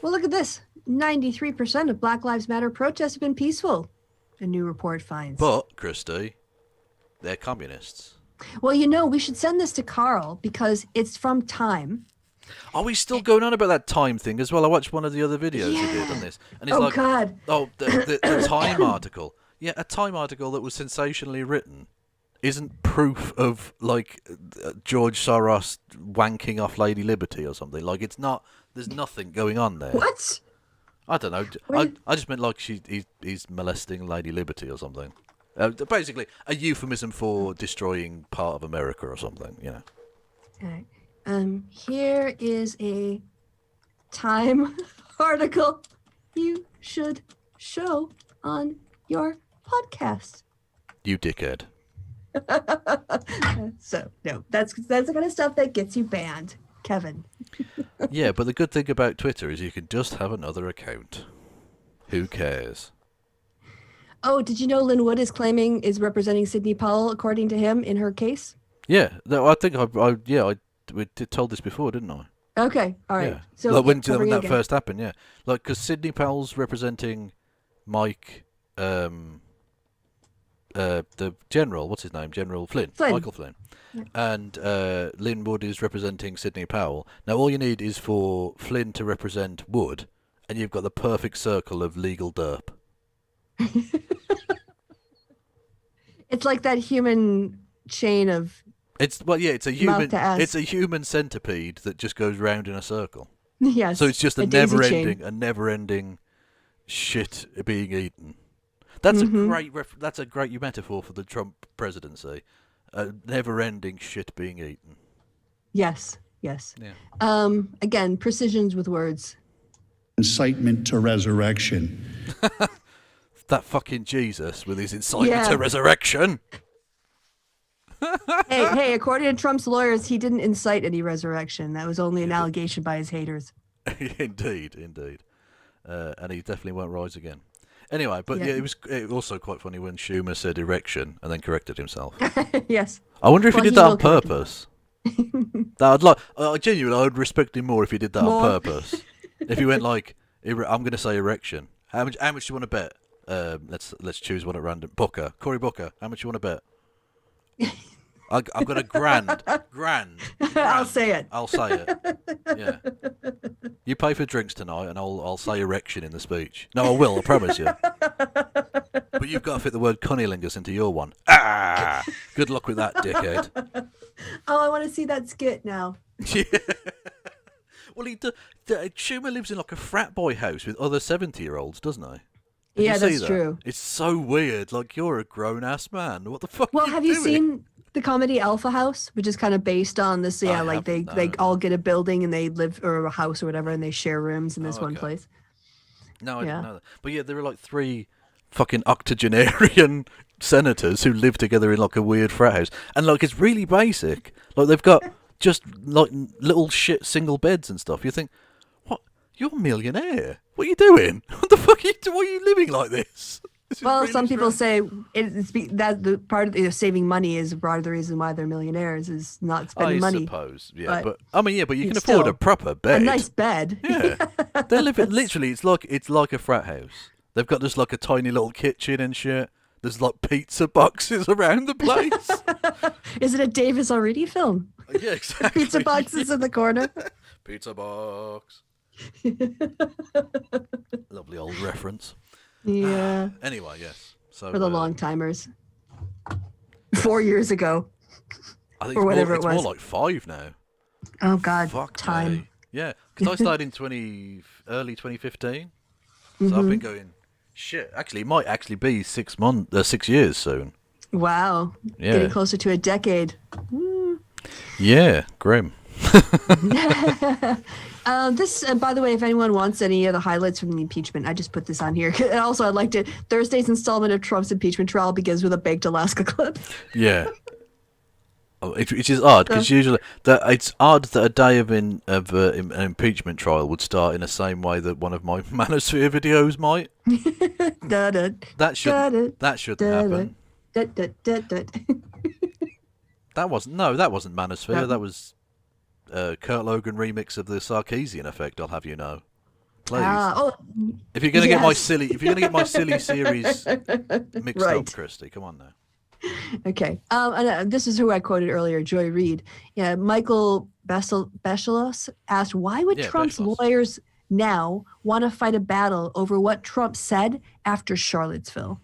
Well, look at this. 93% of Black Lives Matter protests have been peaceful, a new report finds. But, Kristi, they're communists. Well, we should send this to Carl because it's from Time. Are we still going on about that Time thing as well? I watched one of the other videos he did on this. And it's God. Oh, the Time article. Yeah, a Time article that was sensationally written isn't proof of, like, George Soros wanking off Lady Liberty or something. Like, it's not... There's nothing going on there. What? I don't know. I just meant like he's molesting Lady Liberty or something. Basically, a euphemism for destroying part of America or something, All right. Here is a Time article you should show on your podcast. You dickhead. So, no, that's the kind of stuff that gets you banned, Kevin. Yeah, but the good thing about Twitter is you can just have another account. Who cares? Oh, did you know Lynn Wood is representing Sidney Powell, according to him, in her case? Yeah, no, I think we told this before, didn't I? Okay, all right. Yeah. So like when that first happened, yeah, like because Sidney Powell's representing Mike, the general, what's his name, General Flynn. Michael Flynn. Yeah. And Lynn Wood is representing Sidney Powell. Now all you need is for Flynn to represent Wood, and you've got the perfect circle of legal derp. It's like that human chain of. It's a human centipede that just goes round in a circle. Yes. So it's just a never-ending shit being eaten. That's a great metaphor for the Trump presidency. A never-ending shit being eaten. Yes. Yeah. Again, precisions with words. Incitement to resurrection. That fucking Jesus with his incitement to resurrection. hey, according to Trump's lawyers, he didn't incite any resurrection. That was only an allegation by his Indeed. And he definitely won't rise again. Anyway, but it was also quite funny when Schumer said erection and then corrected himself. Yes. I wonder if he did that on purpose. Genuinely, I would respect him more if he did that on purpose. If he went like, I'm going to say erection. How much do you want to bet? Let's choose one at random. Cory Booker. How much do you want to bet? I've got a grand. I'll say it. I'll say it. Yeah. You pay for drinks tonight, and I'll say erection in the speech. No, I will. I promise you. But you've got to fit the word cunnilingus into your one. Ah! Good luck with that, dickhead. Oh, I want to see that skit now. Yeah. Well, Schumer lives in like a frat boy house with other 70-year-olds, doesn't he? Yeah, that's true. It's so weird. Like, you're a grown-ass man. What the fuck Well, are you have doing? you seen the comedy Alpha House, which is kind of based on this? Yeah, like they all get a building and they live, or a house or whatever, and they share rooms in this one place. No, I didn't know that. But yeah, there are like 3 fucking octogenarian senators who live together in like a weird frat house, and like it's really basic. Like they've got just like little shit single beds and stuff. You think, what? You're a millionaire. What are you doing? What the fuck are you doing? Why are you living like this? Well, really some people say that the part of saving money is part of the reason why they're millionaires is not spending money. I suppose, yeah, but I mean, yeah, but you can afford a proper bed, a nice bed. Yeah, they're living literally. It's like a frat house. They've got just like a tiny little kitchen and shit. There's like pizza boxes around the place. Is it a Davis O'Reilly film? Yeah, exactly. Pizza boxes in the corner. Pizza box. Lovely old reference. Yeah. Anyway, yes. So for the long timers, 4 years ago, I think or whatever it's more like 5 now. Oh God, fuck time. Me. Yeah, because I started in early 2015, so I've been going. Shit, actually, it might actually be 6 years soon. Wow. Yeah. Getting closer to a decade. Yeah, grim. This, by the way, if anyone wants any of the highlights from the impeachment, I just put this on here. And also, I'd like to. Thursday's installment of Trump's impeachment trial begins with a baked Alaska clip. Yeah. Which is odd because usually it's odd that a day of an impeachment trial would start in the same way that one of my Manosphere videos might. That shouldn't happen. That wasn't Manosphere. That was Kurt Logan remix of the Sarkeesian Effect. I'll have you know. Please. If you're gonna get my silly series mixed up, Kristi, come on now. Okay. And this is who I quoted earlier, Joy Reid. Yeah, Michael Beschelos asked, why would Trump's lawyers now want to fight a battle over what Trump said after Charlottesville?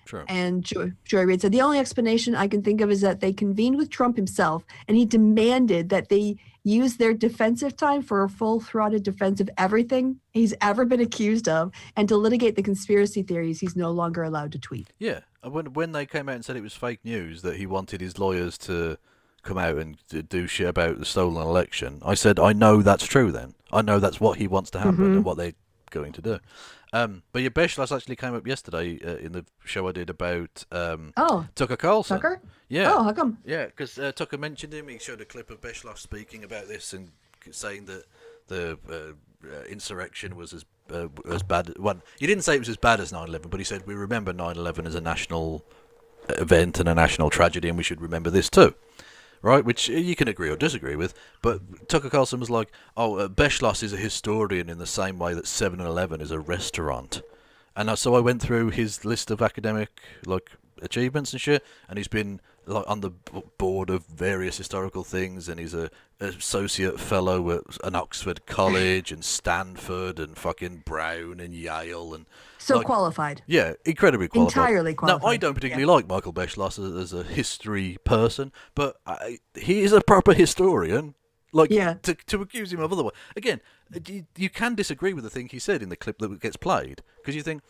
True. And Joy Reid said, the only explanation I can think of is that they convened with Trump himself, and he demanded that they use their defensive time for a full-throated defense of everything he's ever been accused of, and to litigate the conspiracy theories he's no longer allowed to tweet. Yeah, when they came out and said it was fake news, that he wanted his lawyers to come out and do shit about the stolen election, I said, I know that's true then. I know that's what he wants to happen and what they're going to do. But yeah, Beschelos actually came up yesterday in the show I did about Tucker Carlson. Tucker? Yeah. Oh, how come? Yeah, because Tucker mentioned him. He showed a clip of Beschelos speaking about this and saying that the insurrection was as bad. Well, he didn't say it was as bad as 9/11, but he said we remember 9/11 as a national event and a national tragedy, and we should remember this too. Right, which you can agree or disagree with, but Tucker Carlson was like, Beschelos is a historian in the same way that 7-Eleven is a restaurant. And so I went through his list of academic achievements and shit, and he's been on the board of various historical things, and he's an associate fellow at an Oxford College and Stanford and fucking Brown and Yale and qualified. Yeah, incredibly qualified. Entirely qualified. Now, I don't particularly like Michael Beschelos as a history person, but he is a proper historian. To accuse him of otherwise. Again, you can disagree with the thing he said in the clip that gets played, because you think,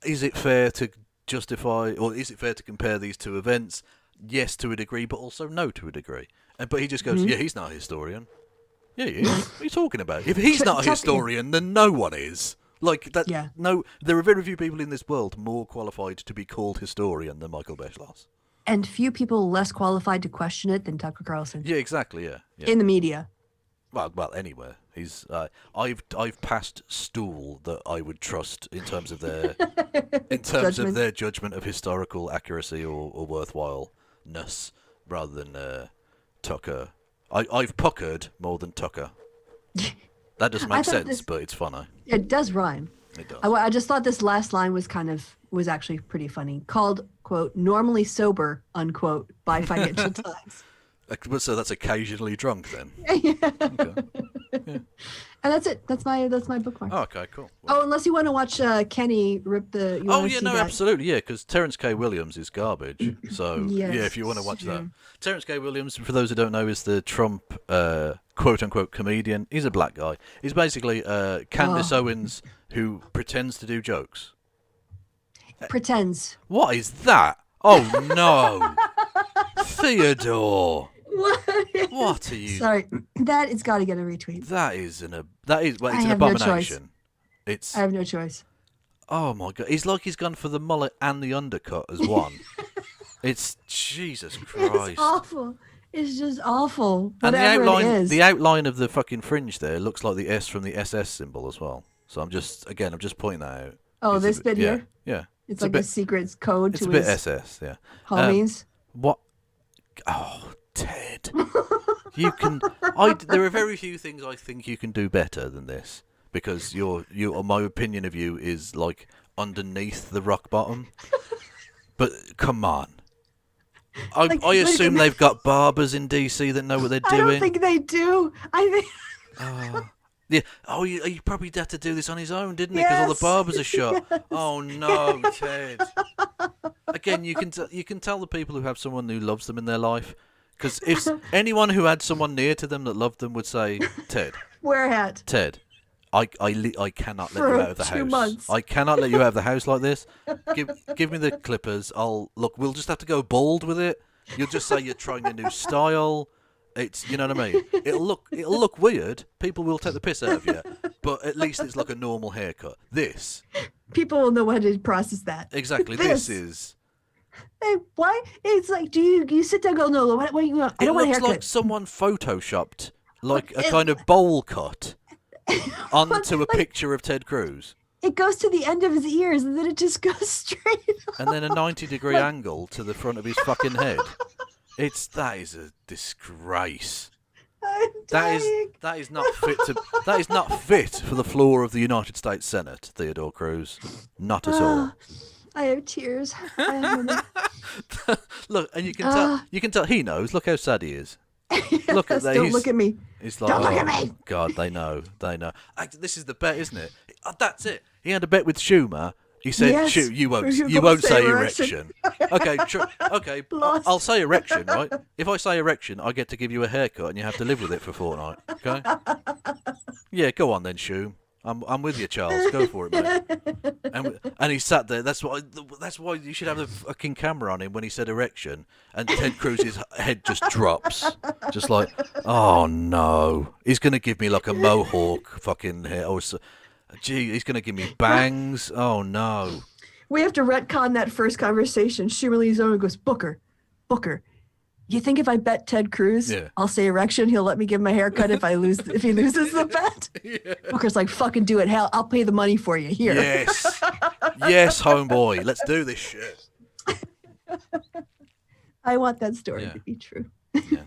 is it fair to justify, or is it fair to compare these two events? Yes, to a degree, but also no to a degree. But he just goes, yeah, he's not a historian. Yeah, he is. What are you talking about? If he's not a historian, then no one is. No, there are very few people in this world more qualified to be called historian than Michael Beschelos. And few people less qualified to question it than Tucker Carlson. Yeah, exactly. Yeah. In the media. Well, anywhere. He's. I've passed stool that I would trust in terms of their their judgment of historical accuracy or worthwhileness, rather than Tucker. I've puckered more than Tucker. That doesn't make sense, but it's funny. It does rhyme. It does. I just thought this last line was actually pretty funny. Called, quote, normally sober, unquote, by Financial Times. So that's occasionally drunk then? Yeah. Okay. Yeah. And that's it. That's my bookmark. Oh, okay, cool. Well, unless you want to watch Kenny rip the... absolutely, yeah, because Terence K. Williams is garbage. So, yeah, if you want to watch that. Terence K. Williams, for those who don't know, is the Trump, quote-unquote, comedian. He's a black guy. He's basically Candace Owens who pretends to do jokes. Pretends. What is that? Oh, no. Theodore. What are you? Sorry, that it's got to get a retweet. It's an abomination. I have no choice. Oh my god, he's like he's gone for the mullet and the undercut as one. It's Jesus Christ. It's awful. It's just awful. And Whatever the outline of the fucking fringe there looks like the S from the SS symbol as well. So I'm just pointing that out. Oh, this bit here? Yeah. It's like a secret code to his... It's a bit SS, yeah. Homies. What? Oh, Ted. You can... there are very few things I think you can do better than this. Because my opinion of you is like underneath the rock bottom. But come on. I assume they've got barbers in DC that know what they're doing. I don't think they do. I think... Yeah. Oh, he probably had to do this on his own, didn't he? Because all the barbers are shot. Yes. Oh no, Ted. Again, you can tell the people who have someone who loves them in their life. Because if anyone who had someone near to them that loved them would say, Ted, wear a hat. Ted, I cannot let you out of the house. 2 months. I cannot let you out of the house like this. Give me the clippers. We'll just have to go bald with it. You'll just say you're trying a new style. It's, you know what I mean? It'll look weird. People will take the piss out of you, but at least it's like a normal haircut. This, people will know how to process that. Exactly. This is. Hey, why? It's like, do you sit there and go, no, what you want? I don't want a haircut. It looks like someone photoshopped like a kind of bowl cut onto a picture of Ted Cruz. It goes to the end of his ears, and then it just goes straight up. And then a 90-degree angle to the front of his fucking head. That is a disgrace. That is not fit for the floor of the United States Senate, Theodore Cruz. Not at all. I have tears. Look, and you can tell he knows. Look how sad he is. Look at that. Don't look at me. He's like, don't look at me. God, they know. This is the bet, isn't it? That's it. He had a bet with Schumer. He said, yes, you won't say erection. Okay, okay. I'll say erection, right? If I say erection, I get to give you a haircut and you have to live with it for a fortnight, okay? Yeah, go on then, Schum. I'm with you, Charles. Go for it, mate. And he sat there. That's why you should have a fucking camera on him when he said erection. And Ted Cruz's head just drops. Just like, oh no. He's going to give me like a mohawk fucking hair. Gee, he's going to give me bangs. Oh, no. We have to retcon that first conversation. Schumer leans over and goes, Booker, you think if I bet Ted Cruz, I'll say erection, he'll let me give him a haircut if he loses the bet? Yeah. Booker's like, fucking do it. Hell, I'll pay the money for you. Here. Yes. Yes, homeboy. Let's do this shit. I want that story to be true. Yeah,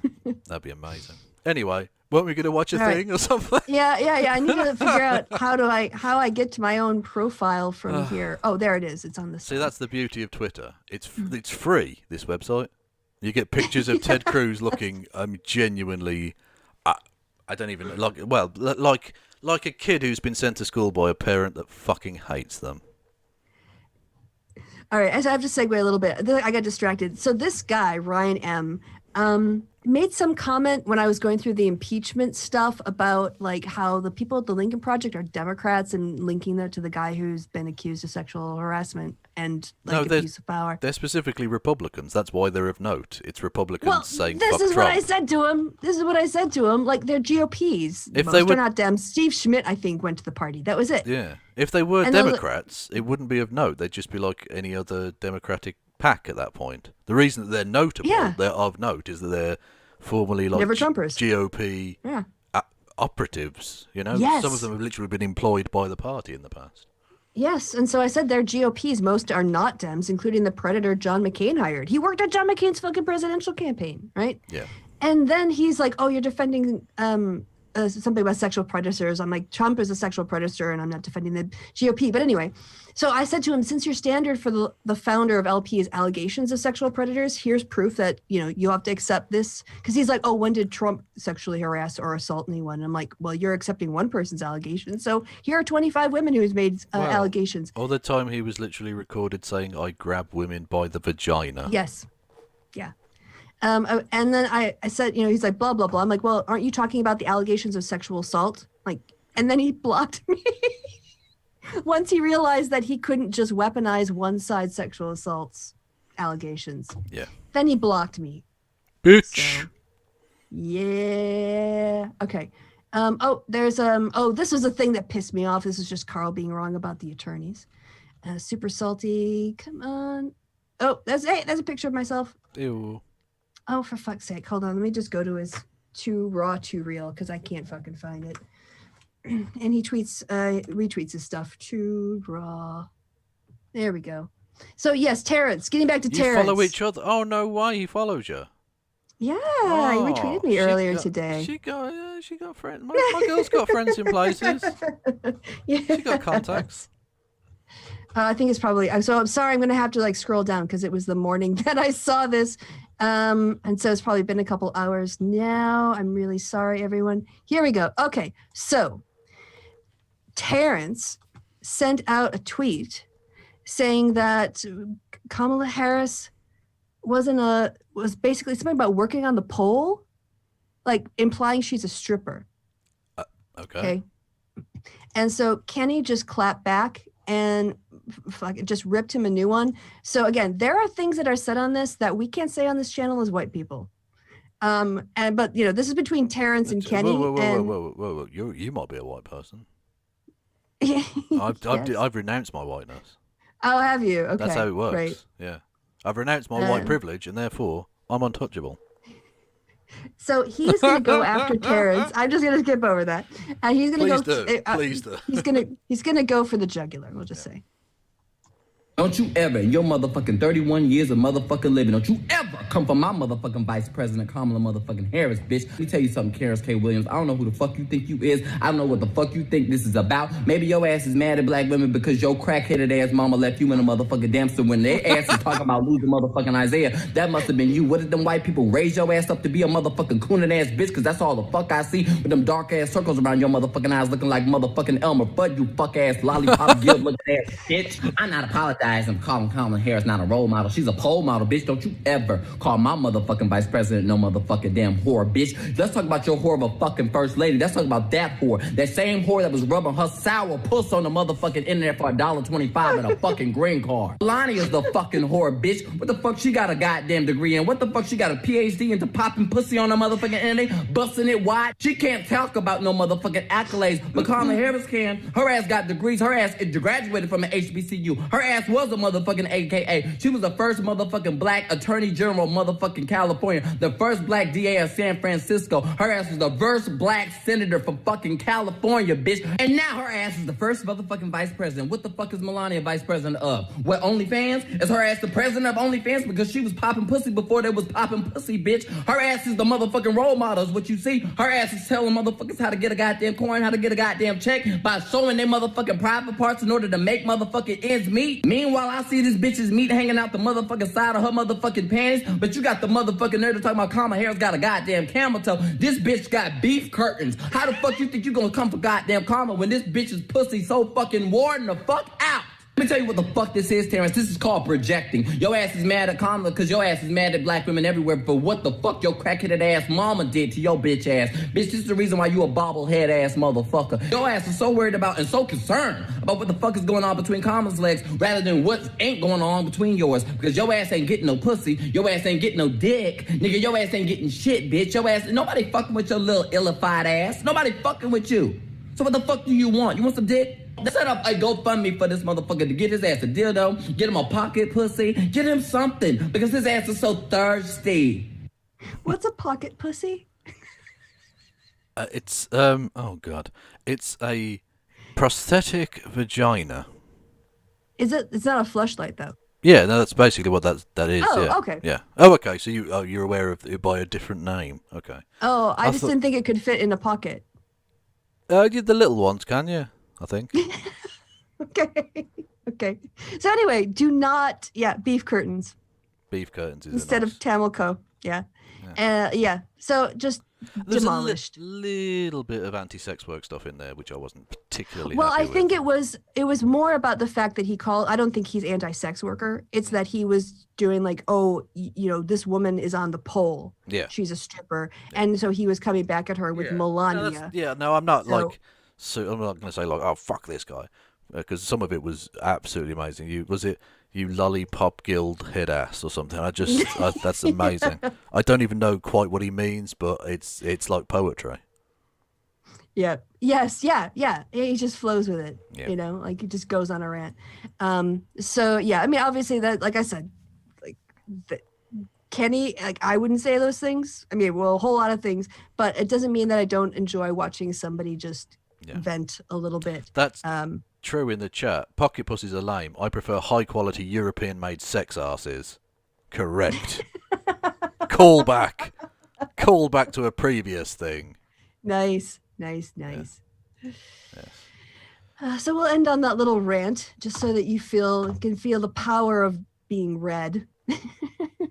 that'd be amazing. Anyway, weren't we going to watch a thing or something? Yeah. I need to figure out how I get to my own profile from here. Oh, there it is. It's on the side. See, that's the beauty of Twitter. It's free, this website. You get pictures of Ted Cruz looking genuinely, I don't even, like a kid who's been sent to school by a parent that fucking hates them. All right, I have to segue a little bit. I got distracted. So this guy, Ryan M., made some comment when I was going through the impeachment stuff about like how the people at the Lincoln Project are Democrats and linking that to the guy who's been accused of sexual harassment and abuse of power. They're specifically Republicans. That's why they're of note. It's Republicans saying this fuck is Trump. what I said to him. Like, they're GOPs. They're not Dems. Steve Schmidt, I think, went to the party. That was it. Yeah. If they were Democrats, it wouldn't be of note. They'd just be like any other Democratic pack at that point. The reason that they're notable, they're of note, is that they're formerly like GOP operatives. You know, some of them have literally been employed by the party in the past. Yes, and so I said they're GOPs. Most are not Dems, including the predator John McCain hired. He worked at John McCain's fucking presidential campaign, right? Yeah. And then he's like, "Oh, you're defending something about sexual predators." I'm like, Trump is a sexual predator, and I'm not defending the GOP. But anyway, so I said to him, since your standard for the founder of LP is allegations of sexual predators, here's proof that, you have to accept this. Because he's like, oh, when did Trump sexually harass or assault anyone? And I'm like, well, you're accepting one person's allegations. So here are 25 women who's made allegations. All the time he was literally recorded saying, I grab women by the vagina. Yes. Yeah. And then I said, he's like, blah, blah, blah. I'm like, well, aren't you talking about the allegations of sexual assault? And then he blocked me. Once he realized that he couldn't just weaponize one side sexual assaults allegations. Yeah. Then he blocked me. Bitch. So, yeah. Okay. This was a thing that pissed me off. This is just Carl being wrong about the attorneys. Super salty. Come on. Oh, that's a picture of myself. Ew. Oh, for fuck's sake. Hold on. Let me just go to his too raw, too real, because I can't fucking find it. And he retweets his stuff. Too raw. There we go. So, yes, Terrence. Getting back to Terrence. You follow each other? Oh, no way. He follows you. Yeah, he retweeted me earlier today. She got friends. My girl's got friends in places. Yeah. She got contacts. I think it's probably. I'm sorry. I'm going to have to scroll down because it was the morning that I saw this, and so it's probably been a couple hours now. I'm really sorry, everyone. Here we go. Okay, so Terrence sent out a tweet saying that Kamala Harris was basically something about working on the pole, implying she's a stripper. Okay. And so Kenny just clapped back and just ripped him a new one. So again, there are things that are said on this that we can't say on this channel as white people. But this is between Terrence and Kenny. Whoa. You might be a white person. I've renounced my whiteness. Oh, have you? Okay. That's how it works. Great. Yeah. I've renounced my white privilege, and therefore I'm untouchable. So he's going to go after Terrence. I'm just going to skip over that. And he's going to go. Please do. He's going to go for the jugular. We'll just say. Don't you ever, in your motherfucking 31 years of motherfucking living, don't you ever come for my motherfucking Vice President Kamala motherfucking Harris, bitch. Let me tell you something, Karis K. Williams. I don't know who the fuck you think you is. I don't know what the fuck you think this is about. Maybe your ass is mad at black women because your crack-headed ass mama left you in a motherfucking dumpster when their ass is talking about losing motherfucking Isaiah. That must have been you. What did them white people raise your ass up to be a motherfucking cooning ass bitch? Because that's all the fuck I see with them dark ass circles around your motherfucking eyes looking like motherfucking Elmer Fudd, you fuck ass lollipop guilt looking ass bitch. I'm not apologizing for calling Kamala Harris not a role model. She's a pole model, bitch. Don't you ever call my motherfucking vice president no motherfucking damn whore, bitch. Let's talk about your whore of a fucking first lady. Let's talk about that whore. That same whore that was rubbing her sour puss on the motherfucking internet for $1.25 and a fucking green card. Melania's the fucking whore, bitch. What the fuck she got a goddamn degree in? What the fuck she got a PhD into popping pussy on the motherfucking internet, busting it wide? She can't talk about no motherfucking accolades, but Kamala Harris can. Her ass got degrees. Her ass graduated from an HBCU. Her ass was a motherfucking AKA. She was the first motherfucking black attorney general motherfucking California. The first black DA of San Francisco. Her ass was the first black senator from fucking California, bitch. And now her ass is the first motherfucking vice president. What the fuck is Melania vice president of? What, OnlyFans? Is her ass the president of OnlyFans because she was popping pussy before there was popping pussy, bitch? Her ass is the motherfucking role model is what you see. Her ass is telling motherfuckers how to get a goddamn coin, how to get a goddamn check by showing their motherfucking private parts in order to make motherfucking ends meet. Meanwhile, I see this bitch's meat hanging out the motherfucking side of her motherfucking panties, but you got the motherfucking nerve to talk about Kamala Harris got a goddamn camel toe. This bitch got beef curtains. How the fuck you think you gonna come for goddamn Kamala when this bitch's pussy so fucking worn the fuck out? Let me tell you what the fuck this is, Terrence. This is called projecting. Your ass is mad at Kamala because your ass is mad at black women everywhere for what the fuck your crackheaded ass mama did to your bitch ass. Bitch, this is the reason why you a bobblehead ass motherfucker. Your ass is so worried about and so concerned about what the fuck is going on between Kamala's legs rather than what ain't going on between yours. Because your ass ain't getting no pussy. Your ass ain't getting no dick. Nigga, your ass ain't getting shit, bitch. Your ass, nobody fucking with your little illified ass. Nobody fucking with you. So what the fuck do you want? You want some dick? Let's set up a GoFundMe for this motherfucker to get his ass a dildo, get him a pocket pussy, get him something, because his ass is so thirsty. What's a pocket pussy? It's oh god, it's a prosthetic vagina. Is it? It's not a fleshlight though. Yeah, no, that's basically what that is. Oh, yeah. okay. Yeah. Oh, okay. So you're aware of it by a different name. Okay. Oh, I just didn't think it could fit in a pocket. The little ones can, yeah. I think. Okay. So anyway, do not, beef curtains. Beef curtains is instead of Tamilco. Yeah. So just there's demolished. a little bit of anti-sex work stuff in there, which I wasn't particularly. Well, happy I think with. it was more about the fact that he called. I don't think he's anti-sex worker. It's that he was doing this woman is on the pole. Yeah. She's a stripper, and so he was coming back at her with Melania. No, I'm not So I'm not going to say oh fuck this guy, because some of it was absolutely amazing. You You lollipop guild head ass or something. That's amazing. I don't even know quite what he means, but it's like poetry. Yeah. Yes. Yeah. Yeah. He just flows with it. Yeah. You know, like he just goes on a rant. So yeah, I mean, obviously that, like I said, like Kenny, like I wouldn't say those things. I mean, well, a whole lot of things, but it doesn't mean that I don't enjoy watching somebody just vent a little bit. That's true in the chat. Pocket pussies are lame. I prefer high quality European made sex asses. Correct. Call back to a previous thing. Nice. Yeah. So we'll end on that little rant, just so that you can feel the power of being red.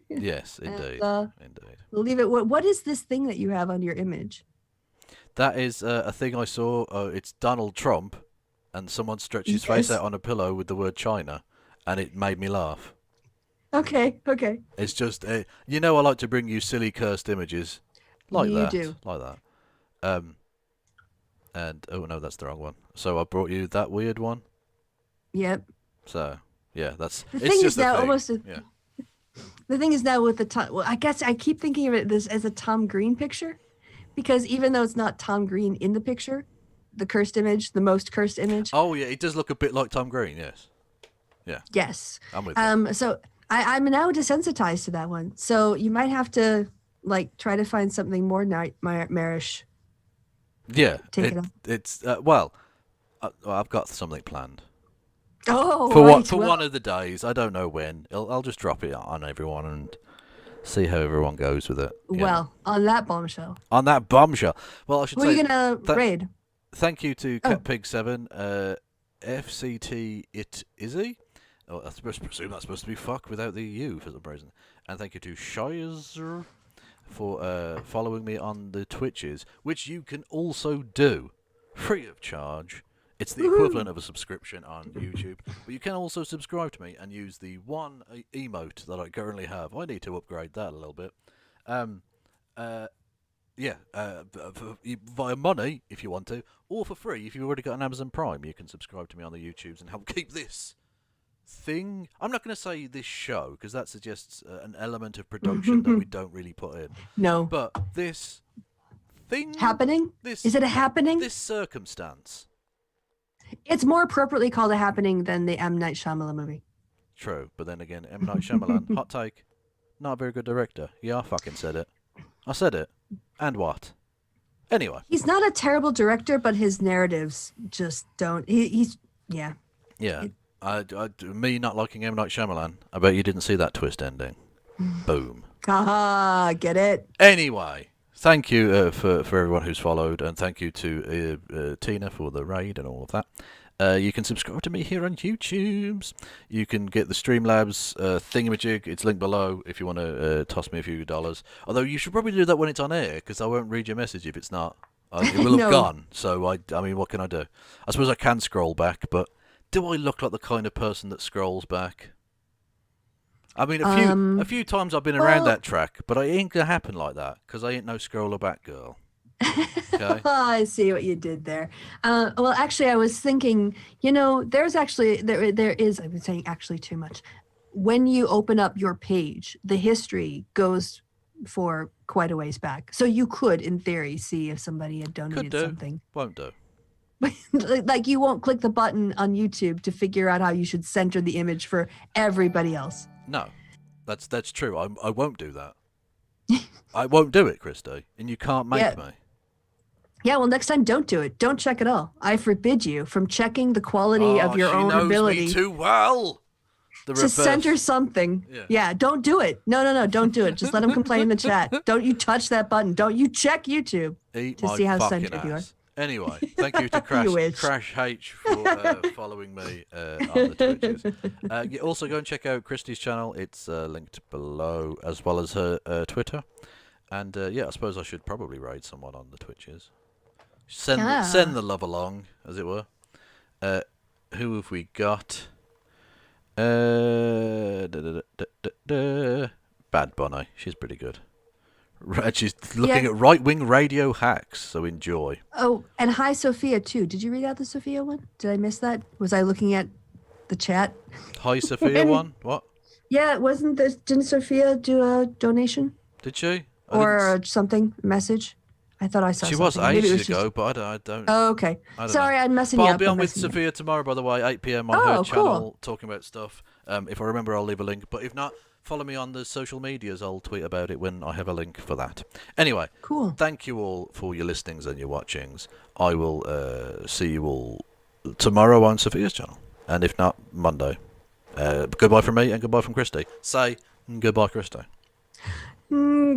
Yes, indeed. Indeed. We'll leave it. What is this thing that you have on your image? That is a thing I saw. It's Donald Trump, and someone stretched his face out on a pillow with the word China, and it made me laugh. Okay. It's just, I like to bring you silly cursed images like that. You do. Like that. And oh no, that's the wrong one. So I brought you that weird one. Yep. So yeah, that's the thing is now almost. Yeah. The thing is now with the Tom. Well, I guess I keep thinking of it as a Tom Green picture, because even though it's not Tom Green in the picture, the cursed image, the most cursed image. Oh yeah, it does look a bit like Tom Green. Yes. Yeah. Yes. I'm with you. So I'm now desensitized to that one. So you might have to try to find something more nightmarish. Yeah, it's I've got something planned. Oh, for one of the days. I don't know when. I'll just drop it on everyone and see how everyone goes with it. Well, on that bombshell. Well, I should say. Who are you gonna raid? Thank you to CatPig7, FCT It Izzy. Oh, I presume that's supposed to be fuck without the U for some reason. And thank you to Shizer for following me on the Twitches, which you can also do free of charge. It's the equivalent of a subscription on YouTube, but you can also subscribe to me and use the one emote that I currently have. I need to upgrade that a little bit. Via money if you want to, or for free if you've already got an Amazon Prime. You can subscribe to me on the YouTubes and help keep this thing. I'm not going to say this show because that suggests an element of production that we don't really put in. No. But this thing happening? Is it a happening? This circumstance. It's more appropriately called a happening than the M. Night Shyamalan movie. True, but then again, M. Night Shyamalan, hot take, not a very good director. Yeah, I fucking said it. I said it. And what? Anyway. He's not a terrible director, but his narratives just don't. He's. Yeah. Me not liking M. Night Shyamalan, I bet you didn't see that twist ending. Boom. Haha, get it? Anyway, thank you for everyone who's followed, and thank you to Tina for the raid and all of that. You can subscribe to me here on YouTube. You can get the Streamlabs thingamajig. It's linked below if you want to toss me a few dollars. Although you should probably do that when it's on air, because I won't read your message if it's not. It will have gone. So, I mean, what can I do? I suppose I can scroll back, but do I look like the kind of person that scrolls back? I mean, a few times I've been around that track, but I ain't going to happen like that, because I ain't no scroller back girl. Okay. I see what you did there. Well, actually, I was thinking, there's actually, there is, I've been saying actually too much. When you open up your page, the history goes for quite a ways back. So you could, in theory, see if somebody had donated something. Won't do. Like you won't click the button on YouTube to figure out how you should center the image for everybody else. No, that's true. I won't do that. I won't do it, Kristi, and you can't make me. Yeah, well, next time, don't do it. Don't check at all. I forbid you from checking the quality of your own ability. She knows me too well. To center something. Yeah, don't do it. No, don't do it. Just let them complain in the chat. Don't you touch that button. Don't you check YouTube to see how centered you are. Anyway, thank you to Crash H for following me on the Twitches. You also go and check out Kristi's channel. It's linked below, as well as her Twitter. And I suppose I should probably raid someone on the Twitches. Send the love along, as it were. Who have we got? Bad Bunny. She's pretty good. She's looking at right-wing radio hacks, so enjoy. Oh, and hi, Sophia, too. Did you read out the Sophia one? Did I miss that? Was I looking at the chat. Hi, Sophia one? What? Yeah, didn't Sophia do a donation? Did she? Or something, message? I thought I saw She something. was Maybe it ages was ago, but I don't. Oh, okay. Sorry, I'm messing But you I'll up. be I'm on with messing you up. Sophia tomorrow, by the way, 8 p.m. on her channel, talking about stuff. If I remember, I'll leave a link. But if not, follow me on the social medias. I'll tweet about it when I have a link for that. Anyway, cool. Thank you all for your listenings and your watchings. I will see you all tomorrow on Sophia's channel, and if not, Monday. Goodbye from me and goodbye from Kristi. Say goodbye, Kristi.